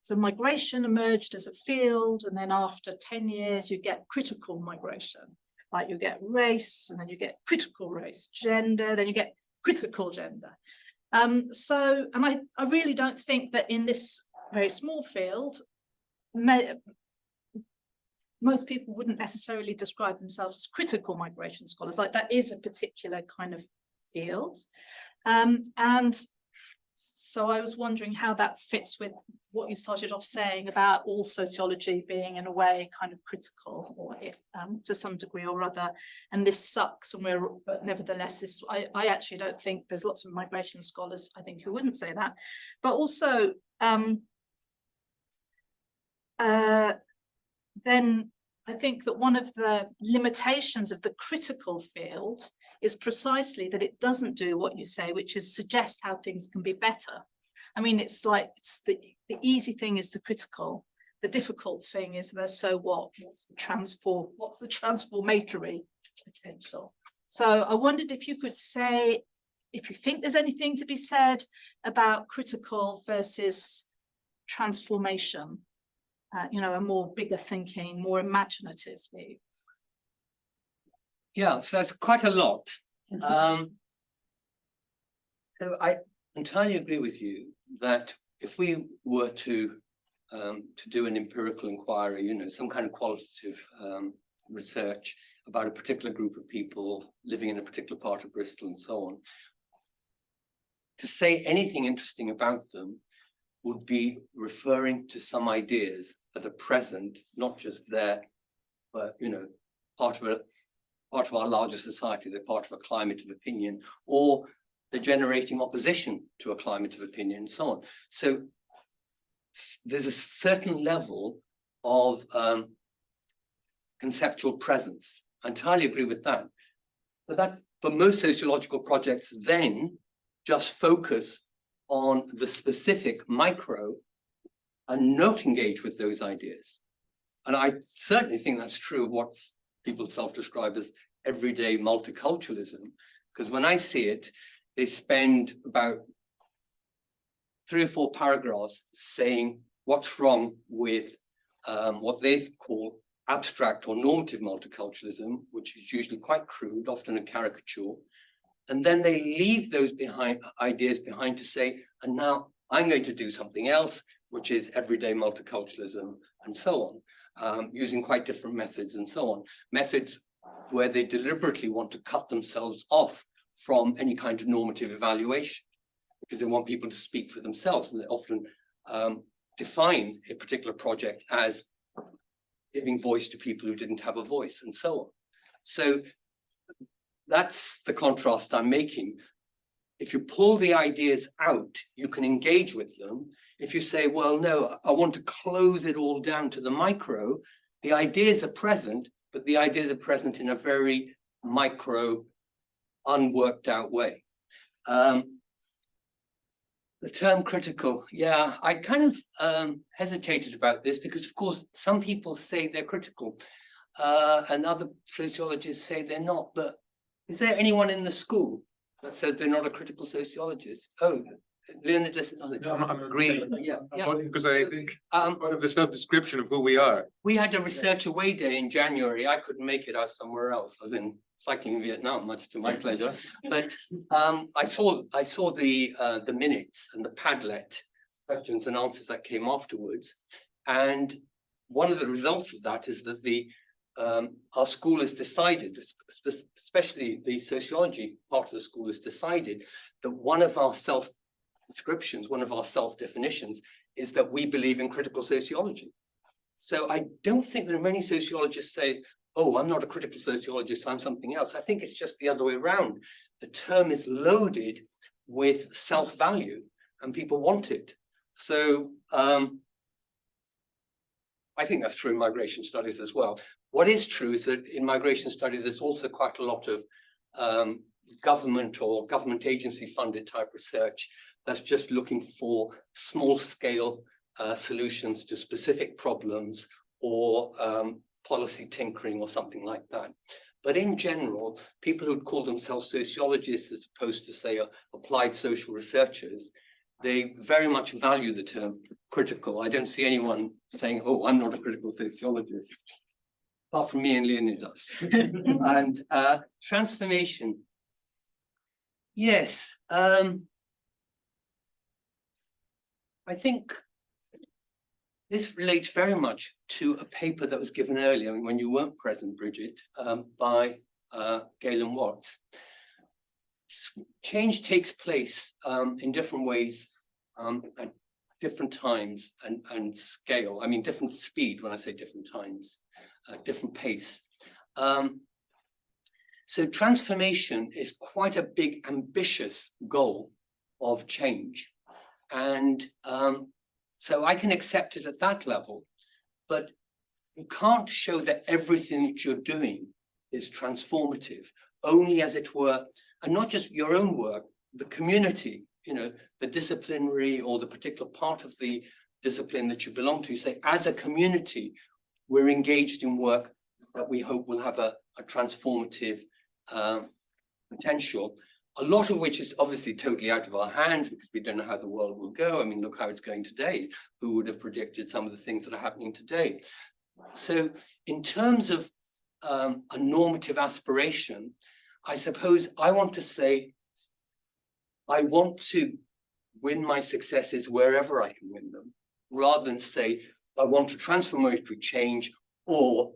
so migration emerged as a field, and then after 10 years, you get critical migration. Like, you get race, and then you get critical race, gender, then you get critical gender. So, and I really don't think that in this very small field, most people wouldn't necessarily describe themselves as critical migration scholars. Like, that is a particular kind of field. And so I was wondering how that fits with what you started off saying about all sociology being, in a way, kind of critical, or to some degree or other. And this sucks, and but nevertheless, this I actually don't think there's lots of migration scholars, I think, who wouldn't say that. But also, then I think that one of the limitations of the critical field is precisely that it doesn't do what you say, which is suggest how things can be better. I mean, it's like, it's the easy thing is the critical. The difficult thing is the so what? What's the transformatory potential? So I wondered if you could say, if you think there's anything to be said about critical versus transformation. You know, a more bigger thinking, more imaginatively. Yeah, so that's quite a lot. So I entirely agree with you that if we were to do an empirical inquiry, you know, some kind of qualitative research about a particular group of people living in a particular part of Bristol and so on, to say anything interesting about them would be referring to some ideas that are present, not just there, but, you know, part of our larger society. They're part of a climate of opinion, or they're generating opposition to a climate of opinion, and so on. So there's a certain level of conceptual presence. I entirely agree with that. But most sociological projects then just focus on the specific micro and not engage with those ideas. And I certainly think that's true of what people self-describe as everyday multiculturalism, because when I see it, they spend about 3 or 4 paragraphs saying what's wrong with what they call abstract or normative multiculturalism, which is usually quite crude, often a caricature. And then they leave those ideas behind to say, and now I'm going to do something else, which is everyday multiculturalism, and so on, using quite different methods and so on. Methods where they deliberately want to cut themselves off from any kind of normative evaluation, because they want people to speak for themselves, and they often define a particular project as giving voice to people who didn't have a voice, and so on. So that's the contrast I'm making. If you pull the ideas out, you can engage with them. If you say, well, no, I want to close it all down to the micro, the ideas are present, but the ideas are present in a very micro, unworked out way. The term critical, yeah, I kind of hesitated about this because, of course, some people say they're critical and other sociologists say they're not. But is there anyone in the school that says they're not a critical sociologist? Oh, Leonid, I'm agreeing. Yeah, yeah. Because I think it's part of the self-description of who we are. We had a research away day in January. I couldn't make it. I was somewhere else. I was in cycling in Vietnam, much to my pleasure. But I saw the minutes and the Padlet questions and answers that came afterwards. And one of the results of that is that our school has decided, especially the sociology part of the school has decided that one of our self-descriptions, one of our self-definitions is that we believe in critical sociology. So I don't think there are many sociologists say, oh, I'm not a critical sociologist, I'm something else. I think it's just the other way around. The term is loaded with self-value and people want it. So I think that's true in migration studies as well. What is true is that in migration studies, there's also quite a lot of government or government agency funded type research that's just looking for small scale solutions to specific problems or policy tinkering or something like that. But in general, people who'd call themselves sociologists as opposed to say applied social researchers, they very much value the term critical. I don't see anyone saying, oh, I'm not a critical sociologist, apart from me and Leonid does. And transformation. Yes, I think this relates very much to a paper that was given earlier when you weren't present, Bridget, by Galen Watts. Change takes place in different ways at different times and scale. I mean, different speed when I say different times, different pace. So transformation is quite a big, ambitious goal of change. And so I can accept it at that level, but you can't show that everything that you're doing is transformative, only as it were, and not just your own work, the community, you know, the disciplinary or the particular part of the discipline that you belong to. You say, as a community, we're engaged in work that we hope will have a transformative potential, a lot of which is obviously totally out of our hands because we don't know how the world will go. I mean, look how it's going today. Who would have predicted some of the things that are happening today? So in terms of a normative aspiration, I suppose I want to say, I want to win my successes wherever I can win them, rather than say, I want to transformative change, or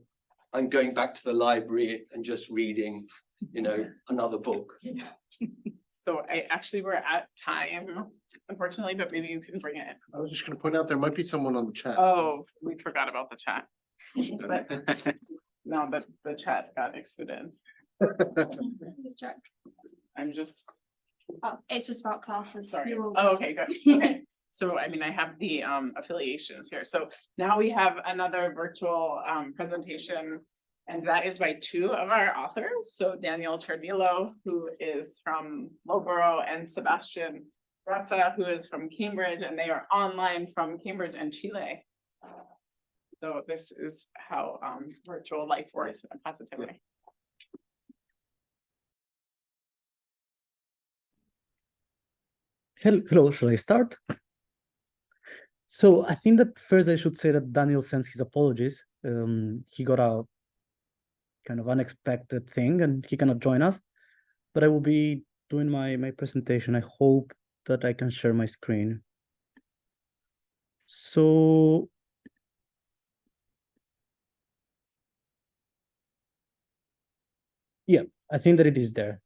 I'm going back to the library and just reading, you know, another book. So we're at time, unfortunately, but maybe you can bring it. I was just going to point out there might be someone on the chat. Oh, we forgot about the chat. No, but the chat got excluded. I'm just. Oh, it's just about classes. Sorry. You're all Oh, good. okay, good. Okay. So I mean, I have the affiliations here. So now we have another virtual presentation, and that is by two of our authors. So Daniel Chardillo, who is from Loughborough, and Sebastian Razza, who is from Cambridge, and they are online from Cambridge and Chile. So this is how virtual life works positively. Hello, shall I start? So I think that first I should say that Daniel sends his apologies. He got a kind of unexpected thing and he cannot join us, but I will be doing my presentation. I hope that I can share my screen. So yeah, I think that it is there.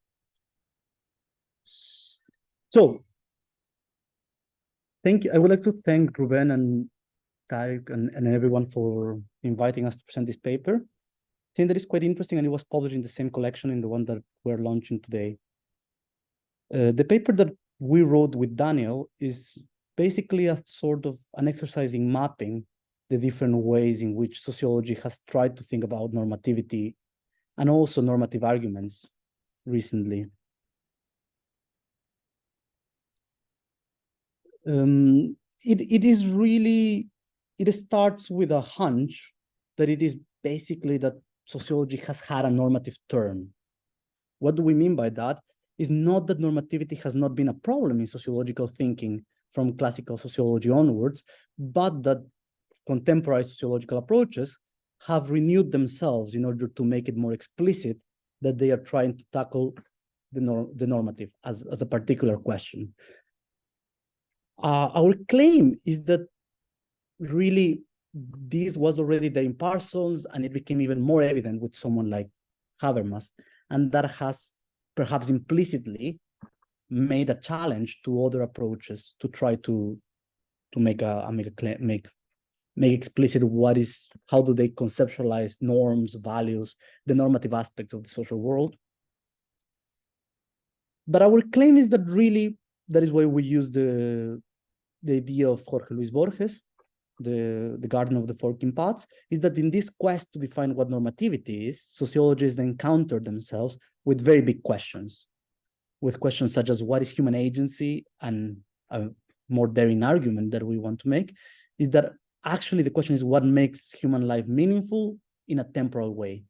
So thank you. I would like to thank Ruben and Tarek and everyone for inviting us to present this paper. I think that is quite interesting, and it was published in the same collection in the one that we're launching today. The paper that we wrote with Daniel is basically a sort of an exercise in mapping the different ways in which sociology has tried to think about normativity and also normative arguments recently. It starts with a hunch that it is basically that sociology has had a normative turn. What do we mean by that? is not that normativity has not been a problem in sociological thinking from classical sociology onwards, but that contemporary sociological approaches have renewed themselves in order to make it more explicit that they are trying to tackle the normative as a particular question. Our claim is that really this was already there in Parsons, and it became even more evident with someone like Habermas, and that has perhaps implicitly made a challenge to other approaches to try to make explicit how do they conceptualize norms, values, the normative aspects of the social world. But our claim is that really that is why we use the idea of Jorge Luis Borges, the Garden of the Forking Paths, is that in this quest to define what normativity is, sociologists encounter themselves with very big questions, with questions such as what is human agency, and a more daring argument that we want to make is that actually the question is what makes human life meaningful in a temporal way.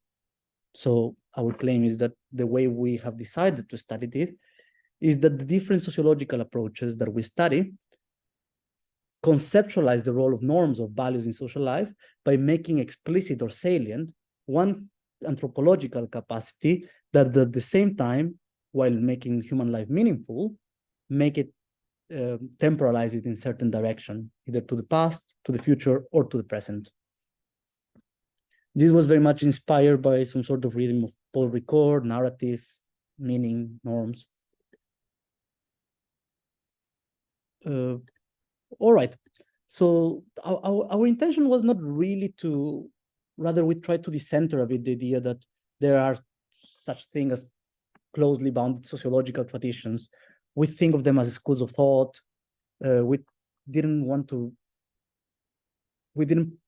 So our claim is that the way we have decided to study this is that the different sociological approaches that we study conceptualize the role of norms or values in social life by making explicit or salient one anthropological capacity that at the same time, while making human life meaningful, make it temporalize it in certain direction, either to the past, to the future, or to the present. This was very much inspired by some sort of reading of Paul Ricoeur, narrative, meaning, norms. All right, so our intention was not really to, rather we tried to decenter a bit the idea that there are such things as closely bounded sociological traditions. We think of them as schools of thought. We didn't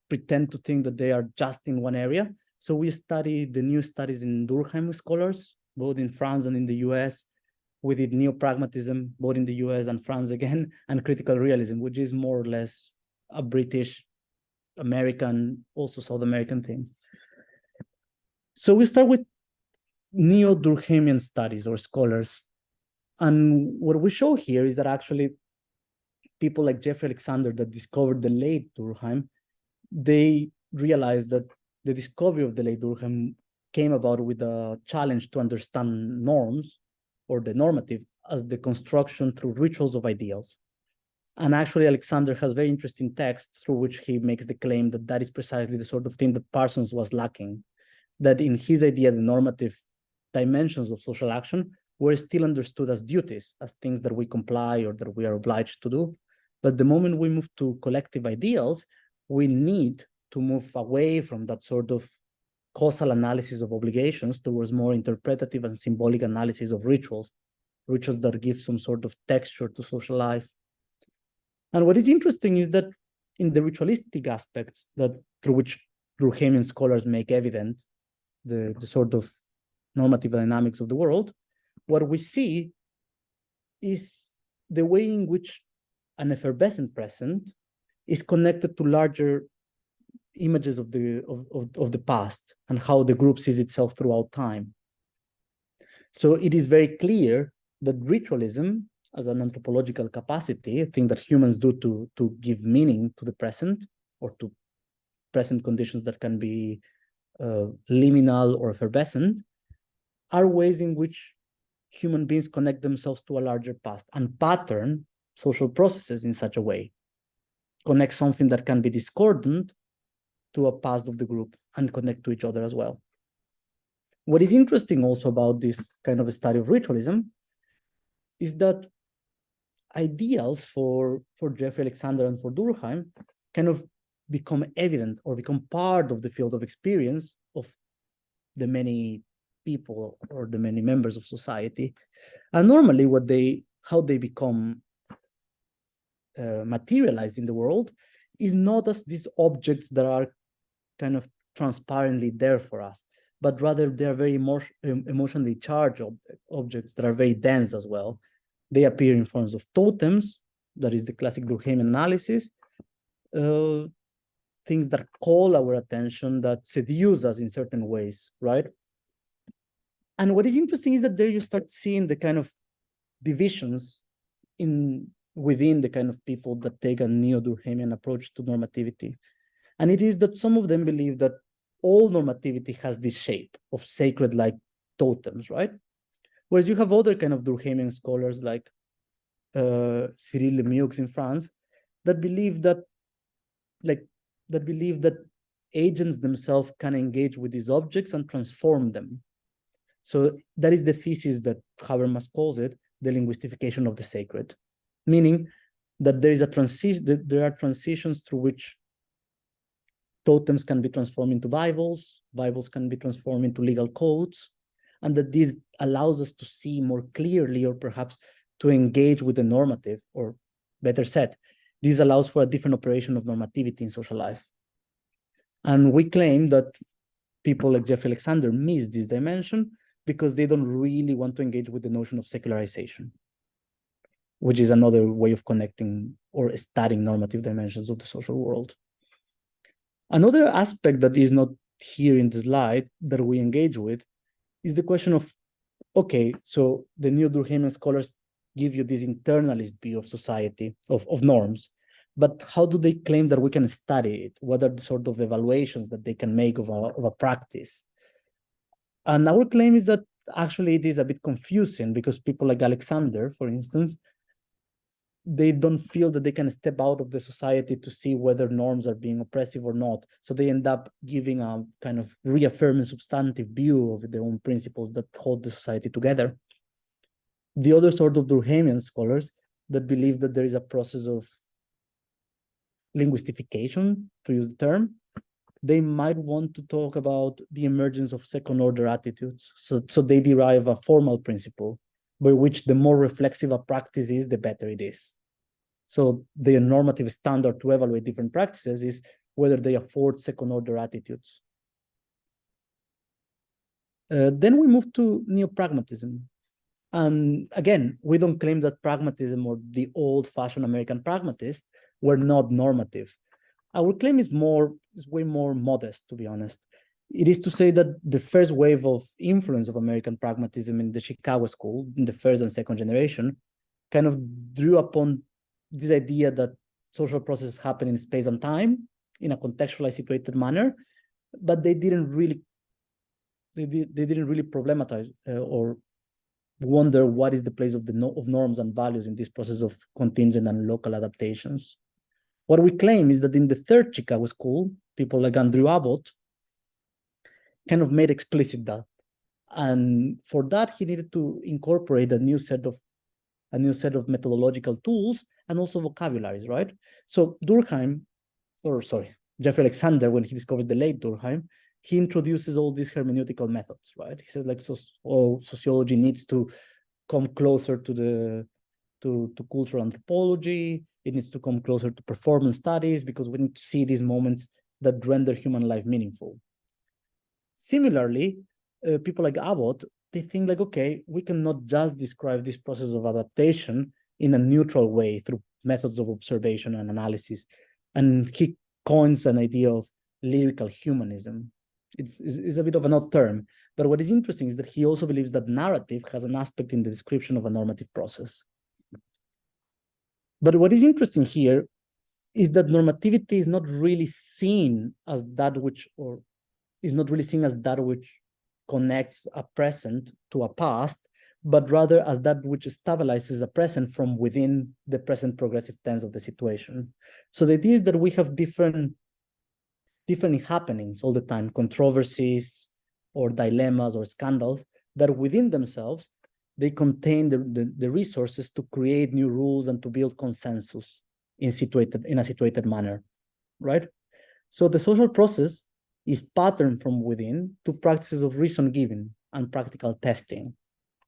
pretend to think that they are just in one area. So we studied the new studies in Durkheim scholars, both in France and in the US. We did neo-pragmatism, both in the US and France again, and critical realism, which is more or less a British, American, also South American thing. So we start with neo-Durkheimian studies or scholars. And what we show here is that actually people like Jeffrey Alexander that discovered the late Durkheim, they realized that the discovery of the late Durkheim came about with a challenge to understand norms or the normative as the construction through rituals of ideals. And actually Alexander has very interesting texts through which he makes the claim that that is precisely the sort of thing that Parsons was lacking, that in his idea, the normative dimensions of social action were still understood as duties, as things that we comply or that we are obliged to do. But the moment we move to collective ideals, we need to move away from that sort of causal analysis of obligations towards more interpretative and symbolic analysis of rituals that give some sort of texture to social life. And what is interesting is that in the ritualistic aspects that through which Durkheimian scholars make evident the sort of normative dynamics of the world, what we see is the way in which an effervescent present is connected to larger images of the past and how the group sees itself throughout time. So it is very clear that ritualism as an anthropological capacity, a thing that humans do to give meaning to the present or to present conditions that can be liminal or effervescent, are ways in which human beings connect themselves to a larger past and pattern social processes in such a way, connect something that can be discordant to a past of the group and connect to each other as well. What is interesting also about this kind of a study of ritualism is that ideals for Jeffrey Alexander and for Durkheim kind of become evident or become part of the field of experience of the many people or the many members of society. And normally how they become materialized in the world is not as these objects that are kind of transparently there for us, but rather they're very emotionally charged objects that are very dense as well. They appear in forms of totems, that is the classic Durkheimian analysis, things that call our attention, that seduce us in certain ways, right? And what is interesting is that there you start seeing the kind of divisions within the kind of people that take a neo-Durkheimian approach to normativity. And it is that some of them believe that all normativity has this shape of sacred-like totems, right? Whereas you have other kind of Durkheimian scholars like Cyril Lemieux in France that believe that agents themselves can engage with these objects and transform them. So that is the thesis that Habermas calls it, the linguistification of the sacred, meaning that there is a transition, that there are transitions through which totems can be transformed into Bibles, Bibles can be transformed into legal codes, and that this allows us to see more clearly, or perhaps to engage with the normative, or better said, this allows for a different operation of normativity in social life. And we claim that people like Jeffrey Alexander miss this dimension because they don't really want to engage with the notion of secularization, which is another way of connecting or studying normative dimensions of the social world. Another aspect that is not here in the slide that we engage with is the question of, okay, so the neo-Durkheimian scholars give you this internalist view of society, of norms, but how do they claim that we can study it? What are the sort of evaluations that they can make of a practice? And our claim is that actually it is a bit confusing because people like Alexander, for instance, they don't feel that they can step out of the society to see whether norms are being oppressive or not. So they end up giving a kind of reaffirming substantive view of their own principles that hold the society together. The other sort of Durkheimian scholars that believe that there is a process of linguistification, to use the term, they might want to talk about the emergence of second-order attitudes. So they derive a formal principle by which the more reflexive a practice is, the better it is. So the normative standard to evaluate different practices is whether they afford second-order attitudes. Then we move to neo-pragmatism. And again, we don't claim that pragmatism or the old-fashioned American pragmatists were not normative. Our claim is way more modest, to be honest. It is to say that the first wave of influence of American pragmatism in the Chicago school, in the first and second generation, kind of drew upon this idea that social processes happen in space and time in a contextualized, situated manner, but they didn't really problematize or wonder what is the place of norms and values in this process of contingent and local adaptations. What we claim is that in the third Chicago school, people like Andrew Abbott kind of made explicit that. And for that, he needed to incorporate a new set of methodological tools and also vocabularies, right? So Jeffrey Alexander, when he discovers the late Durkheim, he introduces all these hermeneutical methods, right? He says like, sociology needs to come closer to cultural anthropology. It needs to come closer to performance studies because we need to see these moments that render human life meaningful. Similarly, people like Abbott, they think like, okay, we cannot just describe this process of adaptation in a neutral way through methods of observation and analysis. And he coins an idea of lyrical humanism. It's a bit of an odd term, but what is interesting is that he also believes that narrative has an aspect in the description of a normative process. But what is interesting here is that normativity is not really seen as that which, or is not really seen as that which connects a present to a past, but rather as that which stabilizes a present from within the present progressive tense of the situation. So the idea is that we have different happenings all the time, controversies or dilemmas or scandals that within themselves, they contain the resources to create new rules and to build consensus in a situated manner, right? So the social process is patterned from within to practices of reason giving and practical testing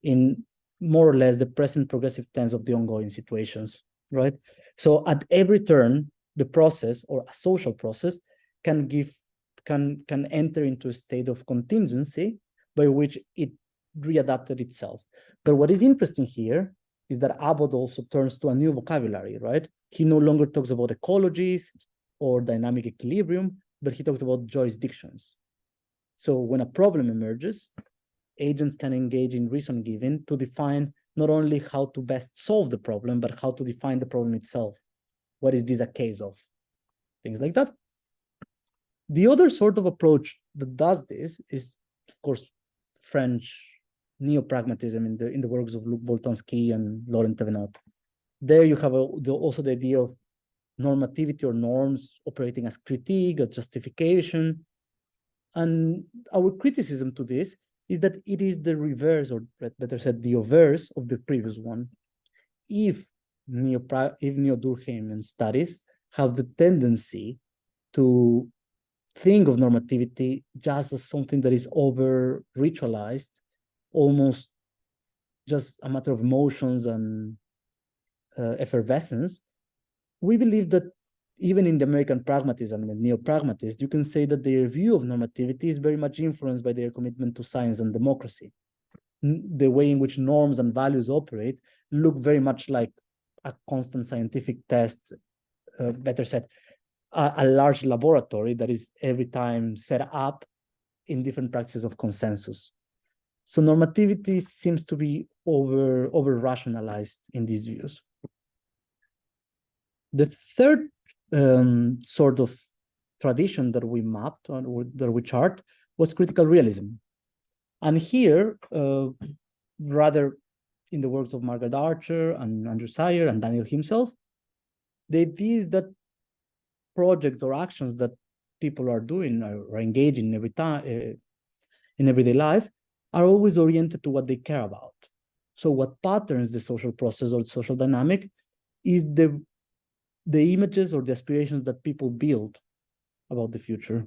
in more or less the present progressive tense of the ongoing situations, right? So at every turn, the process or a social process can enter into a state of contingency by which it readapted itself. But what is interesting here is that Abbott also turns to a new vocabulary, right? He no longer talks about ecologies or dynamic equilibrium, but he talks about jurisdictions. So when a problem emerges, agents can engage in reason giving to define not only how to best solve the problem, but how to define the problem itself. What is this a case of? Things like that. The other sort of approach that does this is, of course, French neo-pragmatism in the works of Luc Boltanski and Laurent Thévenot. There you have also the idea of normativity or norms operating as critique, as justification. And our criticism to this is that it is the reverse, or better said, the obverse of the previous one. If neo-Durkheimian studies have the tendency to think of normativity just as something that is over ritualized, almost just a matter of emotions and effervescence, we believe that even in the American pragmatism and the neo-pragmatists, you can say that their view of normativity is very much influenced by their commitment to science and democracy. The way in which norms and values operate look very much like a constant scientific test, better said, a large laboratory that is every time set up in different practices of consensus. So normativity seems to be over-rationalized in these views. The third sort of tradition that we mapped or that we chart was critical realism. And here, rather in the works of Margaret Archer and Andrew Sayer and Daniel himself, the idea is that projects or actions that people are doing or engaging every time in everyday life are always oriented to what they care about. So what patterns the social process or the social dynamic is the images or the aspirations that people build about the future.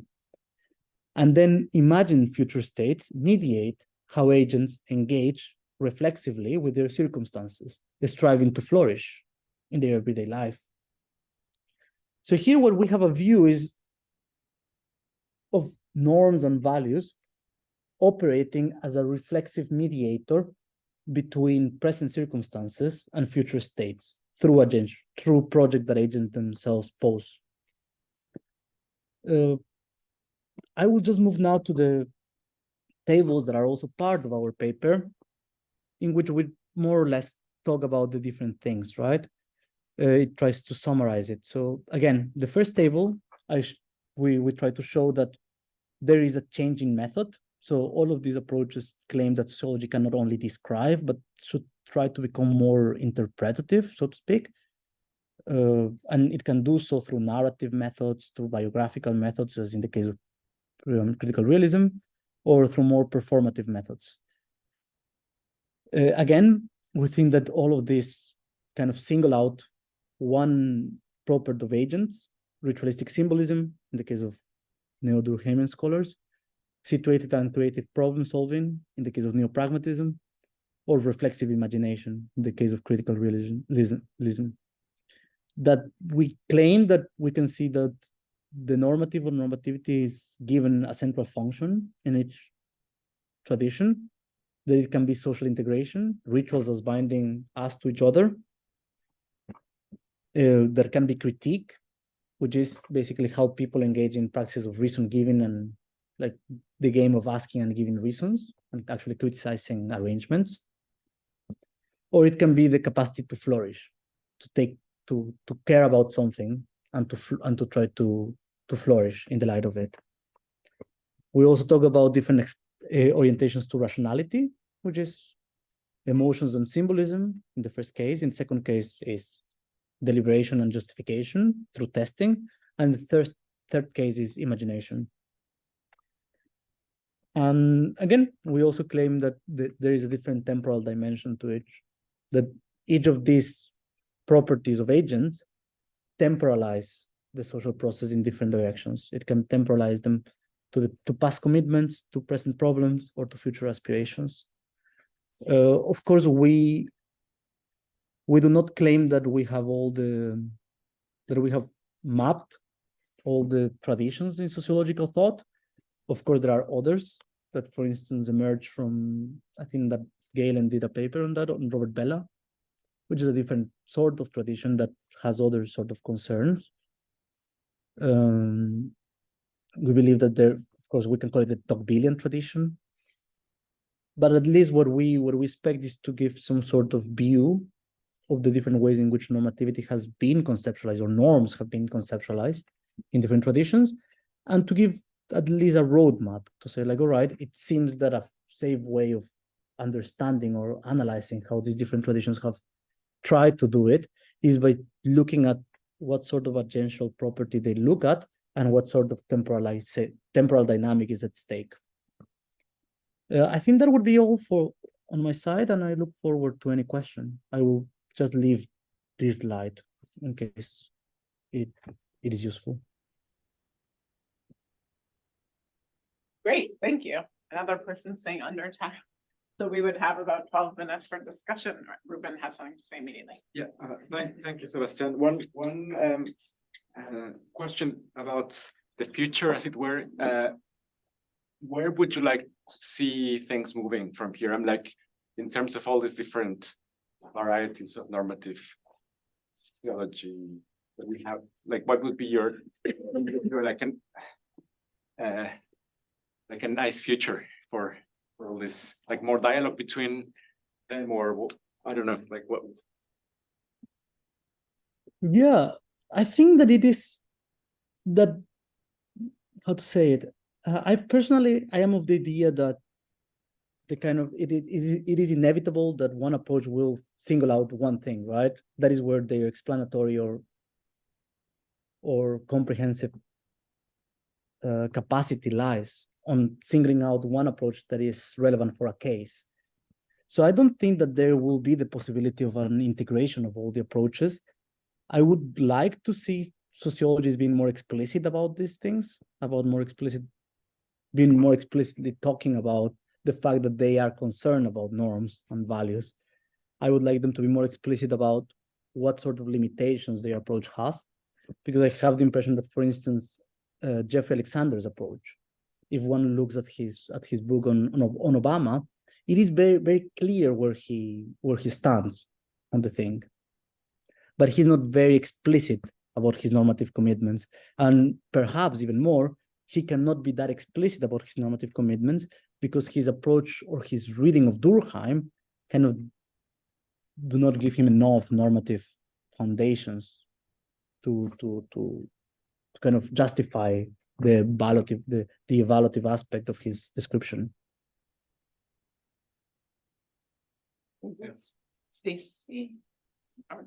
And then imagine future states mediate how agents engage reflexively with their circumstances, striving to flourish in their everyday life. So here what we have a view is of norms and values operating as a reflexive mediator between present circumstances and future states through project that agents themselves pose. I will just move now to the tables that are also part of our paper, in which we more or less talk about the different things, right? It tries to summarize it. So again, the first table, we try to show that there is a changing method. So all of these approaches claim that sociology can not only describe, but should try to become more interpretative, so to speak. And it can do so through narrative methods, through biographical methods, as in the case of critical realism, or through more performative methods. Again, we think that all of this kind of single out one property of agents, ritualistic symbolism, in the case of neo-Durkheimian scholars, situated and creative problem solving, in the case of neo-pragmatism, or reflexive imagination, in the case of critical realism. That we claim that we can see that the normative or normativity is given a central function in each tradition, that it can be social integration, rituals as binding us to each other. There can be critique, which is basically how people engage in practices of reason giving and like the game of asking and giving reasons and actually criticizing arrangements. Or it can be the capacity to flourish, to care about something and to try to flourish in the light of it. We also talk about different orientations to rationality, which is emotions and symbolism in the first case. In the second case is deliberation and justification through testing. And the third case is imagination. And again, we also claim that there is a different temporal dimension to it, that each of these properties of agents temporalize the social process in different directions. It can temporalize them to past commitments, to present problems, or to future aspirations. Of course, we do not claim that we have mapped all the traditions in sociological thought. Of course, there are others that, for instance, emerge from, I think that Galen did a paper on that, on Robert Bella, which is a different sort of tradition that has other sort of concerns. We believe that there, of course, we can call it the Tocquevillian tradition, But at least what we expect is to give some sort of view of the different ways in which normativity has been conceptualized, or norms have been conceptualized in different traditions, and to give at least a roadmap to say, like, all right, it seems that a safe way of understanding or analyzing how these different traditions have tried to do it is by looking at what sort of agential property they look at and what sort of temporal dynamic is at stake. I think that would be all on my side, and I look forward to any question. I will just leave this slide in case it is useful. Great, thank you. Another person saying under time. So we would have about 12 minutes for discussion. Ruben has something to say immediately. Yeah, thank you, Sebastian. One question about the future, as it were. Where would you like to see things moving from here? I'm like, in terms of all these different varieties of normative sociology that we have, like, what would be your like a nice future for all this, like more dialogue between them, or I don't know, like what? Yeah, I think that it is that, how to say it? I personally, I am of the idea that the kind of it is inevitable that one approach will single out one thing, right? That is where their explanatory or comprehensive capacity lies, on singling out one approach that is relevant for a case. So I don't think that there will be the possibility of an integration of all the approaches. I would like to see sociologists being more explicit about these things, being more explicitly talking about the fact that they are concerned about norms and values. I would like them to be more explicit about what sort of limitations their approach has, because I have the impression that, for instance, Jeffrey Alexander's approach, if one looks at his book on Obama, it is very, very clear where he stands on the thing. But he's not very explicit about his normative commitments. And perhaps even more, he cannot be that explicit about his normative commitments because his approach or his reading of Durkheim kind of do not give him enough normative foundations to kind of justify the evaluative aspect of his description. Yes. Stacey? I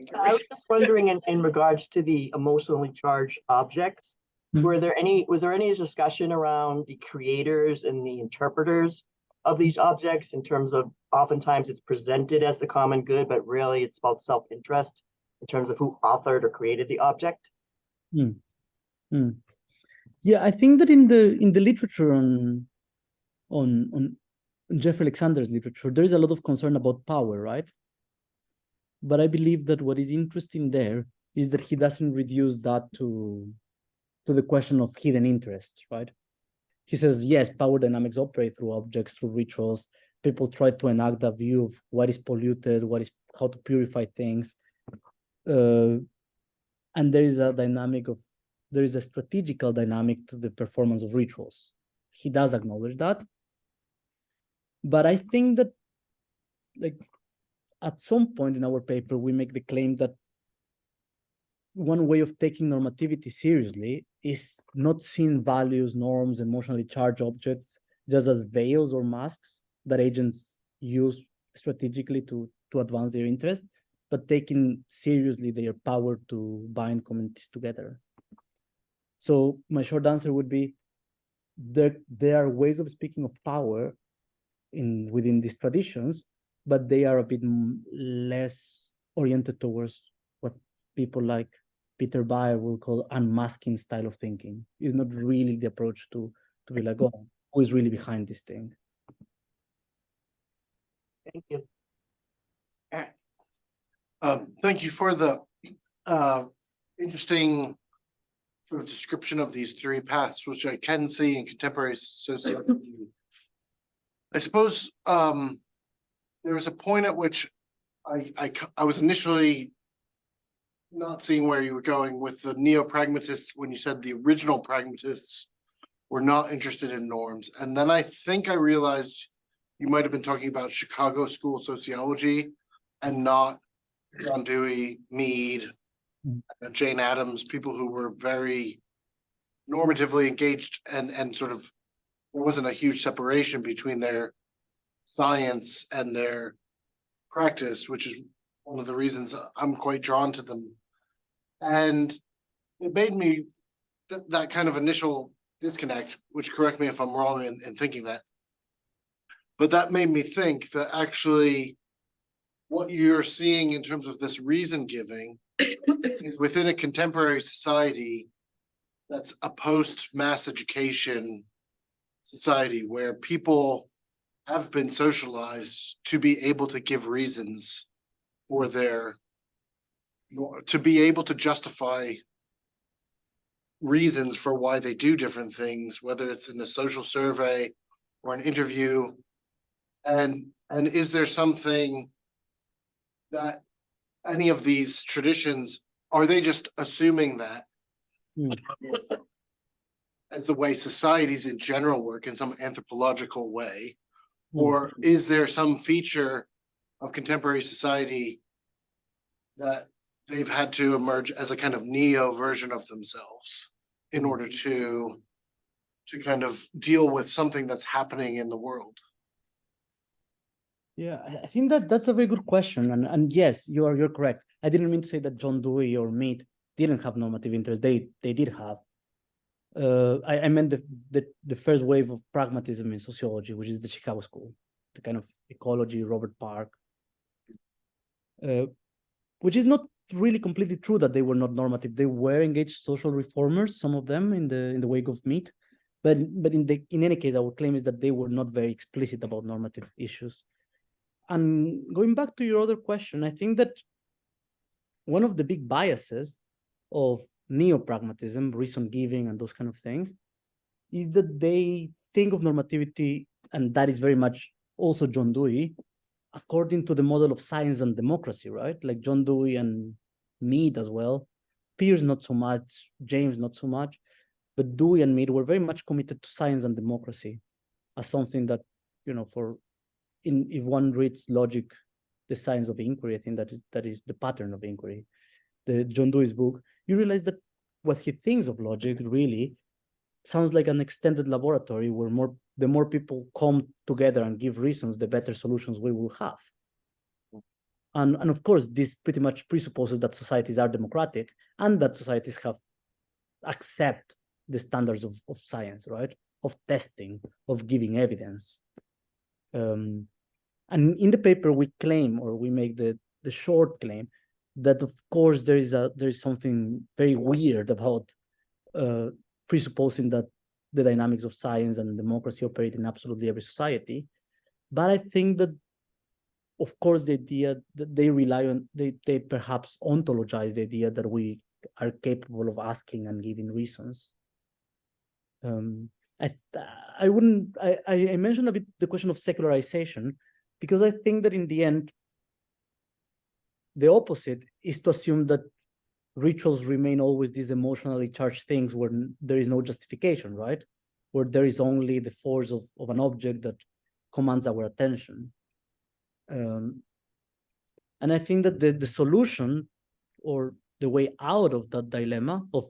was just wondering in regards to the emotionally charged objects, was there any discussion around the creators and the interpreters of these objects, in terms of oftentimes it's presented as the common good, but really it's about self-interest in terms of who authored or created the object? Yeah, I think that in the literature on Jeffrey Alexander's literature, there is a lot of concern about power, right? But I believe that what is interesting there is that he doesn't reduce that to the question of hidden interest, right? He says, yes, power dynamics operate through objects, through rituals. People try to enact a view of what is polluted, how to purify things. And there is a strategical dynamic to the performance of rituals. He does acknowledge that. But I think that, like, at some point in our paper, we make the claim that one way of taking normativity seriously is not seeing values, norms, emotionally charged objects just as veils or masks that agents use strategically to advance their interest, but taking seriously their power to bind communities together. So my short answer would be there are ways of speaking of power within these traditions, but they are a bit less oriented towards what people like Peter Bayer will call unmasking style of thinking. It's not really the approach to be like, oh, who is really behind this thing? Thank you. Thank you for the interesting sort of description of these three paths, which I can see in contemporary sociology. I suppose there was a point at which I was initially not seeing where you were going with the neo-pragmatists when you said the original pragmatists were not interested in norms. And then I think I realized you might have been talking about Chicago School of Sociology and not John Dewey, Mead, Jane Addams, people who were very normatively engaged and sort of, there wasn't a huge separation between their science and their practice, which is one of the reasons I'm quite drawn to them. And it made me that kind of initial disconnect, which correct me if I'm wrong in thinking that. But that made me think that actually what you're seeing in terms of this reason giving is within a contemporary society that's a post-mass education society where people have been socialized to be able to give reasons for their, to be able to justify reasons for why they do different things, whether it's in a social survey or an interview. And is there something that any of these traditions, are they just assuming that as the way societies in general work in some anthropological way? Or is there some feature of contemporary society that they've had to emerge as a kind of neo version of themselves in order to kind of deal with something that's happening in the world? Yeah, I think that that's a very good question, and yes, you're correct. I didn't mean to say that John Dewey or Mead didn't have normative interest. They did have. I meant the first wave of pragmatism in sociology, which is the Chicago School, the kind of ecology, Robert Park, which is not really completely true that they were not normative. They were engaged social reformers, some of them in the wake of Mead, but in any case, our claim is that they were not very explicit about normative issues. And going back to your other question, I think that one of the big biases of neo-pragmatism, reason giving, and those kind of things, is that they think of normativity, and that is very much also John Dewey, according to the model of science and democracy, right? Like John Dewey and Mead as well. Peirce not so much, James not so much, but Dewey and Mead were very much committed to science and democracy as something that, you know, if one reads Logic, the Science of Inquiry, I think that is the pattern of inquiry, the John Dewey's book, you realize that what he thinks of logic really sounds like an extended laboratory where the more people come together and give reasons, the better solutions we will have. And of course, this pretty much presupposes that societies are democratic and that societies accept the standards of science, right? Of testing, of giving evidence. And in the paper, we claim, or we make the short claim, that of course there is something very weird about presupposing that the dynamics of science and democracy operate in absolutely every society. But I think that, of course, the idea that they rely on, they perhaps ontologize the idea that we are capable of asking and giving reasons. I mentioned a bit the question of secularization, because I think that in the end, the opposite is to assume that rituals remain always these emotionally charged things where there is no justification, right? Where there is only the force of an object that commands our attention. And I think that the solution, or the way out of that dilemma of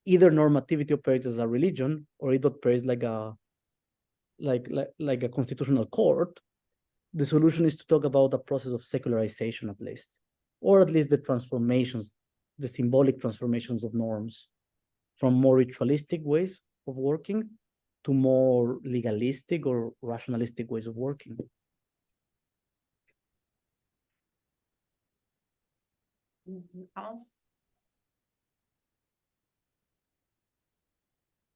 either normativity operates as a religion or it operates like a constitutional court, the solution is to talk about a process of secularization at least, or at least the transformations, the symbolic transformations of norms from more ritualistic ways of working to more legalistic or rationalistic ways of working. Anything else?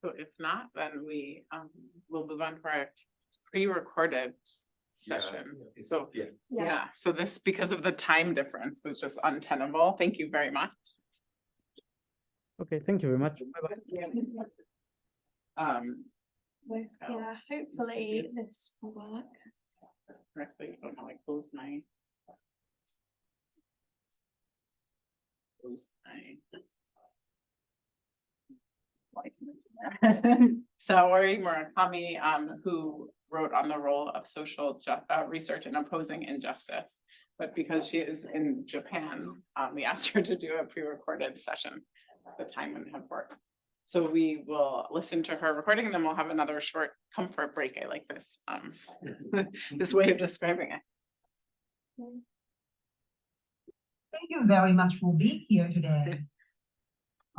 So if not, then we'll move on to our pre-recorded session. So yeah, so this, because of the time difference, was just untenable. Thank you very much. Okay, thank you very much. Bye-bye. Yeah, hopefully this will work. Correctly. Oh no, I closed my. Saori Murakami, who wrote on the role of social research in opposing injustice. But because she is in Japan, we asked her to do a pre-recorded session. The time wouldn't have worked. So we will listen to her recording and then we'll have another short comfort break. I like this, this way of describing it. Thank you very much for being here today.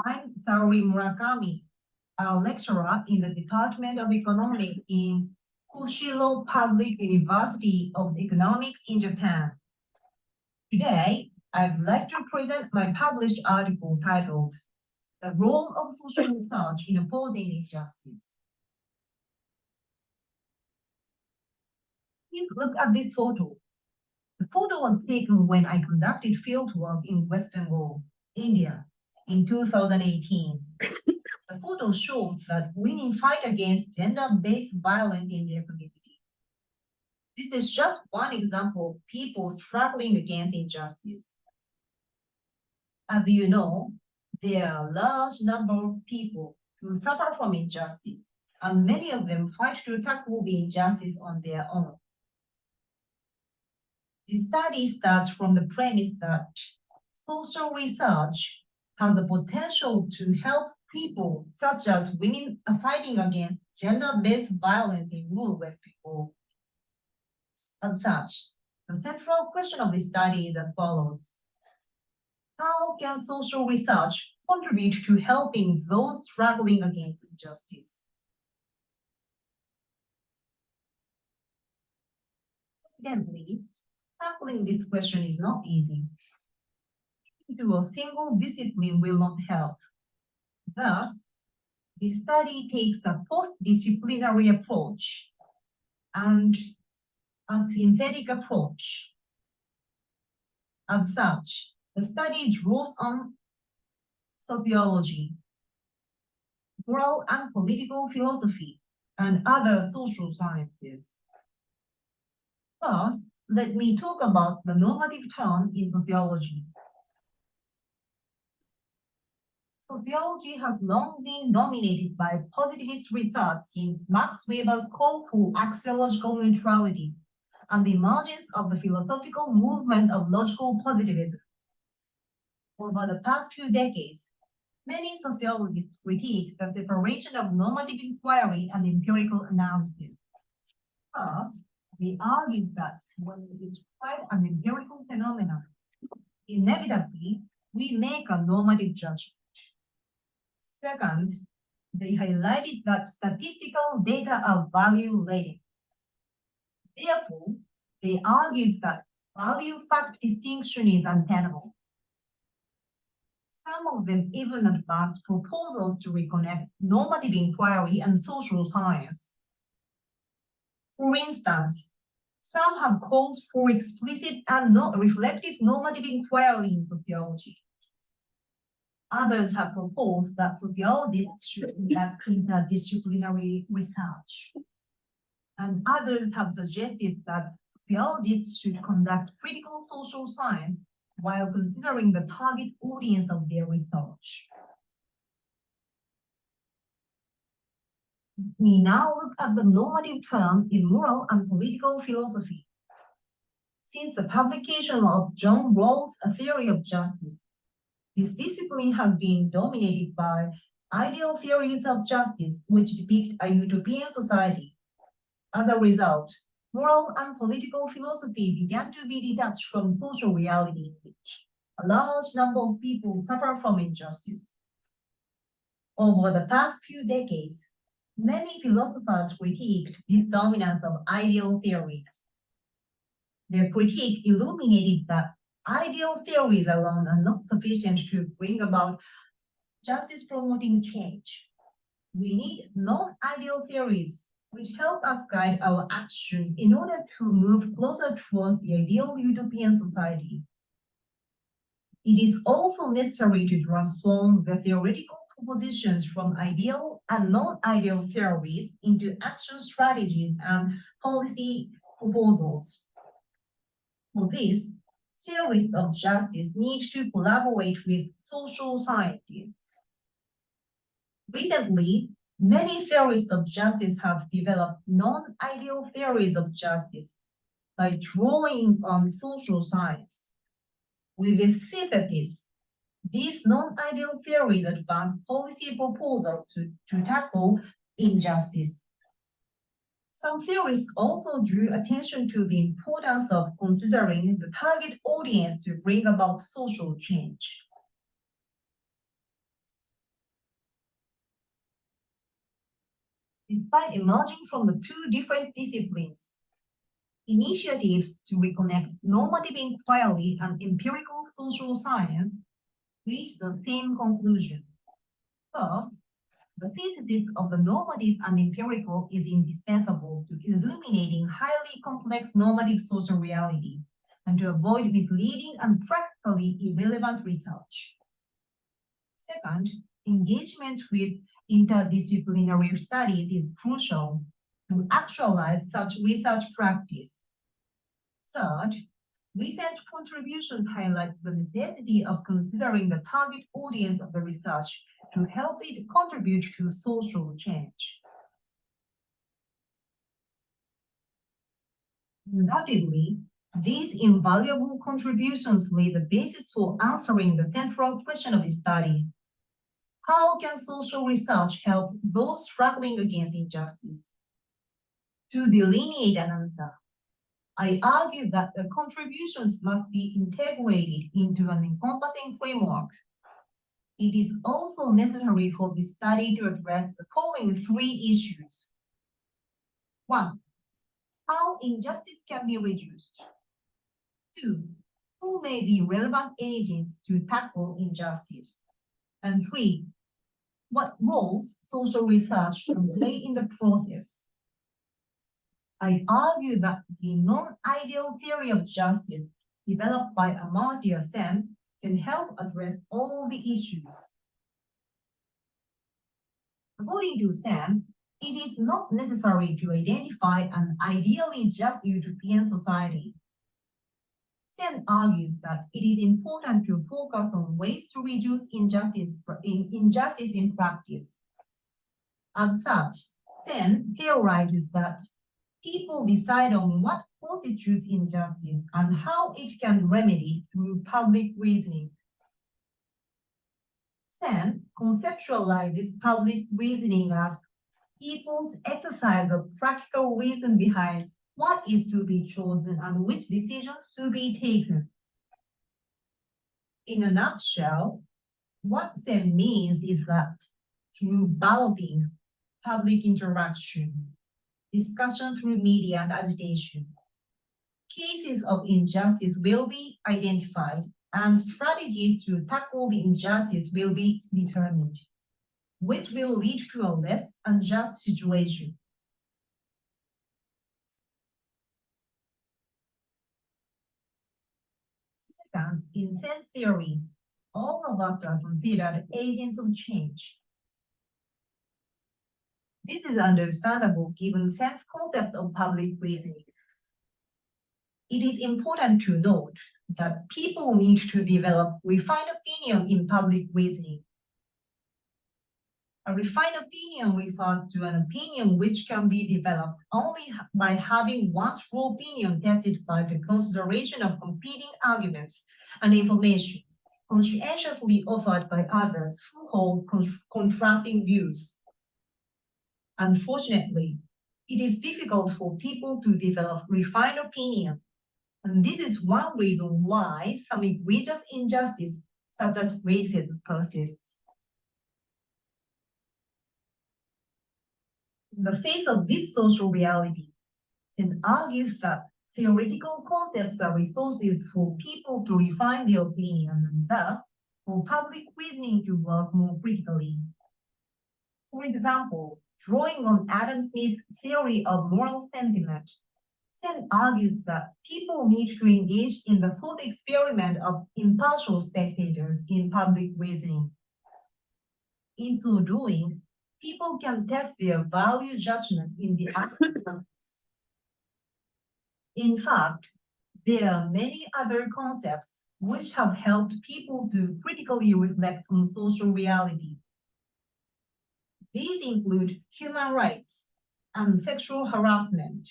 I'm Saori Murakami, a lecturer in the Department of Economics in Kushiro Public University of Economics in Japan. Today, I'd like to present my published article titled The Role of Social Research in Opposing Injustice. Please look at this photo. The photo was taken when I conducted fieldwork in West Bengal, India, in 2018. The photo shows that women fight against gender-based violence in their community. This is just one example of people struggling against injustice. As you know, there are a large number of people who suffer from injustice, and many of them fight to tackle the injustice on their own. This study starts from the premise that social research has the potential to help people such as women fighting against gender-based violence in rural West Bengal. As such, the central question of this study is as follows. How can social research contribute to helping those struggling against injustice? Evidently, tackling this question is not easy. To a single discipline will not help. Thus, the study takes a post-disciplinary approach and a synthetic approach. As such, the study draws on sociology, moral and political philosophy, and other social sciences. First, let me talk about the normative term in sociology. Sociology has long been dominated by positivist research since Max Weber's call for axiological neutrality and the emergence of the philosophical movement of logical positivism. Over the past few decades, many sociologists critique the separation of normative inquiry and empirical analysis. First, they argue that when we describe an empirical phenomenon, inevitably we make a normative judgment. Second, they highlighted that statistical data are value-laden. Therefore, they argued that value-fact distinction is untenable. Some of them even advanced proposals to reconnect normative inquiry and social science. For instance, some have called for explicit and reflective normative inquiry in sociology. Others have proposed that sociologists should conduct interdisciplinary research. And others have suggested that sociologists should conduct critical social science while considering the target audience of their research. We now look at the normative term in moral and political philosophy. Since the publication of John Rawls' A Theory of Justice, this discipline has been dominated by ideal theories of justice which depict a utopian society. As a result, moral and political philosophy began to be detached from social reality in which a large number of people suffer from injustice. Over the past few decades, many philosophers critiqued this dominance of ideal theories. Their critique illuminated that ideal theories alone are not sufficient to bring about justice-promoting change. We need non-ideal theories which help us guide our actions in order to move closer towards the ideal utopian society. It is also necessary to transform the theoretical propositions from ideal and non-ideal theories into action strategies and policy proposals. For this, theorists of justice need to collaborate with social scientists. Recently, Many theorists of justice have developed non-ideal theories of justice by drawing on social science. With its synthesis, these non-ideal theories advance policy proposals to tackle injustice. Some theorists also drew attention to the importance of considering the target audience to bring about social change. Despite emerging from the two different disciplines, initiatives to reconnect normative inquiry and empirical social science reach the same conclusion. First, the synthesis of the normative and empirical is indispensable to illuminating highly complex normative social realities and to avoid misleading and practically irrelevant research. Second, engagement with interdisciplinary studies is crucial to actualize such research practice. Third, recent contributions highlight the necessity of considering the target audience of the research to help it contribute to social change. Undoubtedly, these invaluable contributions lay the basis for answering the central question of the study. How can social research help those struggling against injustice? To delineate an answer, I argue that the contributions must be integrated into an encompassing framework. It is also necessary for the study to address the following three issues. 1. How injustice can be reduced. 2. Who may be relevant agents to tackle injustice. And 3. What roles social research can play in the process. I argue that the non-ideal theory of justice developed by Amartya Sen can help address all the issues. According to Sen, it is not necessary to identify an ideally just utopian society. Sen argues that it is important to focus on ways to reduce injustice in practice. As such, Sen theorizes that people decide on what constitutes injustice and how it can be remedied through public reasoning. Sen conceptualizes public reasoning as people's exercise of practical reason behind what is to be chosen and which decisions to be taken. In a nutshell, what Sen means is that through balloting, public interaction, discussion through media and agitation, cases of injustice will be identified and strategies to tackle the injustice will be determined, which will lead to a less unjust situation. Second, in Sen's theory, all of us are considered agents of change. This is understandable given Sen's concept of public reasoning. It is important to note that people need to develop refined opinion in public reasoning. A refined opinion refers to an opinion which can be developed only by having one's raw opinion tested by the consideration of competing arguments and information conscientiously offered by others who hold contrasting views. Unfortunately, it is difficult for people to develop refined opinion, and this is one reason why some egregious injustice, such as racism, persists. In the face of this social reality, Sen argues that theoretical concepts are resources for people to refine their opinion and thus for public reasoning to work more critically. For example, drawing on Adam Smith's theory of moral sentiment, Sen argues that people need to engage in the thought experiment of impartial spectators in public reasoning. In so doing, people can test their value judgment in the actions. In fact, there are many other concepts which have helped people to critically reflect on social reality. These include human rights and sexual harassment,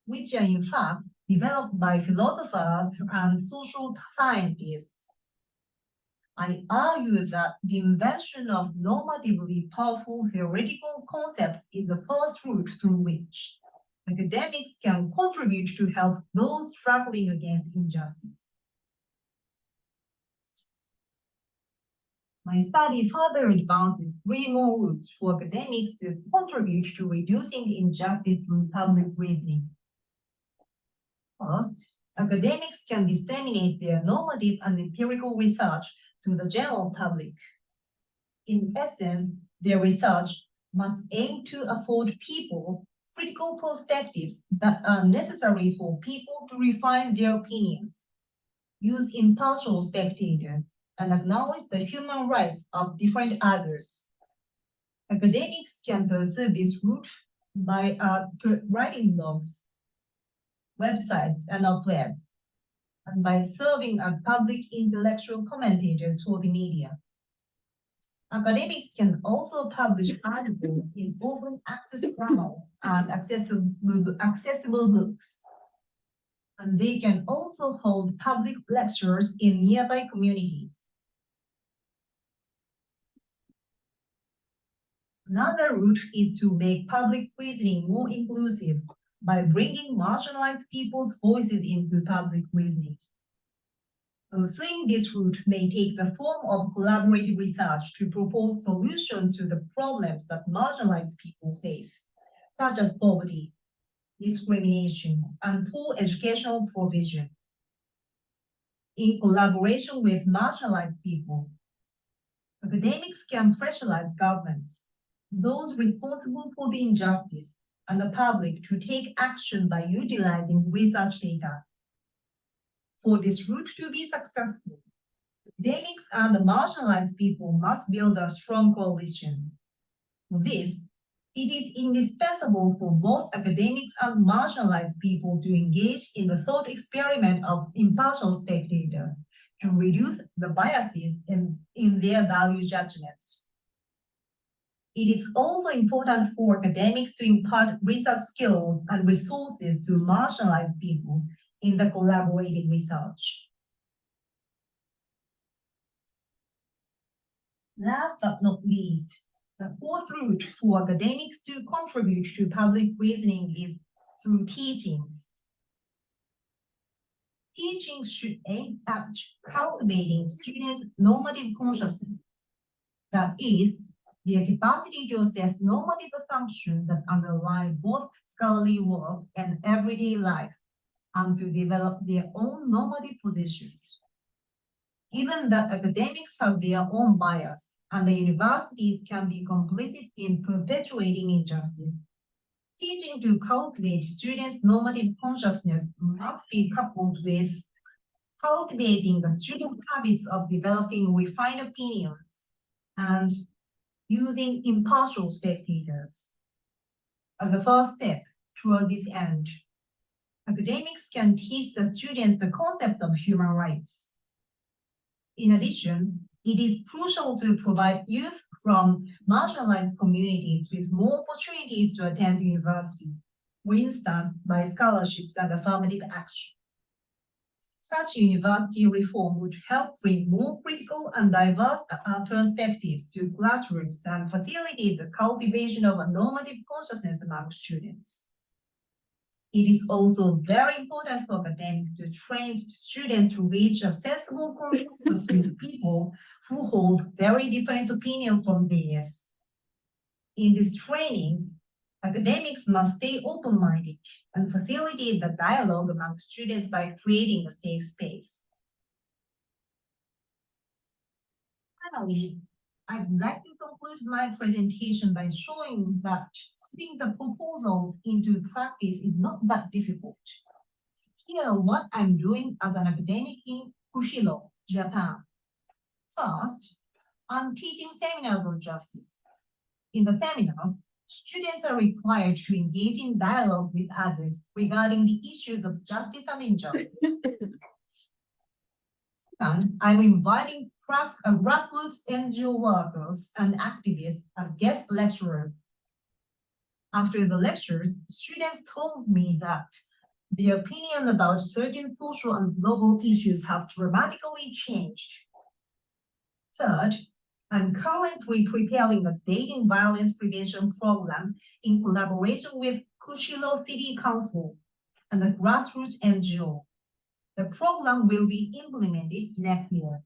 which are in fact developed by philosophers and social scientists. I argue that the invention of normatively powerful theoretical concepts is the first route through which academics can contribute to help those struggling against injustice. My study further advances three more routes for academics to contribute to reducing injustice through public reasoning. First, academics can disseminate their normative and empirical research to the general public. In essence, their research must aim to afford people critical perspectives that are necessary for people to refine their opinions, use impartial spectators, and acknowledge the human rights of different others. Academics can pursue this route by writing blogs, websites, and op-eds, and by serving as public intellectual commentators for the media. Academics can also publish articles in open access journals and accessible books. And they can also hold public lectures in nearby communities. Another route is to make public reasoning more inclusive by bringing marginalized people's voices into public reasoning. Pursuing this route may take the form of collaborative research to propose solutions to the problems that marginalized people face, such as poverty, discrimination, and poor educational provision. In collaboration with marginalized people, academics can pressurize governments, those responsible for the injustice, and the public to take action by utilizing research data. For this route to be successful, academics and the marginalized people must build a strong coalition. For this, it is indispensable for both academics and marginalized people to engage in the thought experiment of impartial spectators to reduce the biases in their value judgments. It is also important for academics to impart research skills and resources to marginalized people in the collaborative research. Last but not least, the fourth route for academics to contribute to public reasoning is through teaching. Teaching should aim at cultivating students' normative consciousness, that is, their capacity to assess normative assumptions that underlie both scholarly work and everyday life, and to develop their own normative positions. Given that academics have their own bias, and the universities can be complicit in perpetuating injustice, teaching to cultivate students' normative consciousness must be coupled with cultivating the student habits of developing refined opinions and using impartial spectators. As a first step toward this end, academics can teach the students the concept of human rights. In addition, it is crucial to provide youth from marginalized communities with more opportunities to attend university, for instance, by scholarships and affirmative action. Such university reform would help bring more critical and diverse perspectives to classrooms and facilitate the cultivation of a normative consciousness among students. It is also very important for academics to train students to reach a sensible consensus with people who hold very different opinions from theirs. In this training, academics must stay open-minded and facilitate the dialogue among students by creating a safe space. Finally, I'd like to conclude my presentation by showing that putting the proposals into practice is not that difficult. Here, what I'm doing as an academic in Kushiro, Japan. First, I'm teaching seminars on justice. In the seminars, students are required to engage in dialogue with others regarding the issues of justice and injustice. And I'm inviting grassroots NGO workers and activists as guest lecturers. After the lectures, students told me that their opinion about certain social and global issues have dramatically changed. Third, I'm currently preparing a dating violence prevention program in collaboration with Kushiro City Council and a grassroots NGO. The program will be implemented next year.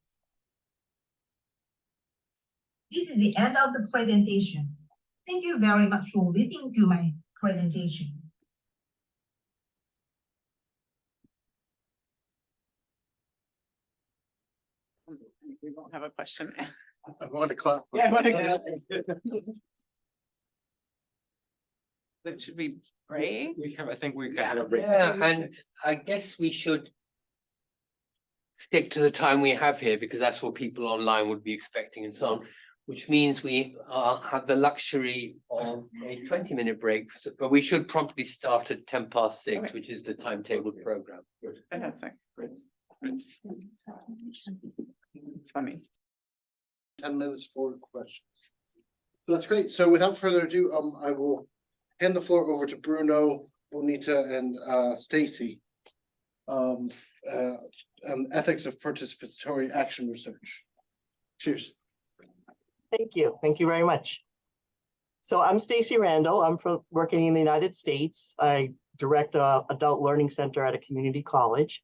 This is the end of the presentation. Thank you very much for listening to my presentation. We won't have a question. I want to clap. Yeah, I want to. But should we pray? I think we can have a break. Yeah, and I guess we should stick to the time we have here because that's what people online would be expecting and so on, which means we have the luxury of a 20-minute break, but we should promptly start at 6:10, Okay. which is the timetabled program. Fantastic. It's funny. 10 minutes for questions. So that's great. So without further ado, I will hand the floor over to Bruno, Bonita, and Stacy. Ethics of participatory action research. Cheers. Thank you. Thank you very much. So I'm Stacy Randall. I'm working in the United States. I direct an adult learning center at a community college.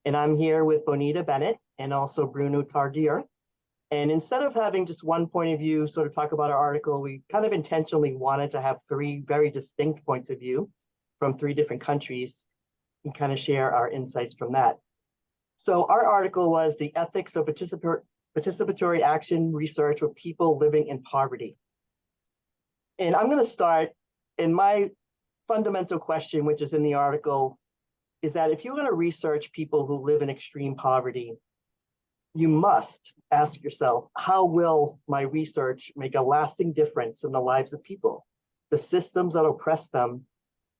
And I'm here with Bonita Bennett and also Bruno Tardier. And instead of having just one point of view sort of talk about our article, we kind of intentionally wanted to have three very distinct points of view from three different countries and kind of share our insights from that. So our article was the ethics of participatory action research with people living in poverty. And I'm going to start in my fundamental question, which is in the article, is that if you're going to research people who live in extreme poverty, you must ask yourself, how will my research make a lasting difference in the lives of people, the systems that oppress them,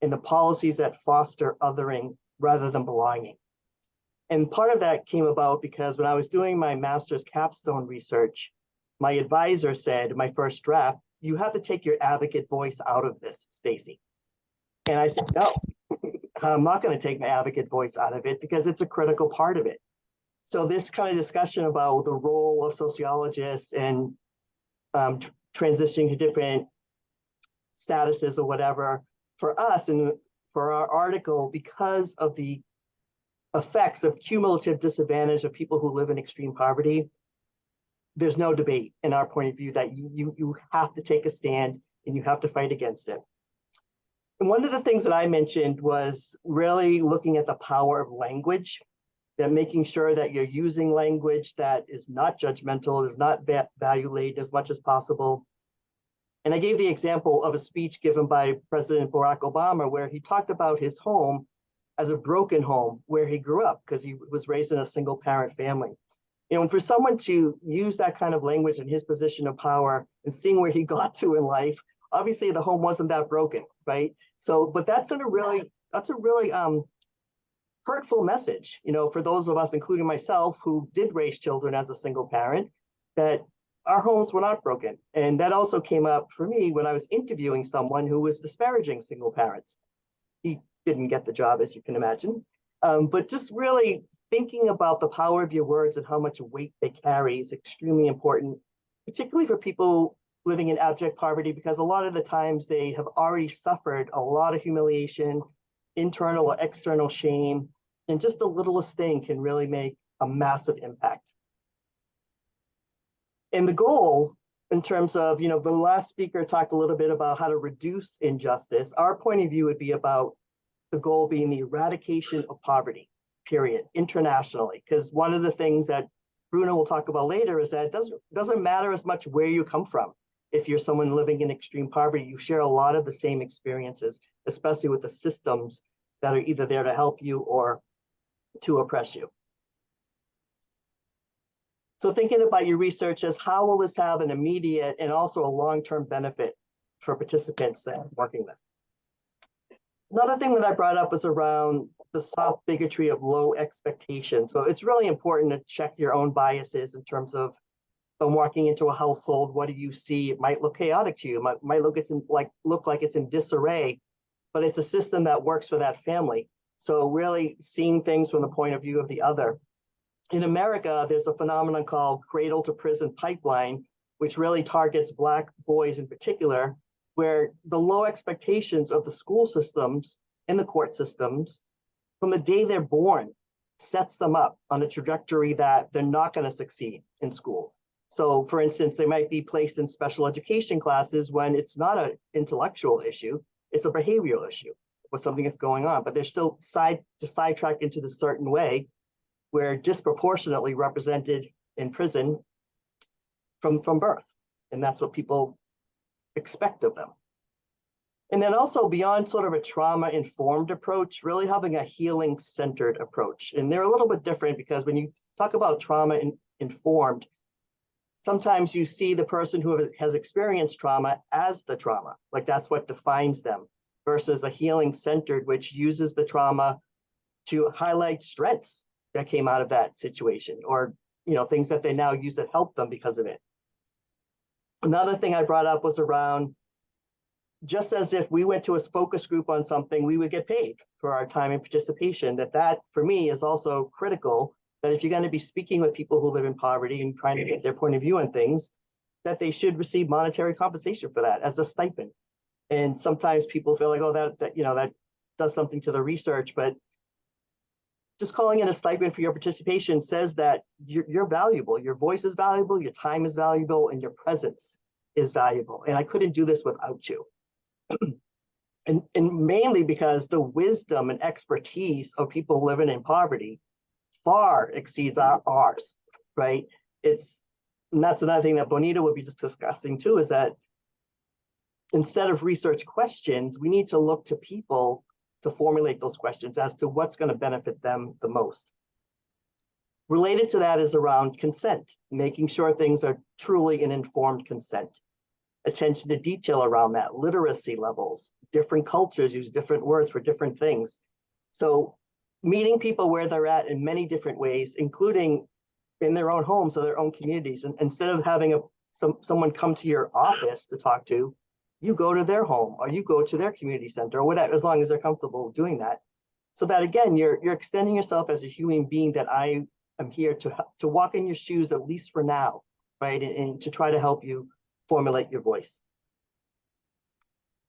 and the policies that foster othering rather than belonging? And part of that came about because when I was doing my master's capstone research, my advisor said, my first draft, you have to take your advocate voice out of this, Stacy. And I said, no, I'm not going to take my advocate voice out of it because it's a critical part of it. So this kind of discussion about the role of sociologists and transitioning to different statuses or whatever, for us and for our article, because of the effects of cumulative disadvantage of people who live in extreme poverty, there's no debate in our point of view that you have to take a stand and you have to fight against it. And one of the things that I mentioned was really looking at the power of language, that making sure that you're using language that is not judgmental, is not value-laden as much as possible. And I gave the example of a speech given by President Barack Obama, where he talked about his home as a broken home where he grew up because he was raised in a single parent family. You know, and for someone to use that kind of language in his position of power and seeing where he got to in life, obviously the home wasn't that broken, right? So, but that's a really hurtful message, you know, for those of us, including myself, who did raise children as a single parent, that our homes were not broken. And that also came up for me when I was interviewing someone who was disparaging single parents. He didn't get the job, as you can imagine. But just really thinking about the power of your words and how much weight they carry is extremely important, particularly for people living in abject poverty, because a lot of the times they have already suffered a lot of humiliation, internal or external shame, and just the littlest thing can really make a massive impact. And the goal, in terms of, you know, the last speaker talked a little bit about how to reduce injustice. Our point of view would be about the goal being the eradication of poverty, period, internationally. Because one of the things that Bruno will talk about later is that it doesn't matter as much where you come from. If you're someone living in extreme poverty, you share a lot of the same experiences, especially with the systems that are either there to help you or to oppress you. So thinking about your research as how will this have an immediate and also a long-term benefit for participants that I'm working with. Another thing that I brought up was around the soft bigotry of low expectation. So it's really important to check your own biases in terms of, when walking into a household, what do you see? It might look chaotic to you, might look like it's in disarray, but it's a system that works for that family. So really seeing things from the point of view of the other. In America, there's a phenomenon called cradle to prison pipeline, which really targets Black boys in particular, where the low expectations of the school systems and the court systems from the day they're born sets them up on a trajectory that they're not going to succeed in school. So for instance, they might be placed in special education classes when it's not an intellectual issue, it's a behavioral issue with something that's going on, but they're still sidetracked into the certain way where disproportionately represented in prison from birth. And that's what people expect of them. And then also beyond sort of a trauma-informed approach, really having a healing-centered approach. And they're a little bit different because when you talk about trauma-informed, sometimes you see the person who has experienced trauma as the trauma, like that's what defines them, versus a healing-centered, which uses the trauma to highlight strengths that came out of that situation, or things that they now use that help them because of it. Another thing I brought up was around, just as if we went to a focus group on something, we would get paid for our time and participation. That for me is also critical, that if you're going to be speaking with people who live in poverty and trying to get their point of view on things, that they should receive monetary compensation for that as a stipend. And sometimes people feel like, oh, that does something to the research, but just calling it a stipend for your participation says that you're valuable, your voice is valuable, your time is valuable, and your presence is valuable. And I couldn't do this without you. And mainly because the wisdom and expertise of people living in poverty far exceeds ours, right? And that's another thing that Bonita would be just discussing too, is that instead of research questions, we need to look to people to formulate those questions as to what's going to benefit them the most. Related to that is around consent, making sure things are truly an informed consent. Attention to detail around that, literacy levels, different cultures use different words for different things. So meeting people where they're at in many different ways, including in their own homes or their own communities. And instead of having someone come to your office to talk to, you go to their home or you go to their community center or whatever, as long as they're comfortable doing that. So that again, you're extending yourself as a human being, that I am here to walk in your shoes, at least for now, right? And to try to help you formulate your voice.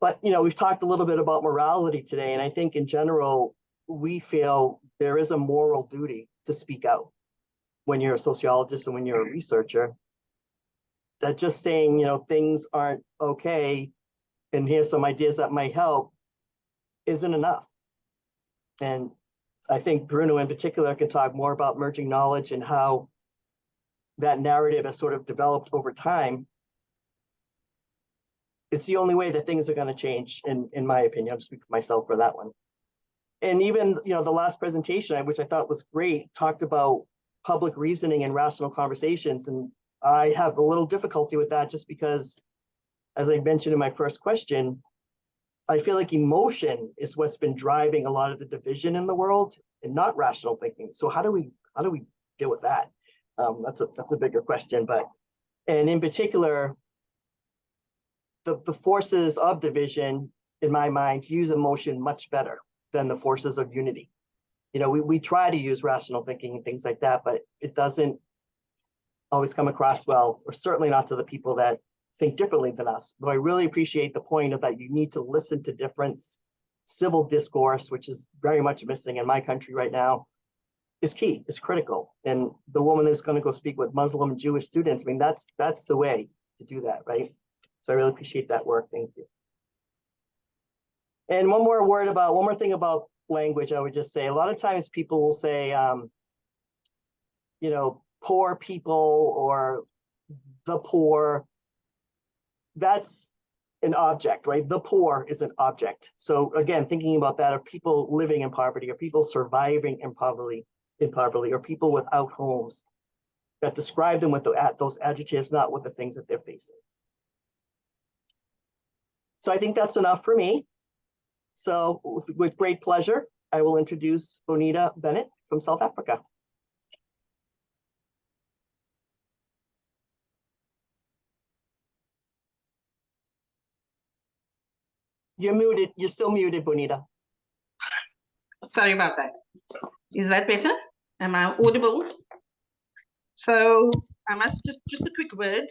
But we've talked a little bit about morality today, and I think in general, we feel there is a moral duty to speak out when you're a sociologist and when you're a researcher. That just saying, things aren't okay, and here's some ideas that might help, isn't enough. And I think Bruno in particular can talk more about merging knowledge and how that narrative has sort of developed over time. It's the only way that things are going to change, in my opinion. I'll speak for myself for that one. And even, the last presentation, which I thought was great, talked about public reasoning and rational conversations. And I have a little difficulty with that just because, as I mentioned in my first question, I feel like emotion is what's been driving a lot of the division in the world, and not rational thinking. So how do we deal with that? That's a bigger question. And in particular, the forces of division, in my mind, use emotion much better than the forces of unity. We try to use rational thinking and things like that, but it doesn't always come across well, or certainly not to the people that think differently than us. Though I really appreciate the point of that you need to listen to difference. Civil discourse, which is very much missing in my country right now, is key, is critical. And the woman is going to go speak with Muslim and Jewish students. I mean, that's the way to do that, right? So I really appreciate that work. Thank you. And one more thing about language, I would just say, a lot of times people will say, poor people or the poor. That's an object, right? The poor is an object. So again, thinking about that, are people living in poverty, are people surviving in poverty, or people without homes, that describe them with those adjectives, not with the things that they're facing. So I think that's enough for me. So with great pleasure, I will introduce Bonita Bennett from South Africa. You're muted. You're still muted, Bonita. Sorry about that. Is that better? Am I audible? So I must just a quick word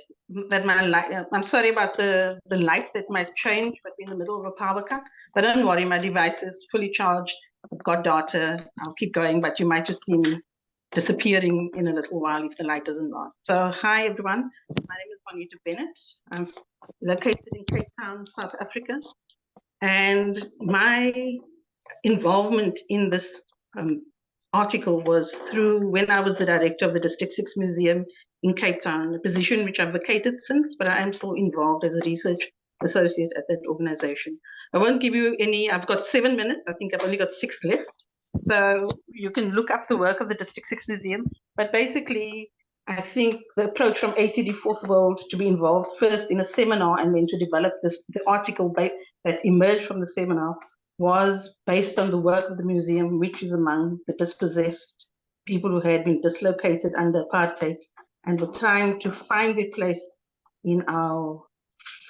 that my light. I'm sorry about the light that might change, but we're in the middle of a power cut. But don't worry, my device is fully charged. I've got data. I'll keep going, but you might just see me disappearing in a little while if the light doesn't last. So hi everyone. My name is Bonita Bennett. I'm located in Cape Town, South Africa, and my involvement in this article was through when I was the director of the District 6 Museum in Cape Town, a position which I've vacated since, but I am still involved as a research associate at that organization. I won't give you any, I've got 7 minutes, I think I've only got 6 left. So you can look up the work of the District 6 Museum, but basically I think the approach from ATD Fourth World to be involved first in a seminar and then to develop the article that emerged from the seminar was based on the work of the museum, which is among the dispossessed people who had been dislocated under apartheid and were trying to find their place in our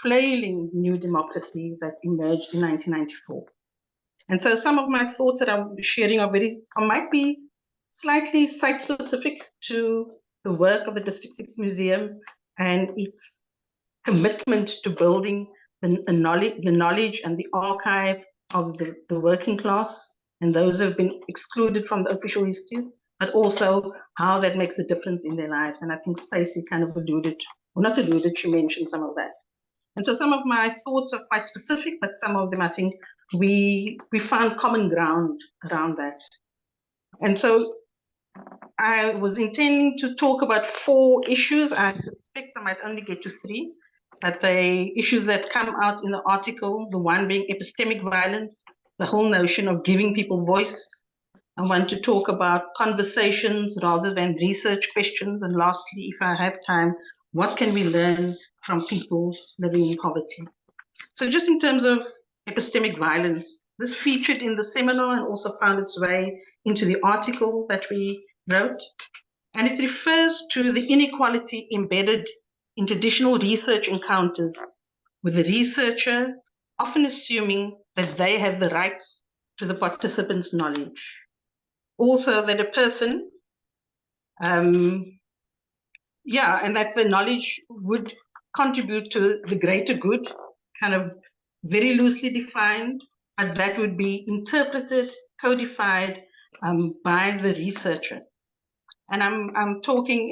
flailing new democracy that emerged in 1994. And so some of my thoughts that I'm sharing are might be slightly site-specific to the work of the District 6 Museum and its commitment to building the knowledge and the archive of the working class and those who have been excluded from the official histories, but also how that makes a difference in their lives. And I think Stacey kind of alluded, or not alluded, she mentioned some of that. And so some of my thoughts are quite specific, but some of them I think we found common ground around that. And so I was intending to talk about 4 issues. I suspect I might only get to 3. But the issues that come out in the article, the one being epistemic violence, the whole notion of giving people voice. I want to talk about conversations rather than research questions. And lastly, if I have time, what can we learn from people living in poverty? So just in terms of epistemic violence, this featured in the seminar and also found its way into the article that we wrote. And it refers to the inequality embedded in traditional research encounters with the researcher often assuming that they have the rights to the participant's knowledge. Also that a person, and that the knowledge would contribute to the greater good, kind of very loosely defined, but that would be interpreted, codified by the researcher. And I'm talking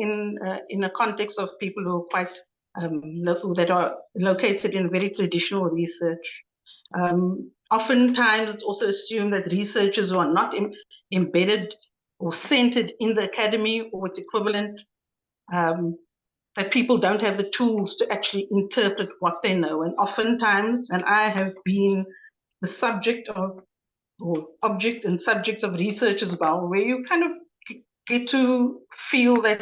in a context of people who are quite that are located in very traditional research. Oftentimes, it's also assumed that researchers who are not embedded or centered in the academy or its equivalent, that people don't have the tools to actually interpret what they know. And oftentimes, and I have been the subject of, or object and subjects of research as well, where you kind of get to feel that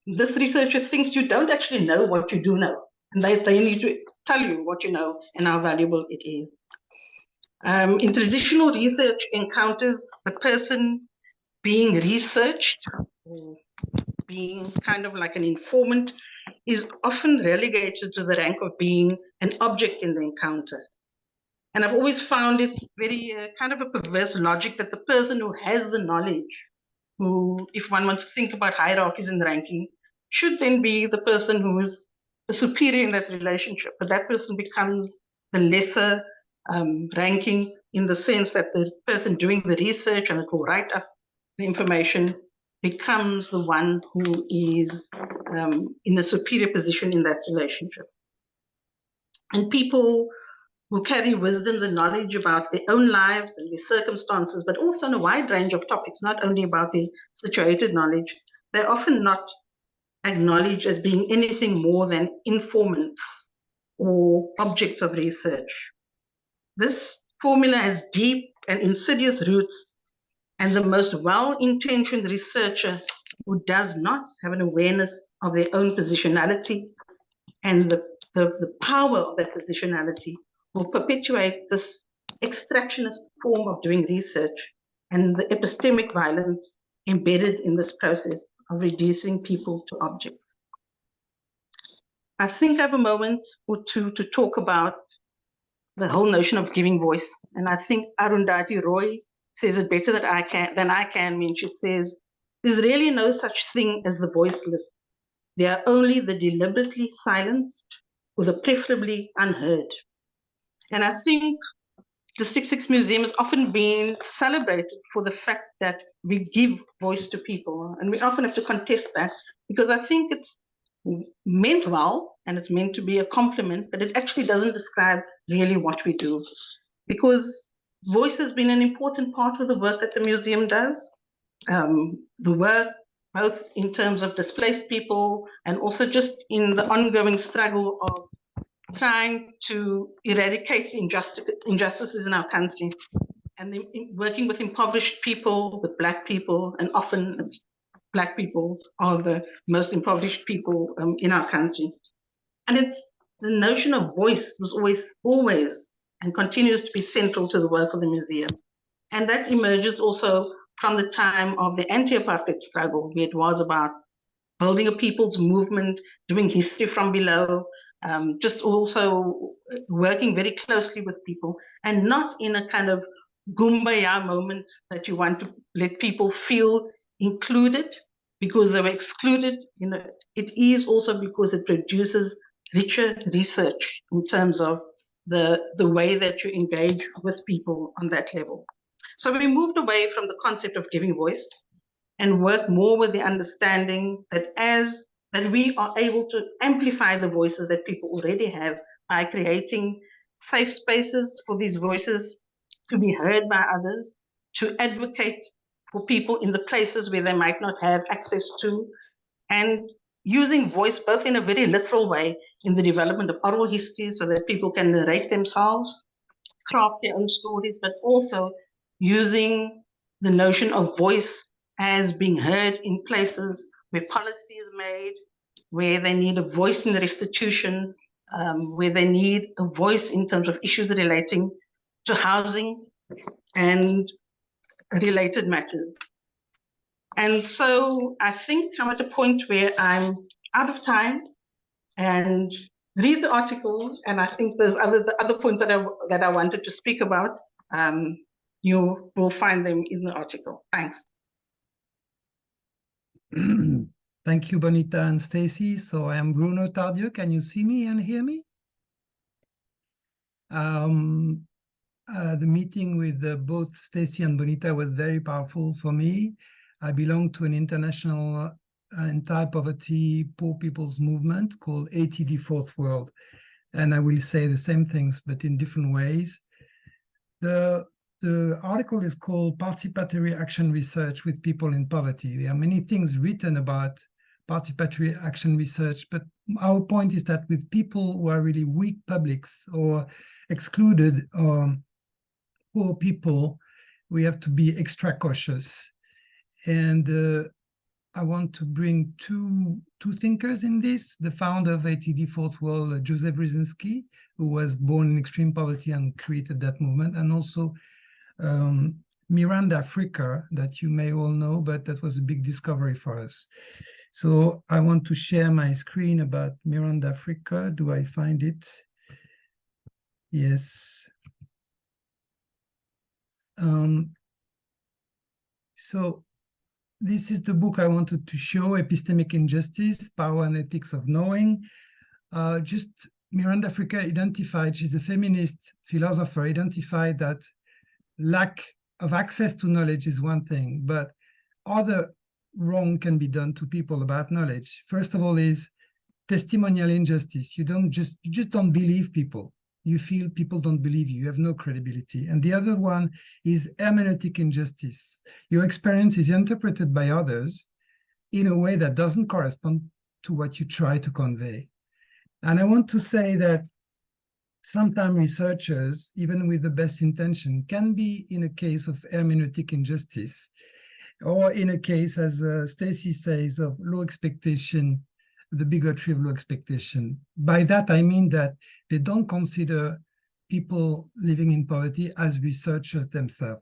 this researcher thinks you don't actually know what you do know. And they need to tell you what you know and how valuable it is. In traditional research encounters, the person being researched, or being kind of like an informant, is often relegated to the rank of being an object in the encounter. And I've always found it very kind of a perverse logic that the person who has the knowledge, who, if one wants to think about hierarchies and ranking, should then be the person who is the superior in that relationship. But that person becomes the lesser ranking in the sense that the person doing the research and it will write up the information becomes the one who is in a superior position in that relationship. And people who carry wisdoms and knowledge about their own lives and their circumstances, but also on a wide range of topics, not only about their situated knowledge, they're often not acknowledged as being anything more than informants or objects of research. This formula has deep and insidious roots, and the most well-intentioned researcher who does not have an awareness of their own positionality and the power of that positionality will perpetuate this extractionist form of doing research and the epistemic violence embedded in this process of reducing people to objects. I think I have a moment or two to talk about the whole notion of giving voice. And I think Arundhati Roy says it better than I can when she says, there's really no such thing as the voiceless. They are only the deliberately silenced or the preferably unheard. And I think the 6 Museum has often been celebrated for the fact that we give voice to people. And we often have to contest that because I think it's meant well and it's meant to be a compliment, but it actually doesn't describe really what we do. Because voice has been an important part of the work that the museum does. The work, both in terms of displaced people and also just in the ongoing struggle of trying to eradicate injustices in our country, and working with impoverished people, with Black people, and often Black people are the most impoverished people in our country. And it's the notion of voice was always and continues to be central to the work of the museum. And that emerges also from the time of the anti-apartheid struggle, where it was about building a people's movement, doing history from below, just also working very closely with people, and not in a kind of kumbaya moment that you want to let people feel included because they were excluded. You know, it is also because it produces richer research in terms of the way that you engage with people on that level. So we moved away from the concept of giving voice and work more with the understanding that that we are able to amplify the voices that people already have by creating safe spaces for these voices to be heard by others, to advocate for people in the places where they might not have access to, and using voice both in a very literal way in the development of oral history so that people can narrate themselves, craft their own stories, but also using the notion of voice as being heard in places where policy is made, where they need a voice in the restitution, where they need a voice in terms of issues relating to housing and related matters. And so I think I'm at a point where I'm out of time, and read the article. And I think there's the other points that I wanted to speak about. You will find them in the article. Thanks. Thank you, Bonita and Stacy. So I am Bruno Tardieu. Can you see me and hear me? The meeting with both Stacy and Bonita was very powerful for me. I belong to an international anti-poverty poor people's movement called ATD Fourth World. And I will say the same things, but in different ways. The article is called Participatory Action Research with People in Poverty. There are many things written about participatory action research, but our point is that with people who are really weak publics or excluded or poor people, we have to be extra cautious. And I want to bring two thinkers in this. The founder of ATD Fourth World, Joseph Brzezinski, who was born in extreme poverty and created that movement, and also Miranda Fricker, that you may all know, but that was a big discovery for us. So I want to share my screen about Miranda Fricker. Do I find it? Yes. So this is the book I wanted to show, Epistemic Injustice, Power and Ethics of Knowing. Just Miranda Fricker identified, she's a feminist philosopher, identified that lack of access to knowledge is one thing, but other wrong can be done to people about knowledge. First of all is testimonial injustice. You just don't believe people. You feel people don't believe you. You have no credibility. And the other one is hermeneutic injustice. Your experience is interpreted by others in a way that doesn't correspond to what you try to convey. And I want to say that sometimes researchers, even with the best intention, can be in a case of hermeneutic injustice, or in a case, as Stacy says, of low expectation, the bigotry of low expectation. By that, I mean that they don't consider people living in poverty as researchers themselves.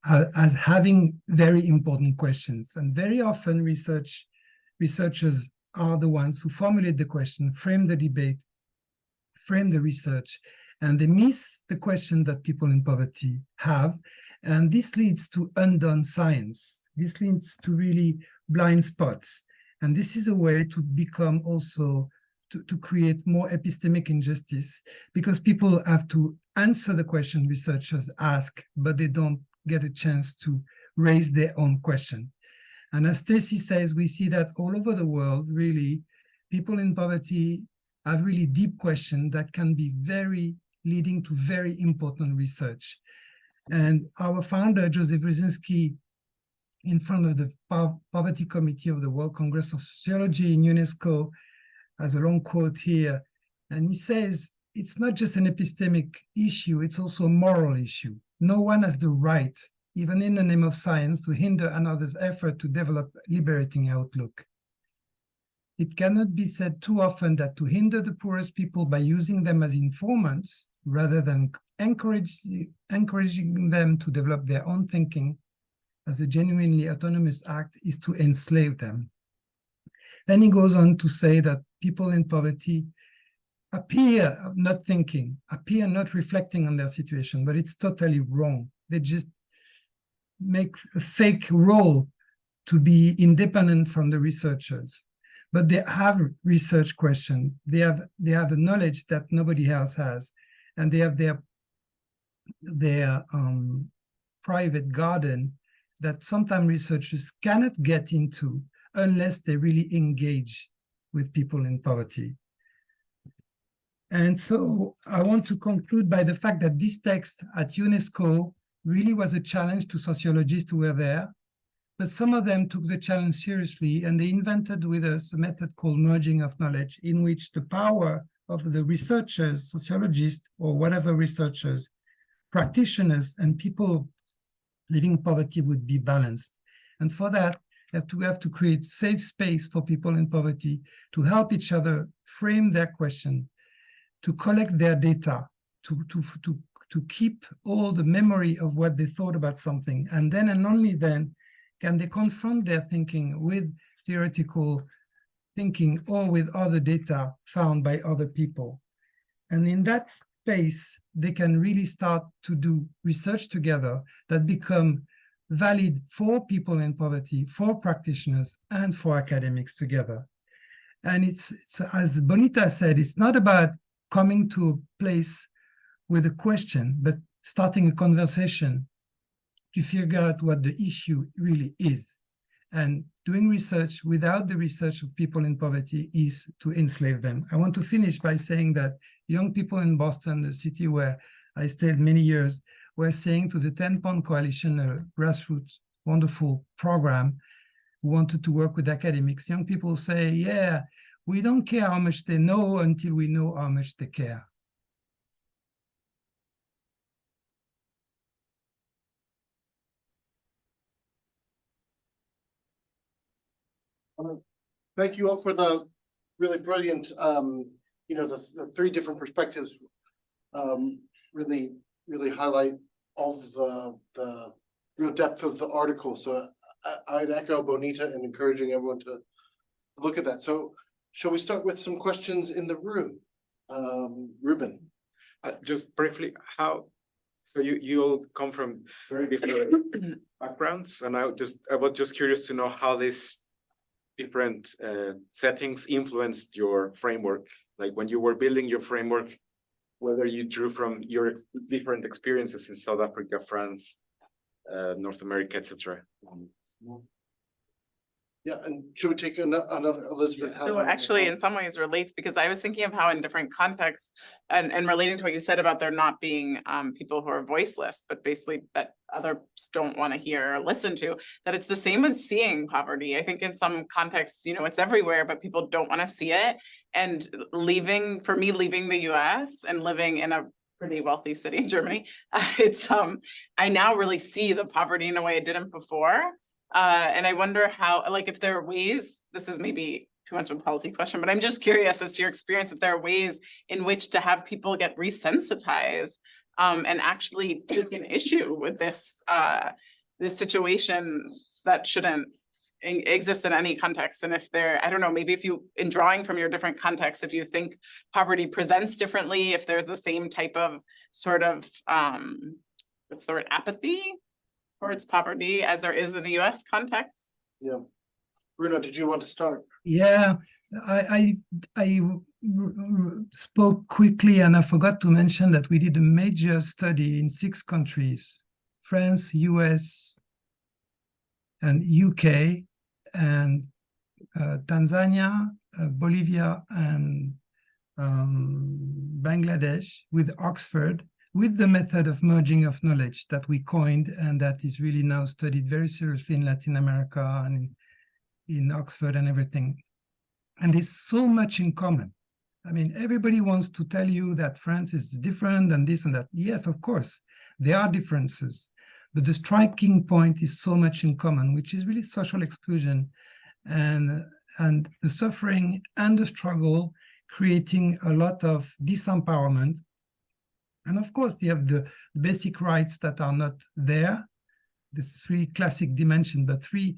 as having very important questions. And very often researchers are the ones who formulate the question, frame the debate, frame the research, and they miss the question that people in poverty have. And this leads to undone science. This leads to really blind spots. And this is a way to become also, to create more epistemic injustice, because people have to answer the question researchers ask, but they don't get a chance to raise their own question. And as Stacy says, we see that all over the world, really, people in poverty have really deep questions that can be leading to very important research. And our founder, Joseph Brzezinski, in front of the Poverty Committee of the World Congress of Sociology in UNESCO, has a long quote here. And he says, it's not just an epistemic issue, it's also a moral issue. No one has the right, even in the name of science, to hinder another's effort to develop a liberating outlook. It cannot be said too often that to hinder the poorest people by using them as informants, rather than encouraging them to develop their own thinking as a genuinely autonomous act, is to enslave them. Then he goes on to say that people in poverty appear not thinking, appear not reflecting on their situation, but it's totally wrong. They just make a fake role to be independent from the researchers. But they have research questions. They have a knowledge that nobody else has, and they have their private garden that sometimes researchers cannot get into unless they really engage with people in poverty. And so I want to conclude by the fact that this text at UNESCO really was a challenge to sociologists who were there, but some of them took the challenge seriously, and they invented with us a method called merging of knowledge, in which the power of the researchers, sociologists, or whatever researchers, practitioners, and people living in poverty would be balanced. And for that, we have to create safe space for people in poverty to help each other frame their question, to collect their data, to keep all the memory of what they thought about something. And then and only then can they confront their thinking with theoretical thinking or with other data found by other people. And in that space, they can really start to do research together that become valid for people in poverty, for practitioners, and for academics together. And it's as Bonita said, it's not about coming to a place with a question, but starting a conversation to figure out what the issue really is. And doing research without the research of people in poverty is to enslave them. I want to finish by saying that young people in Boston, the city where I stayed many years, were saying to the 10-Pound Coalition, a grassroots wonderful program, who wanted to work with academics. Young people say, yeah, we don't care how much they know until we know how much they care. Thank you all for the really brilliant, the three different perspectives really highlight all of the real depth of the article. So I'd echo Bonita in encouraging everyone to look at that. So shall we start with some questions in the room? Ruben. Just briefly, so you all come from very different backgrounds, and I was just curious to know how this different settings influenced your framework, like when you were building your framework, whether you drew from your different experiences in South Africa, France, North America, etc. Yeah, and should we take another, Elizabeth? So actually, in some ways relates, because I was thinking of how in different contexts and relating to what you said about there not being people who are voiceless, but basically that others don't want to hear or listen to, that it's the same with seeing poverty. I think in some contexts, it's everywhere, but people don't want to see it. And leaving the US and living in a pretty wealthy city in Germany, I now really see the poverty in a way I didn't before. And I wonder how, like, if there are ways, this is maybe too much of a policy question, but I'm just curious as to your experience, if there are ways in which to have people get resensitized and actually take an issue with this situation that shouldn't exist in any context. And if they're, I don't know, maybe if you, in drawing from your different contexts, if you think poverty presents differently, if there's the same type of sort of, what's the word, apathy towards poverty as there is in the US context? Yeah. Bruno, did you want to start? Yeah, I spoke quickly and I forgot to mention that we did a major study in 6 countries, France, US, and UK, and Tanzania, Bolivia, and Bangladesh with Oxford, with the method of merging of knowledge that we coined and that is really now studied very seriously in Latin America and in Oxford and everything. And there's so much in common. I mean, everybody wants to tell you that France is different and this and that. Yes, of course, there are differences. But the striking point is so much in common, which is really social exclusion and the suffering and the struggle, creating a lot of disempowerment. And of course, you have the basic rights that are not there. The 3 classic dimensions, but 3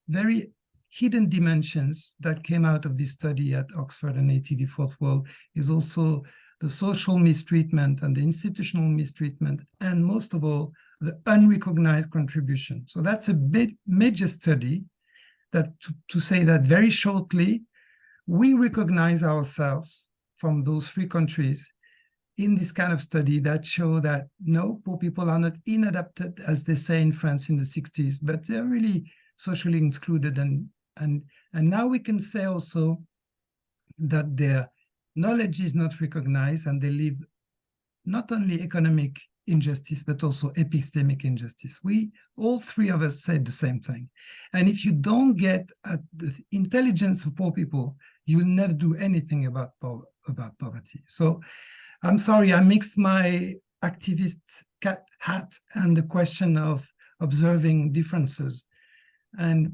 very hidden dimensions that came out of this study at Oxford and ATD Fourth World is also the social mistreatment and the institutional mistreatment, and most of all, the unrecognized contribution. So that's a big major study that to say that very shortly, we recognize ourselves from those 3 countries in this kind of study that show that no, poor people are not inadapted, as they say in France in the 60s, but they're really socially excluded. And now we can say also that their knowledge is not recognized and they live not only economic injustice, but also epistemic injustice. We, all 3 of us said the same thing. And if you don't get at the intelligence of poor people, you'll never do anything about poverty. So I'm sorry, I mixed my activist hat and the question of observing differences. And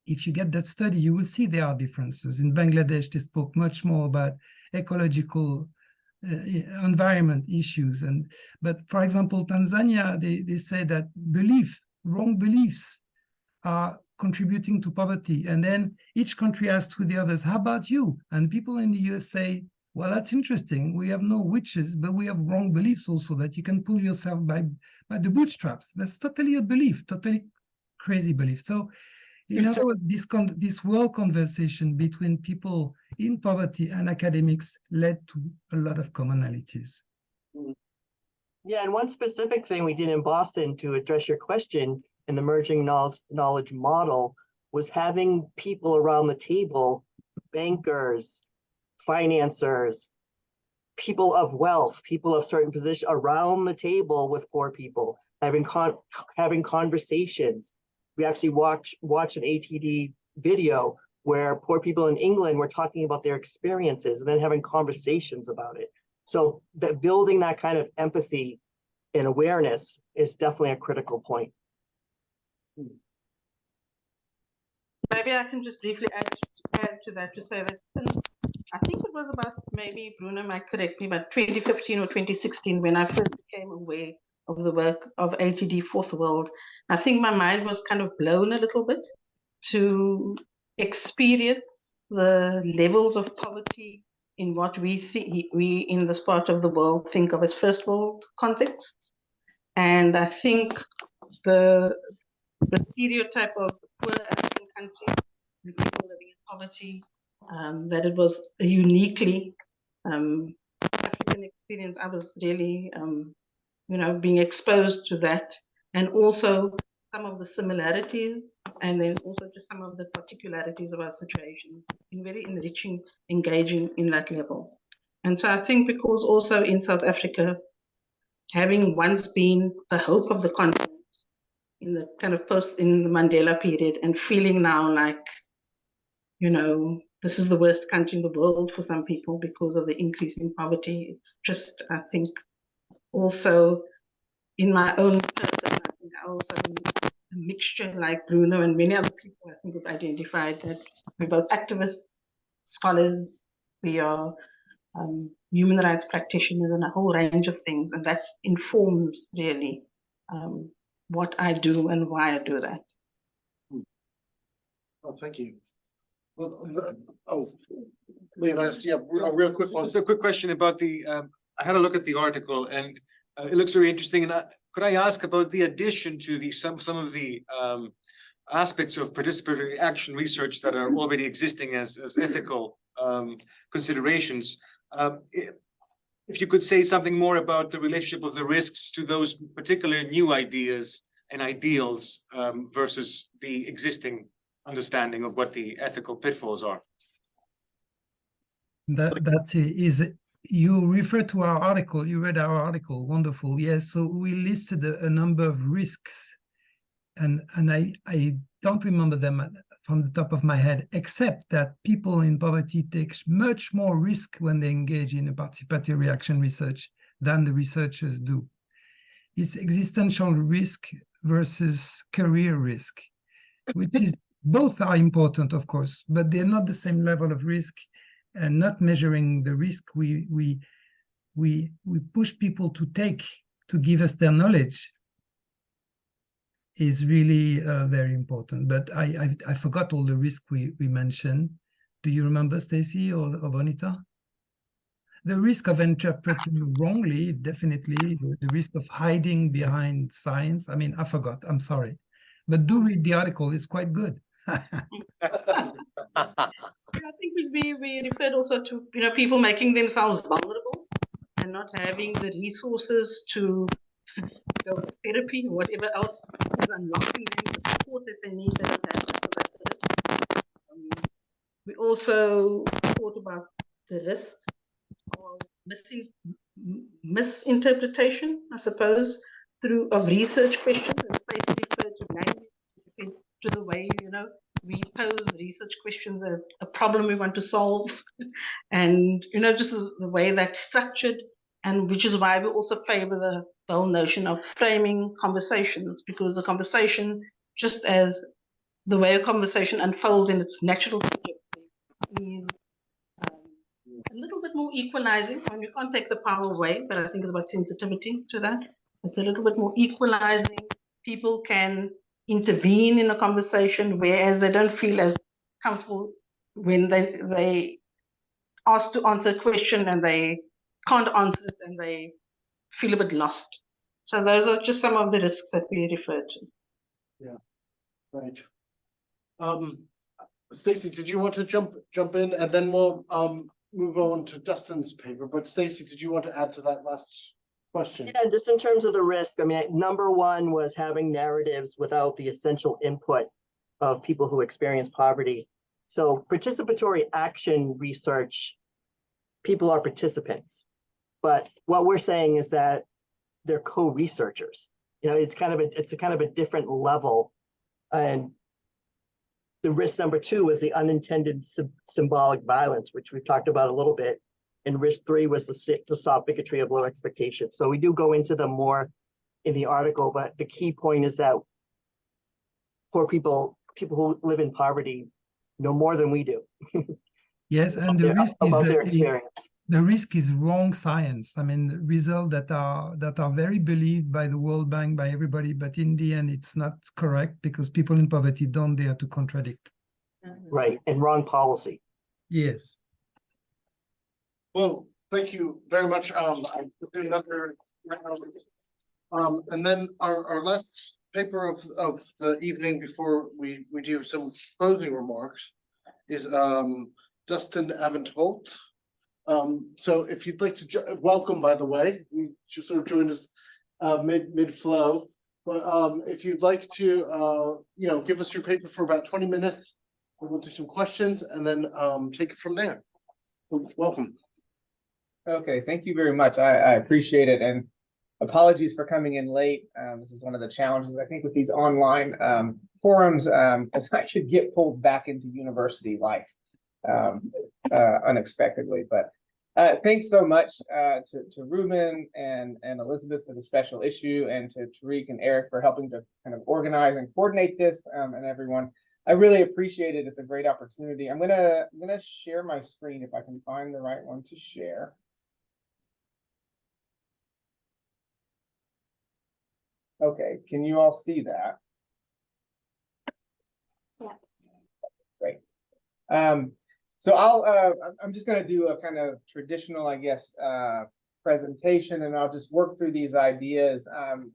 if you get that study, you will see there are differences. In Bangladesh, they spoke much more about ecological environment issues. But for example, Tanzania, they say that wrong beliefs are contributing to poverty. And then each country asks to the others, how about you? And people in the US say, well, that's interesting. We have no witches, but we have wrong beliefs also, that you can pull yourself by the bootstraps. That's totally a belief, totally crazy belief. So in other words, this world conversation between people in poverty and academics led to a lot of commonalities. Yeah, and one specific thing we did in Boston to address your question in the merging knowledge model was having people around the table, bankers, financiers, people of wealth, people of certain position around the table with poor people, having conversations. We actually watch an ATD video where poor people in England were talking about their experiences and then having conversations about it. So that building that kind of empathy and awareness is definitely a critical point. Maybe I can just briefly add to that to say that since I think it was about, maybe Bruno might correct me, but 2015 or 2016 when I first became aware of the work of ATD Fourth World, I think my mind was kind of blown a little bit to experience the levels of poverty in what we in this part of the world think of as first world context. And I think the stereotype of poor African countries and people living in poverty, that it was a uniquely African experience. I was really being exposed to that, and also some of the similarities, and then also just some of the particularities of our situations, in very enriching, engaging in that level. And so I think because also in South Africa, having once been the hope of the continent in the kind of in the Mandela period, and feeling now like, this is the worst country in the world for some people because of the increase in poverty. It's just, I think, also in my own person, I think I also mixture like Bruno and many other people I think have identified that we're both activists, scholars, we are human rights practitioners and a whole range of things, and that informs really what I do and why I do that. Oh, thank you. Well, Leonidas, yeah, a real quick one. Just a quick question about the, I had a look at the article and it looks very interesting. And could I ask about the addition to the some of the aspects of participatory action research that are already existing as ethical considerations? If you could say something more about the relationship of the risks to those particular new ideas and ideals versus the existing understanding of what the ethical pitfalls are. You refer to our article, you read our article, wonderful. Yes, so we listed a number of risks and I don't remember them from the top of my head, except that people in poverty take much more risk when they engage in a participatory action research than the researchers do. It's existential risk versus career risk, which is both are important, of course, but they're not the same level of risk, and not measuring the risk we push people to take to give us their knowledge is really very important. But I forgot all the risk we mentioned. Do you remember, Stacy or Bonita? The risk of interpreting wrongly, definitely. The risk of hiding behind science. I mean, I forgot. I'm sorry. But do read the article. It's quite good. I think we referred also to people making themselves vulnerable and not having the resources to go to therapy or whatever else is unlocking them the support that they need. They don't have it, so that's the risk. We also thought about the risks of misinterpretation, I suppose, of research questions, and Stacey referred to language, to the way we pose research questions as a problem we want to solve, and just the way that's structured, and which is why we also favor the whole notion of framing conversations, because the conversation, just as the way a conversation unfolds in its natural trajectory, is a little bit more equalizing. I mean, you can't take the power away, but I think it's about sensitivity to that. It's a little bit more equalizing. People can intervene in a conversation, whereas they don't feel as comfortable when they asked to answer a question and they can't answer it and they feel a bit lost. So those are just some of the risks that we referred to. Yeah, right. Stacey, did you want to jump in, and then we'll move on to Dustin's paper? But Stacey, did you want to add to that last question? Yeah, just in terms of the risk, I mean, number one was having narratives without the essential input of people who experience poverty. So participatory action research, people are participants, but what we're saying is that they're co-researchers. It's a kind of a different level. And the risk number two was the unintended symbolic violence, which we've talked about a little bit. And risk three was the soft bigotry of low expectations. So we do go into them more in the article, but the key point is that poor people who live in poverty know more than we do. Yes, and the risk is wrong science. I mean, results that are very believed by the World Bank, by everybody, but in the end, it's not correct because people in poverty don't dare to contradict. Right, and wrong policy. Yes. Well, thank you very much. I put another round. And then our last paper of the evening before we do some closing remarks is Dustin Avent-Holt. So if you'd like to welcome, by the way, you just sort of joined us mid flow. But if you'd like to give us your paper for about 20 minutes, we'll do some questions and then take it from there. Welcome. Okay, thank you very much. I appreciate it, and apologies for coming in late. This is one of the challenges I think with these online forums, as I should get pulled back into university life unexpectedly. But Thanks so much to Ruben and Elizabeth for the special issue, and to Tariq and Eric for helping to kind of organize and coordinate this, and everyone. I really appreciate it. It's a great opportunity. I'm gonna share my screen if I can find the right one to share. Okay, can you all see that? Yeah. Great. So I'm just gonna do a kind of traditional, I guess, presentation, and I'll just work through these ideas.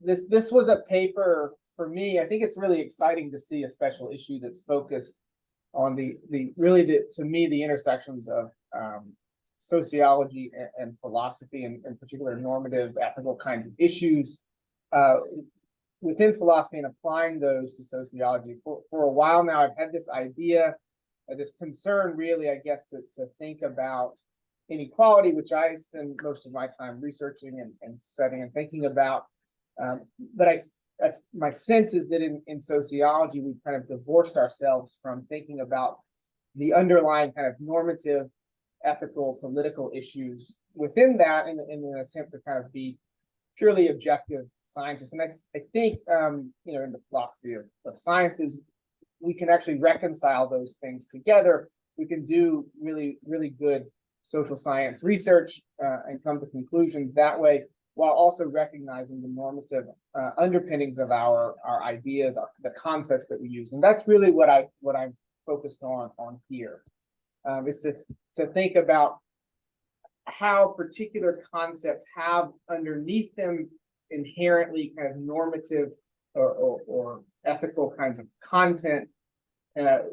This was a paper for me. I think it's really exciting to see a special issue that's focused on to me, the intersections of sociology and philosophy, and in particular normative ethical kinds of issues within philosophy, and applying those to sociology. For a while now, I've had this idea, this concern really, I guess, to think about inequality, which I spend most of my time researching and studying and thinking about. But my sense is that in sociology, we've kind of divorced ourselves from thinking about the underlying kind of normative, ethical, political issues within that, in an attempt to kind of be purely objective scientists. And I think, you know, in the philosophy of sciences, we can actually reconcile those things together. We can do really, really good social science research and come to conclusions that way, while also recognizing the normative underpinnings of our ideas, the concepts that we use. And that's really what I'm focused on here, is to think about how particular concepts have underneath them inherently kind of normative or ethical kinds of content,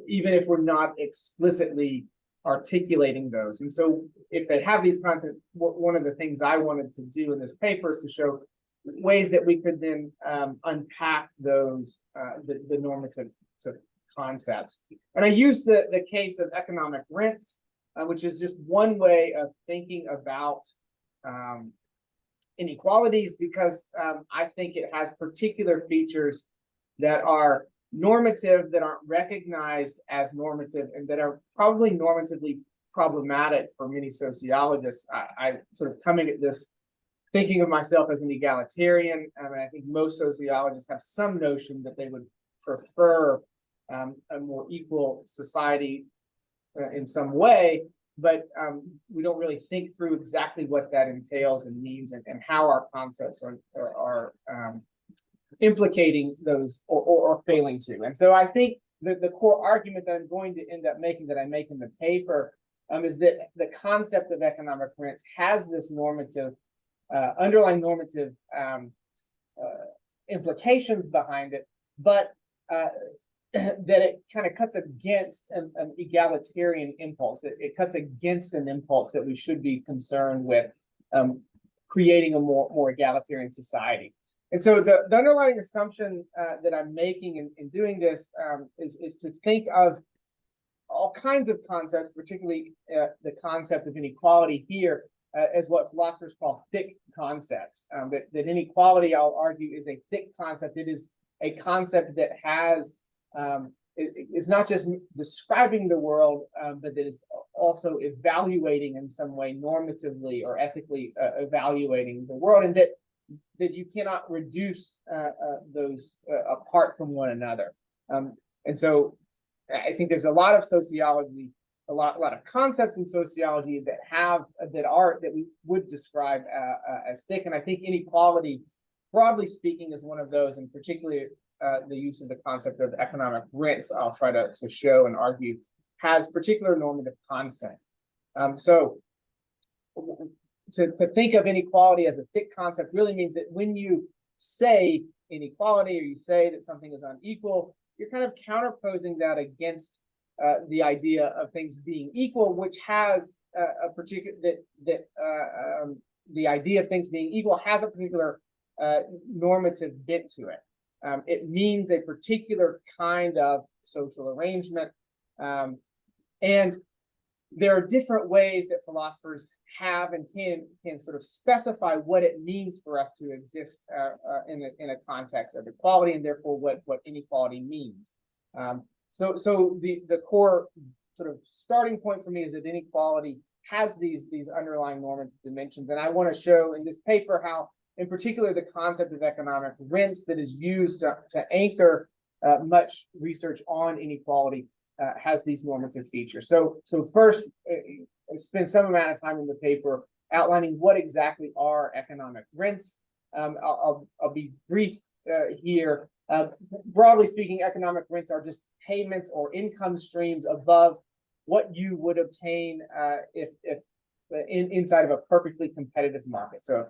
even if we're not explicitly articulating those. And so if they have these content, one of the things I wanted to do in this paper is to show ways that we could then unpack those, the normative concepts. And I used the case of economic rents, which is just one way of thinking about inequalities, because I think it has particular features that are normative, that aren't recognized as normative, and that are probably normatively problematic for many sociologists. I sort of coming at this thinking of myself as an egalitarian. I mean, I think most sociologists have some notion that they would prefer a more equal society in some way, but we don't really think through exactly what that entails and means, and how our concepts are implicating those or failing to. And so I think the core argument that I'm going to end up making, that I make in the paper, is that the concept of economic rents has this normative, underlying normative implications behind it, but that it kind of cuts against an egalitarian impulse. It cuts against an impulse that we should be concerned with creating a more egalitarian society. And so the underlying assumption that I'm making in doing this is to think of all kinds of concepts, particularly the concept of inequality here, as what philosophers call thick concepts. That inequality, I'll argue, is a thick concept. It is a concept that has is not just describing the world, but that is also evaluating in some way, normatively or ethically evaluating the world, and that you cannot reduce those apart from one another. And so I think there's a lot of sociology, a lot of concepts in sociology that we would describe as thick. And I think inequality, broadly speaking, is one of those, and particularly the use of the concept of economic rents, I'll try to show and argue, has particular normative content. So to think of inequality as a thick concept really means that when you say inequality, or you say that something is unequal, you're kind of counterposing that against the idea of things being equal, which has a particular the idea of things being equal has a particular normative bent to it. It means a particular kind of social arrangement, and there are different ways that philosophers have and can sort of specify what it means for us to exist in a context of equality, and therefore what inequality means. So the core sort of starting point for me is that inequality has these underlying normative dimensions. And I want to show in this paper how, in particular, the concept of economic rents that is used to anchor much research on inequality has these normative features. So first, I spend some amount of time in the paper outlining what exactly are economic rents. I'll be brief here. Broadly speaking, economic rents are just payments or income streams above what you would obtain if inside of a perfectly competitive market. So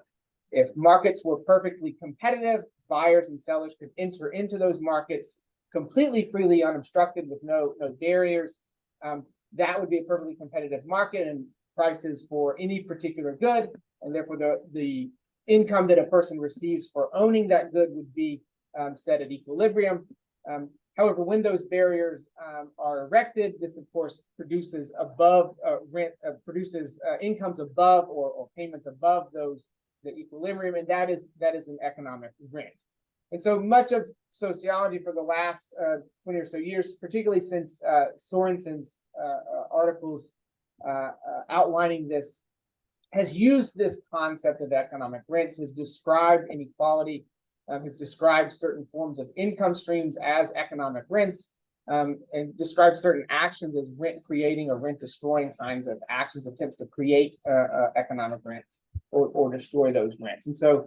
if markets were perfectly competitive, buyers and sellers could enter into those markets completely freely, unobstructed, with no barriers. That would be a perfectly competitive market, and prices for any particular good, and therefore the income that a person receives for owning that good would be set at equilibrium. However, when those barriers are erected, this of course produces incomes above or payments above the equilibrium, and that is an economic rent. And so much of sociology for the last 20 or so years, particularly since Sorensen's articles outlining this, has used this concept of economic rents, has described inequality, has described certain forms of income streams as economic rents, and described certain actions as rent creating or rent destroying kinds of actions, attempts to create economic rents or destroy those rents. And so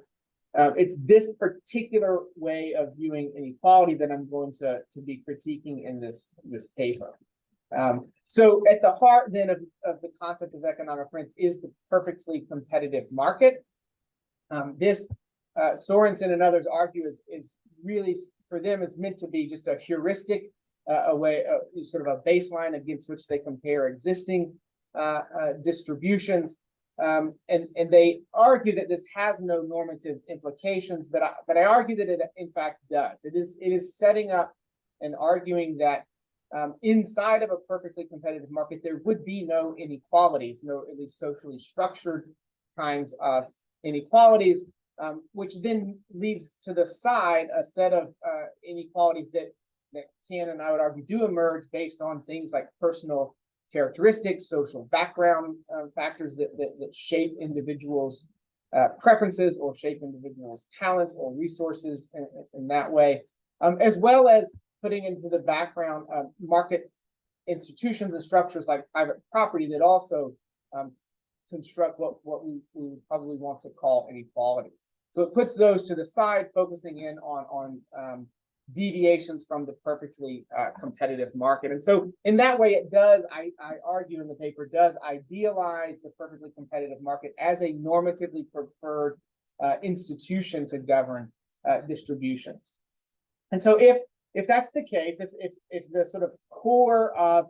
it's this particular way of viewing inequality that I'm going to be critiquing in this paper. So at the heart then of the concept of economic rents is the perfectly competitive market. This Sorensen and others argue is really, for them, is meant to be just a heuristic, a way, sort of a baseline against which they compare existing distributions. And they argue that this has no normative implications, but I argue that it in fact does. It is setting up and arguing that inside of a perfectly competitive market, there would be no inequalities, no at least socially structured kinds of inequalities, which then leaves to the side a set of inequalities that can, and I would argue, do emerge based on things like personal characteristics, social background factors that shape individuals' preferences or shape individuals' talents or resources in that way, as well as putting into the background market institutions and structures like private property that also construct what we would probably want to call inequalities. So it puts those to the side, focusing in on deviations from the perfectly competitive market. And so in that way, it does, I argue in the paper, does idealize the perfectly competitive market as a normatively preferred institution to govern distributions. And so if that's the case, if the sort of core of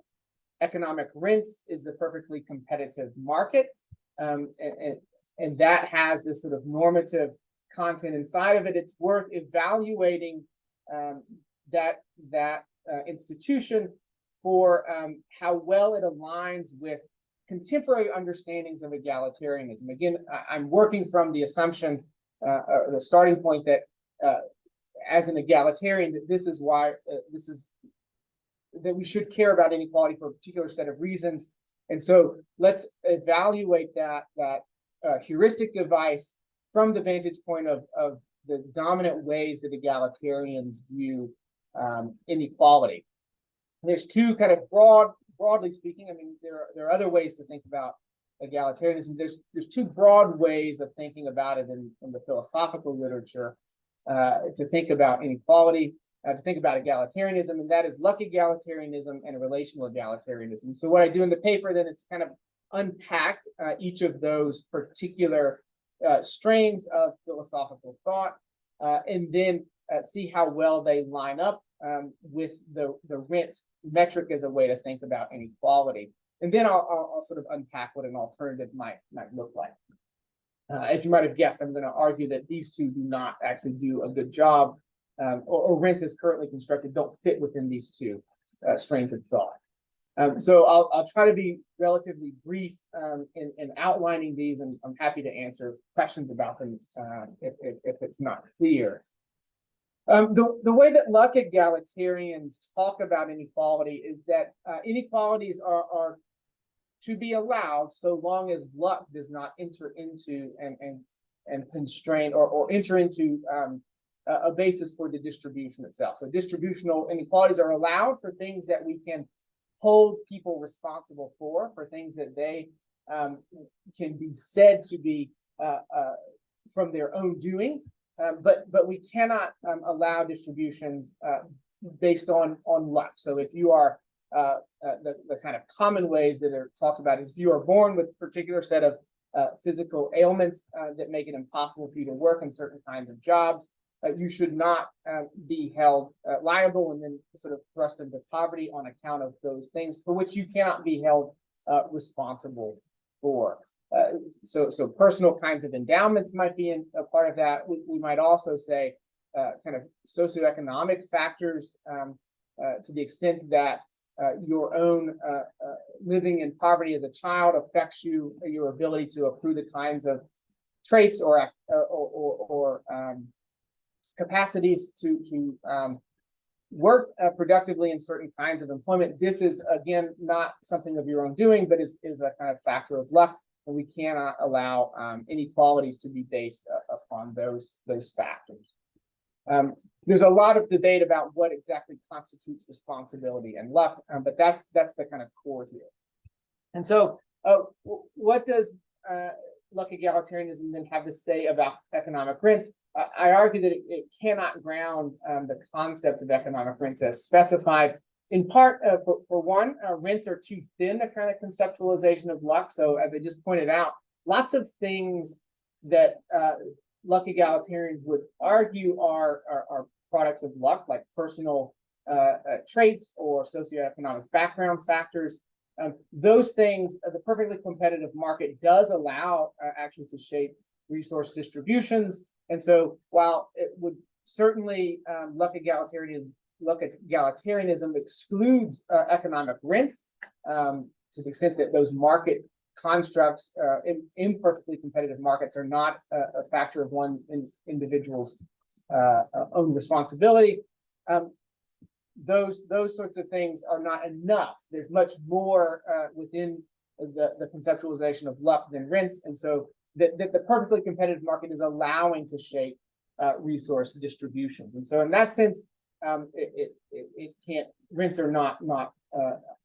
economic rents is the perfectly competitive market, and that has this sort of normative content inside of it, it's worth evaluating that institution for how well it aligns with contemporary understandings of egalitarianism. Again, I'm working from the assumption, the starting point that as an egalitarian, that this is why that we should care about inequality for a particular set of reasons. And so let's evaluate that heuristic device from the vantage point of the dominant ways that egalitarians view inequality. There's two kind of broadly speaking, I mean, there are other ways to think about egalitarianism. There's two broad ways of thinking about it in the philosophical literature to think about inequality, to think about egalitarianism, and that is luck egalitarianism and relational egalitarianism. So what I do in the paper then is to kind of unpack each of those particular strains of philosophical thought, and then see how well they line up with the rent metric as a way to think about inequality. And then I'll sort of unpack what an alternative might look like. As you might have guessed, I'm going to argue that these two do not actually do a good job, or rents as currently constructed don't fit within these two strains of thought. So I'll try to be relatively brief in outlining these, and I'm happy to answer questions about them if it's not clear. The way that luck egalitarians talk about inequality is that inequalities are to be allowed so long as luck does not enter into and constrain or enter into a basis for the distribution itself. So distributional inequalities are allowed for things that we can hold people responsible for things that they can be said to be from their own doing, but we cannot allow distributions based on luck. So if you are the kind of common ways that are talked about is if you are born with a particular set of physical ailments that make it impossible for you to work in certain kinds of jobs, you should not be held liable and then sort of thrust into poverty on account of those things for which you cannot be held responsible for. So personal kinds of endowments might be a part of that. We might also say kind of socioeconomic factors to the extent that your own living in poverty as a child affects your ability to accrue the kinds of traits or capacities to work productively in certain kinds of employment. This is, again, not something of your own doing, but is a kind of factor of luck, and we cannot allow inequalities to be based upon those factors. There's a lot of debate about what exactly constitutes responsibility and luck, but that's the kind of core here. And so what does luck egalitarianism then have to say about economic rents? I argue that it cannot ground the concept of economic rents as specified. In part, for one, rents are too thin a kind of conceptualization of luck. So as I just pointed out, lots of things that luck egalitarians would argue are products of luck, like personal traits or socioeconomic background factors. Those things, the perfectly competitive market does allow actually to shape resource distributions. And so while it would certainly luck egalitarianism excludes economic rents to the extent that those market constructs in imperfectly competitive markets are not a factor of one individual's own responsibility. Those sorts of things are not enough. There's much more within the conceptualization of luck than rents, and so the perfectly competitive market is allowing to shape resource distributions. And so in that sense, it can't, rents are not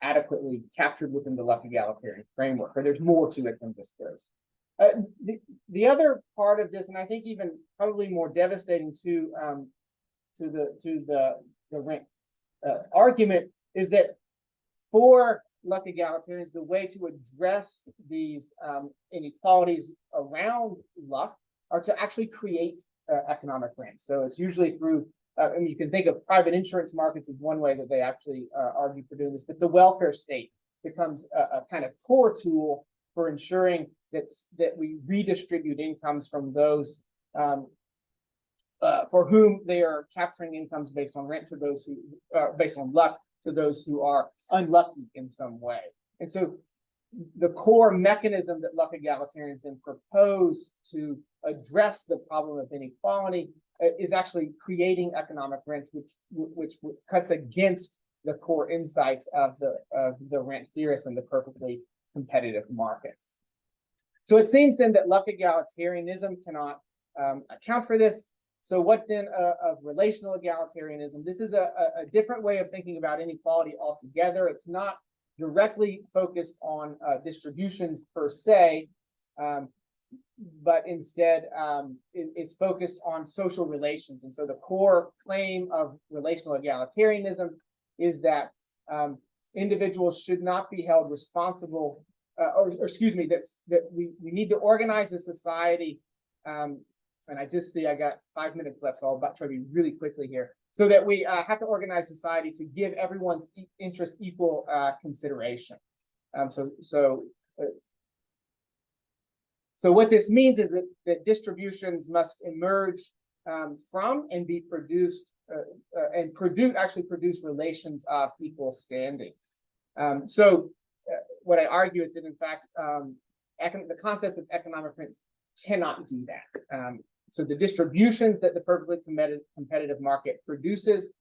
adequately captured within the luck egalitarian framework, or there's more to it than just this. The other part of this, and I think even probably more devastating to the rent argument, is that for luck egalitarians, the way to address these inequalities around luck are to actually create economic rents. So it's usually through, I mean, you can think of private insurance markets as one way that they actually argue for doing this, but the welfare state becomes a kind of core tool for ensuring that we redistribute incomes from those for whom they are capturing incomes based on rent to those who based on luck to those who are unlucky in some way. And so the core mechanism that luck egalitarians then propose to address the problem of inequality is actually creating economic rents, which cuts against the core insights of the rent theorists and the perfectly competitive market. So it seems then that luck egalitarianism cannot account for this. So what then of relational egalitarianism? This is a different way of thinking about inequality altogether. It's not directly focused on distributions per se, but instead is focused on social relations. And so the core claim of relational egalitarianism is that individuals should not be held responsible, or excuse me, that we need to organize a society. And I just see I got 5 minutes left, so I'll try to be really quickly here. So that we have to organize society to give everyone's interests equal consideration. So what this means is that distributions must emerge from and be produced and actually produce relations of equal standing. What I argue is that in fact the concept of economic rents cannot do that. So the distributions that the perfectly competitive market produces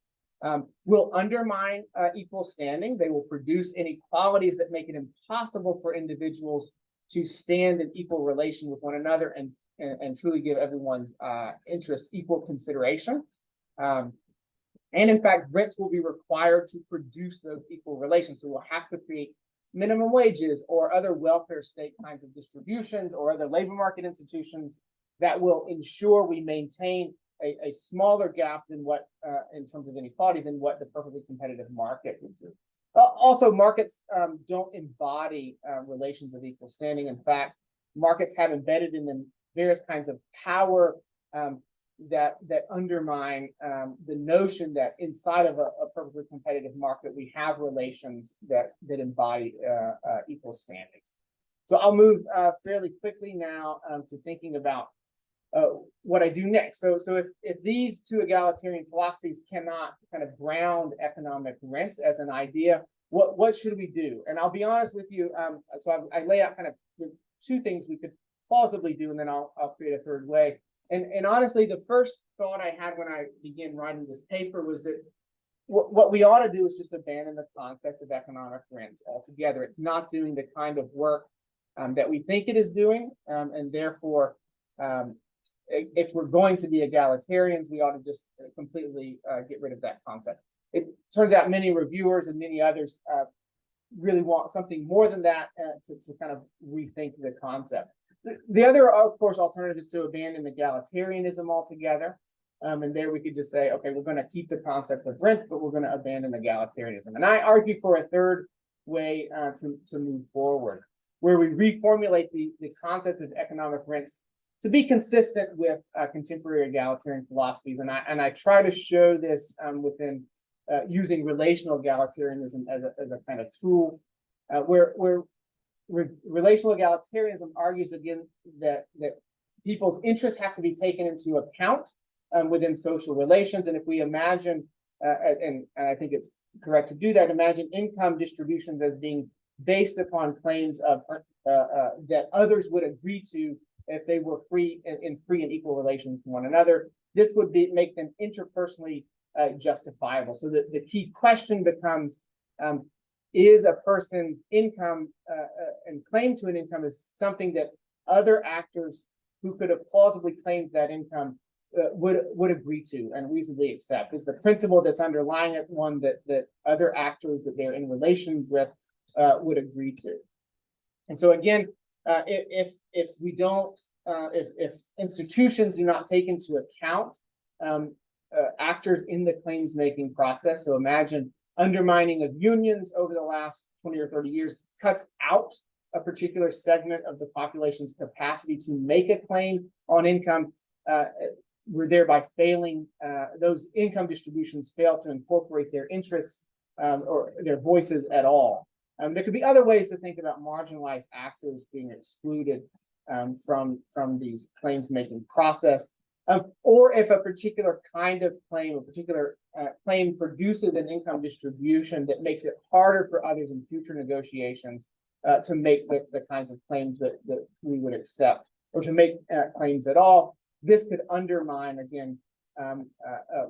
will undermine equal standing. They will produce inequalities that make it impossible for individuals to stand in equal relation with one another and truly give everyone's interests equal consideration. And in fact, rents will be required to produce those equal relations. So we'll have to create minimum wages or other welfare state kinds of distributions or other labor market institutions that will ensure we maintain a smaller gap than what, in terms of inequality, than what the perfectly competitive market would do. Also, markets don't embody relations of equal standing. In fact, markets have embedded in them various kinds of power that undermine the notion that inside of a perfectly competitive market, we have relations that embody equal standing. So I'll move fairly quickly now to thinking about what I do next. So if these two egalitarian philosophies cannot kind of ground economic rents as an idea, what should we do? And I'll be honest with you. So I lay out kind of the two things we could plausibly do, and then I'll create a third way. And honestly, the first thought I had when I began writing this paper was that what we ought to do is just abandon the concept of economic rents altogether. It's not doing the kind of work that we think it is doing, and therefore, if we're going to be egalitarians, we ought to just completely get rid of that concept. It turns out many reviewers and many others really want something more than that to kind of rethink the concept. The other, of course, alternative is to abandon egalitarianism altogether. And there we could just say, okay, we're going to keep the concept of rent, but we're going to abandon egalitarianism. And I argue for a third way to move forward, where we reformulate the concept of economic rents to be consistent with contemporary egalitarian philosophies. And I try to show this within using relational egalitarianism as a kind of tool, where relational egalitarianism argues again that people's interests have to be taken into account within social relations. And if we imagine, and I think it's correct to do that, imagine income distributions as being based upon claims of that others would agree to if they were free and equal relations to one another. This would make them interpersonally justifiable. So the key question becomes, is a person's income and claim to an income is something that other actors who could have plausibly claimed that income would agree to and reasonably accept? Is the principle that's underlying it one that other actors that they're in relations with would agree to? And so again, if we don't, if institutions do not take into account actors in the claims making process, so imagine undermining of unions over the last 20 or 30 years cuts out a particular segment of the population's capacity to make a claim on income. We're thereby failing, those income distributions fail to incorporate their interests or their voices at all. There could be other ways to think about marginalized actors being excluded from these claims making process. Or if a particular kind of claim, a particular claim produces an income distribution that makes it harder for others in future negotiations to make the kinds of claims that we would accept, or to make claims at all. This could undermine, again,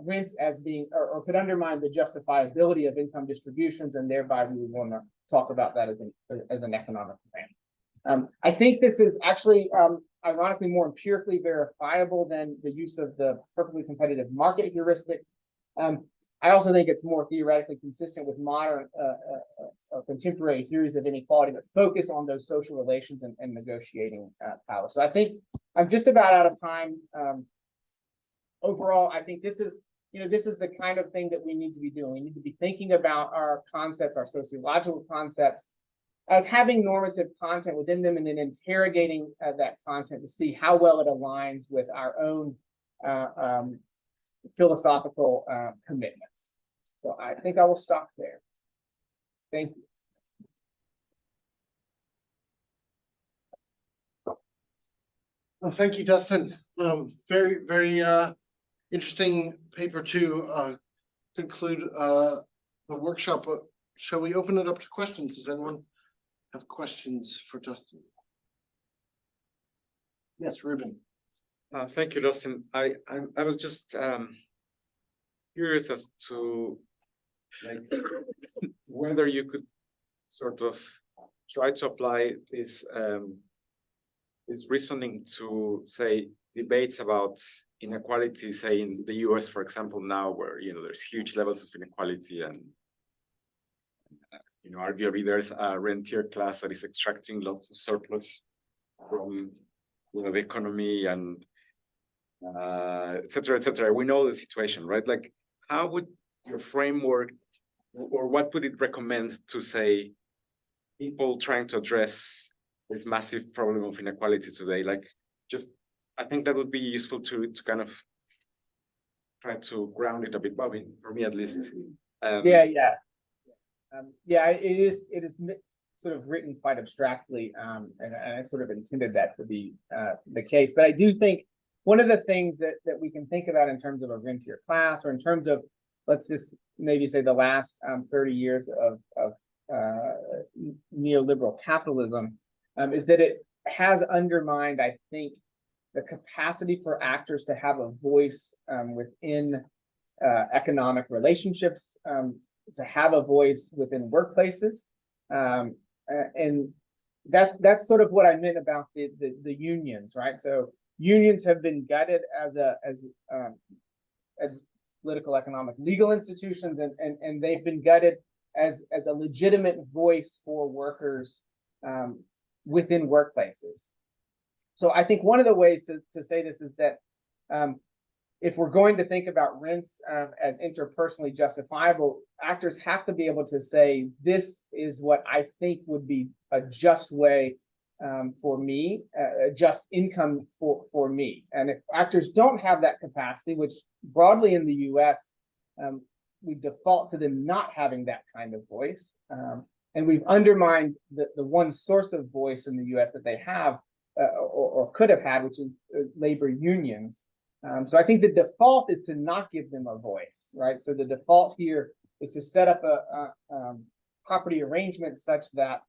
rents as being, or could undermine the justifiability of income distributions, and thereby we would want to talk about that as an economic claim. I think this is actually ironically more empirically verifiable than the use of the perfectly competitive market heuristic. I also think it's more theoretically consistent with modern contemporary theories of inequality that focus on those social relations and negotiating power. So I think I'm just about out of time. Overall, I think this is the kind of thing that we need to be doing. We need to be thinking about our concepts, our sociological concepts, as having normative content within them, and then interrogating that content to see how well it aligns with our own philosophical commitments. So I think I will stop there. Thank you. Well, thank you, Dustin. Very, very interesting paper to conclude the workshop. Shall we open it up to questions? Does anyone have questions for Dustin? Yes, Ruben. Thank you, Dustin. I was just curious as to like whether you could sort of try to apply this reasoning to, say, debates about inequality, say in the US, for example, now where there's huge levels of inequality and arguably there's a rentier class that is extracting lots of surplus from the economy and et cetera, et cetera. We know the situation, right? Like, how would your framework, or what would it recommend to, say, people trying to address this massive problem of inequality today? Like, just, I think that would be useful to kind of try to ground it a bit, Bobby, for me at least. Yeah. It is sort of written quite abstractly, and I sort of intended that to be the case. But I do think one of the things that we can think about in terms of a rentier class, or in terms of, let's just maybe say the last 30 years of neoliberal capitalism, is that it has undermined, I think, the capacity for actors to have a voice within economic relationships, to have a voice within workplaces. And that's sort of what I meant about the unions, right? So unions have been gutted as political, economic, legal institutions, and they've been gutted as a legitimate voice for workers within workplaces. So I think one of the ways to say this is that if we're going to think about rents as interpersonally justifiable, actors have to be able to say, this is what I think would be a just way for me, a just income for me. And if actors don't have that capacity, which broadly in the US, we default to them not having that kind of voice. And we've undermined the one source of voice in the US that they have, or could have had, which is labor unions. So I think the default is to not give them a voice, right? So the default here is to set up a property arrangement such that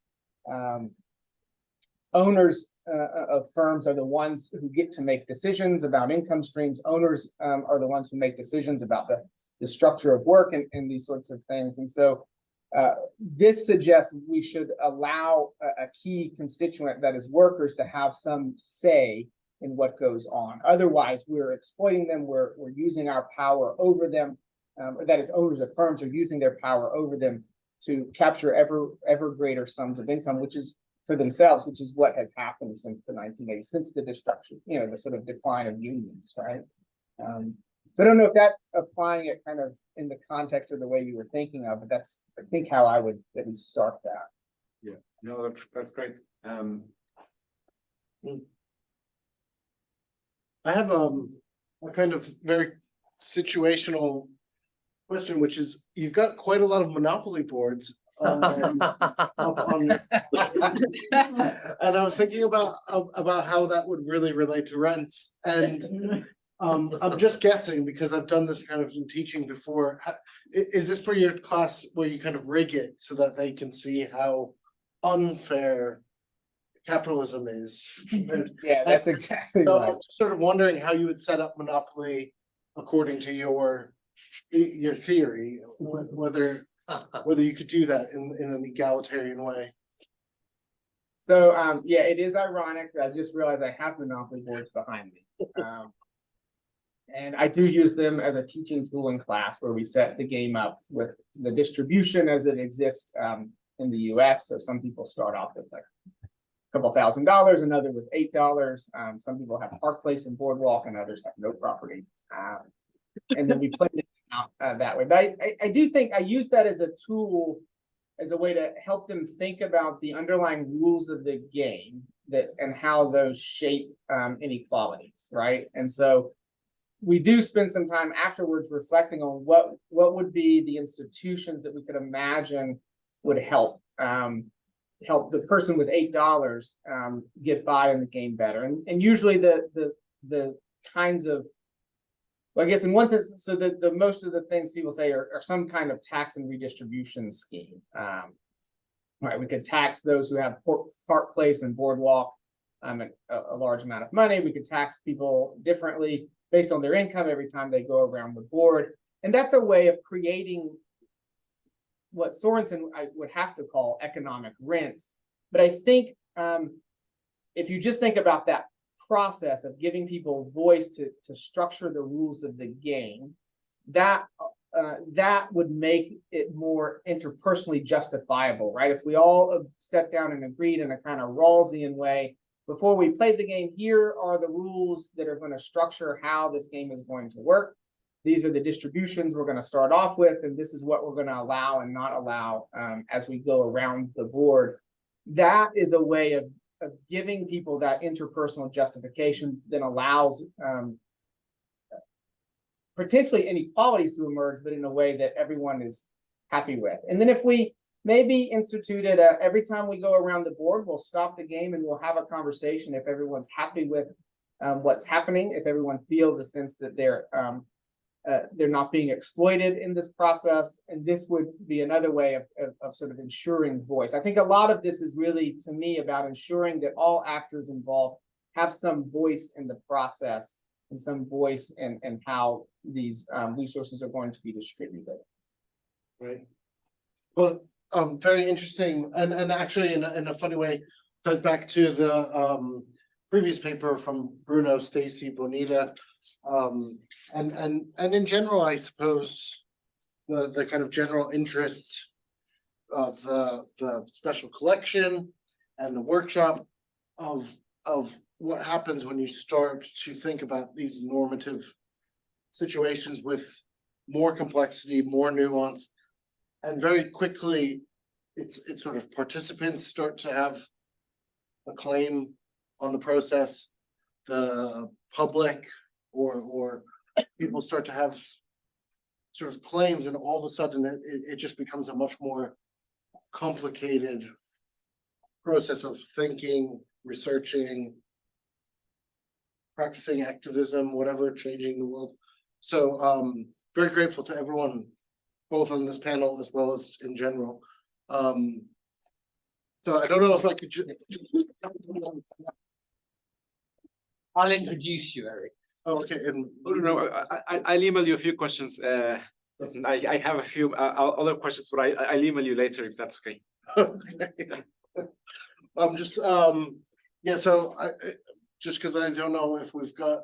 owners of firms are the ones who get to make decisions about income streams. Owners are the ones who make decisions about the structure of work and these sorts of things. And so this suggests we should allow a key constituent, that is workers, to have some say in what goes on. Otherwise, we're exploiting them, we're using our power over them, or that is, owners of firms are using their power over them to capture ever greater sums of income, which is for themselves, which is what has happened since the 1980s, since the destruction, the sort of decline of unions, right? So I don't know if that's applying it kind of in the context or the way you were thinking of, but that's, I think, how I would at least start that. Yeah, no, that's great. I have a kind of very situational question, which is, you've got quite a lot of monopoly boards up on and I was thinking about how that would really relate to rents. And I'm just guessing, because I've done this kind of in teaching before. Is this for your class where you kind of rig it so that they can see how unfair capitalism is? Yeah, that's exactly so right. I'm sort of wondering how you would set up monopoly according to your theory, whether you could do that in an egalitarian way. So yeah, it is ironic that I just realized I have monopoly boards behind me. And I do use them as a teaching tool in class, where we set the game up with the distribution as it exists in the US. So some people start off with like a couple $1,000, another with $8. Some people have Park Place and Boardwalk, and others have no property. And then we play it out that way. But I do think I use that as a tool, as a way to help them think about the underlying rules of the game and how those shape inequalities, right? And so we do spend some time afterwards reflecting on what would be the institutions that we could imagine would help the person with $8 get by in the game better. And usually the kinds of, well, I guess in one sense, so the most of the things people say are some kind of tax and redistribution scheme. Right, we could tax those who have Park Place and Boardwalk a large amount of money. We could tax people differently based on their income every time they go around the board. And that's a way of creating what Sorensen I would have to call economic rents. But I think if you just think about that process of giving people voice to structure the rules of the game, that would make it more interpersonally justifiable, right? If we all sat down and agreed in a kind of Rawlsian way, before we played the game, here are the rules that are going to structure how this game is going to work. These are the distributions we're going to start off with, and this is what we're going to allow and not allow as we go around the board. That is a way of giving people that interpersonal justification that allows potentially inequalities to emerge, but in a way that everyone is happy with. And then if we maybe instituted every time we go around the board, we'll stop the game and we'll have a conversation if everyone's happy with what's happening, if everyone feels a sense that they're not being exploited in this process. And this would be another way of sort of ensuring voice. I think a lot of this is really, to me, about ensuring that all actors involved have some voice in the process and some voice in how these resources are going to be distributed. Right. Well, very interesting, and actually in a funny way, goes back to the previous paper from Bruno, Stacy, Bonita, and in general, I suppose the kind of general interest of the special collection and the workshop of what happens when you start to think about these normative situations with more complexity, more nuance, and very quickly it's sort of participants start to have a claim on the process, the public or people start to have sort of claims, and all of a sudden it just becomes a much more complicated process of thinking, researching, practicing activism, whatever, changing the world. So very grateful to everyone, both on this panel as well as in general. So I don't know if I could I'll introduce you, Eric. Oh, okay. No, I'll email you a few questions. Listen, I have a few other questions, but I'll email you later if that's okay. Okay. Just yeah. So just because I don't know if we've got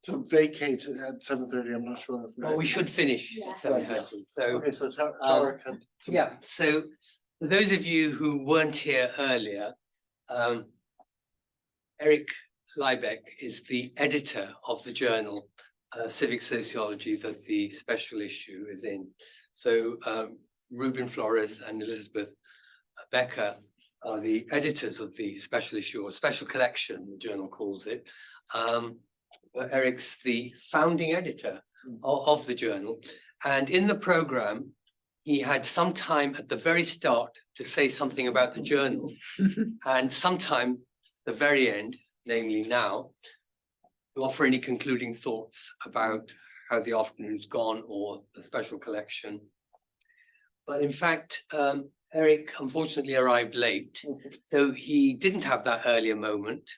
to vacate at 7:30, I'm not sure if Well, we should finish at 7:30. So okay. So Tarek had some... yeah. So for those of you who weren't here earlier, Eric Liebeck is the editor of the journal Civic Sociology that the special issue is in. So Ruben Flores and Elizabeth Becker are the editors of the special issue, or special collection, the journal calls it. But Eric's the founding editor of the journal. And in the program, he had some time at the very start to say something about the journal, and sometime at the very end, namely now, to offer any concluding thoughts about how the afternoon's gone or the special collection. But in fact, Eric unfortunately arrived late, so he didn't have that earlier moment.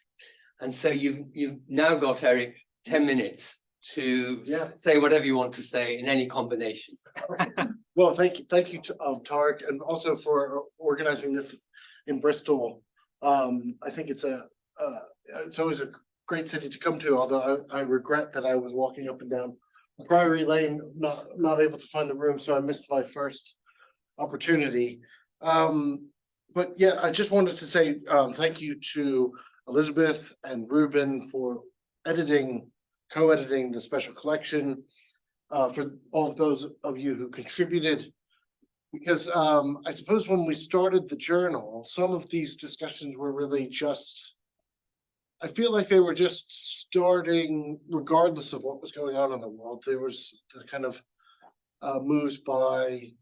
And so you've now got, Eric, 10 minutes to say whatever you want to say in any combination. Well, thank you, Tarek, and also for organizing this in Bristol. I think it's always a great city to come to, although I regret that I was walking up and down Priory Lane, not able to find the room, so I missed my first opportunity. But yeah, I just wanted to say thank you to Elizabeth and Ruben for co-editing the special collection, for all of those of you who contributed, because I suppose when we started the journal, some of these discussions were really just, I feel like they were just starting regardless of what was going on in the world. There was the kind of moves by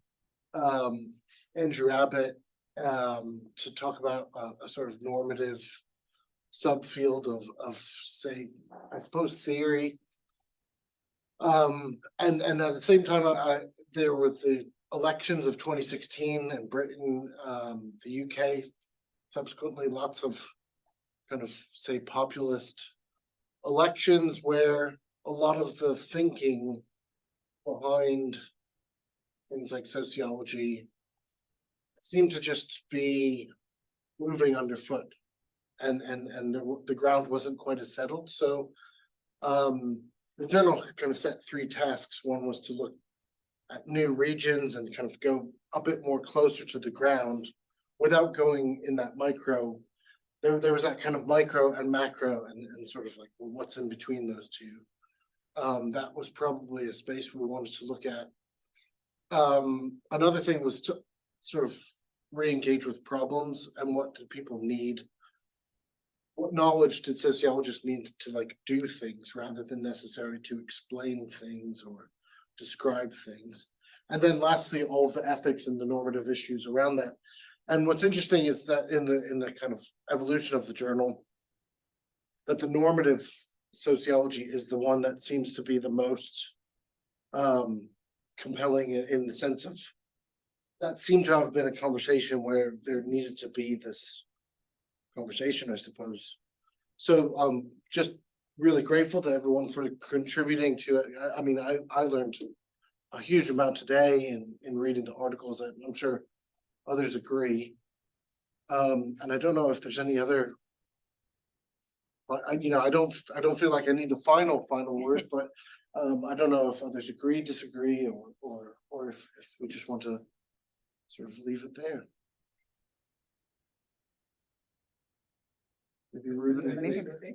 Andrew Abbott to talk about a sort of normative subfield of say, I suppose, theory. And at the same time, there were the elections of 2016 in Britain, the UK, subsequently lots of kind of, say, populist elections where a lot of the thinking behind things like sociology seem to just be moving underfoot, and the ground wasn't quite as settled. So the journal kind of set 3 tasks. One was to look at new regions and kind of go a bit more closer to the ground without going in that micro. There was that kind of micro and macro and sort of like, well, what's in between those two. That was probably a space we wanted to look at. Another thing was to sort of re-engage with problems and what did people need? What knowledge did sociologists need to like do things rather than necessary to explain things or describe things? And then lastly, all of the ethics and the normative issues around that. And what's interesting is that in the kind of evolution of the journal, that the normative sociology is the one that seems to be the most compelling in the sense of that seemed to have been a conversation where there needed to be this conversation, I suppose. So just really grateful to everyone for contributing to it. I mean, I learned a huge amount today in reading the articles, and I'm sure others agree. And I don't know if there's any other, but I don't feel like I need the final word, but I don't know if others agree, disagree, or if we just want to sort of leave it there.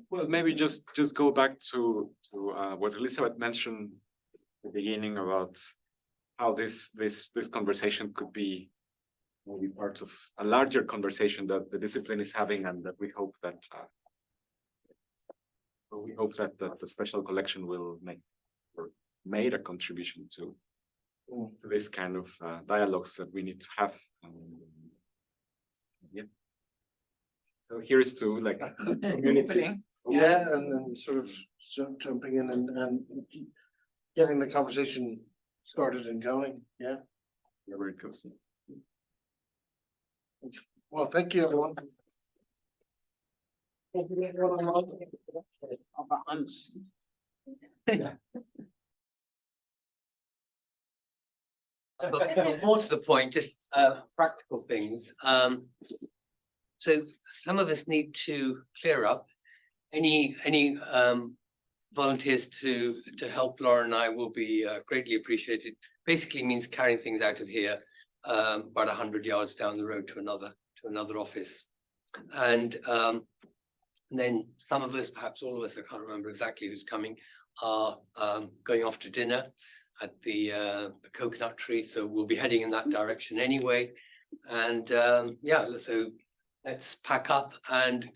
Well, maybe just go back to what Elizabeth mentioned at the beginning about how this conversation could be maybe part of a larger conversation that the discipline is having, and that we hope that the special collection will made a contribution to this kind of dialogues that we need to have. Yeah. So here's to like community. Yeah, and then sort of jumping in and getting the conversation started and going. Yeah. Wherever it goes. Well, thank you, everyone. But more to the point, just practical things. So some of us need to clear up. Any volunteers to help Laura and I will be greatly appreciated. Basically means carrying things out of here about 100 yards down the road to another office. And then some of us, perhaps all of us, I can't remember exactly who's coming, are going off to dinner at the coconut tree. So we'll be heading in that direction anyway. And yeah, so let's pack up and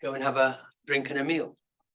go and have a drink and a meal.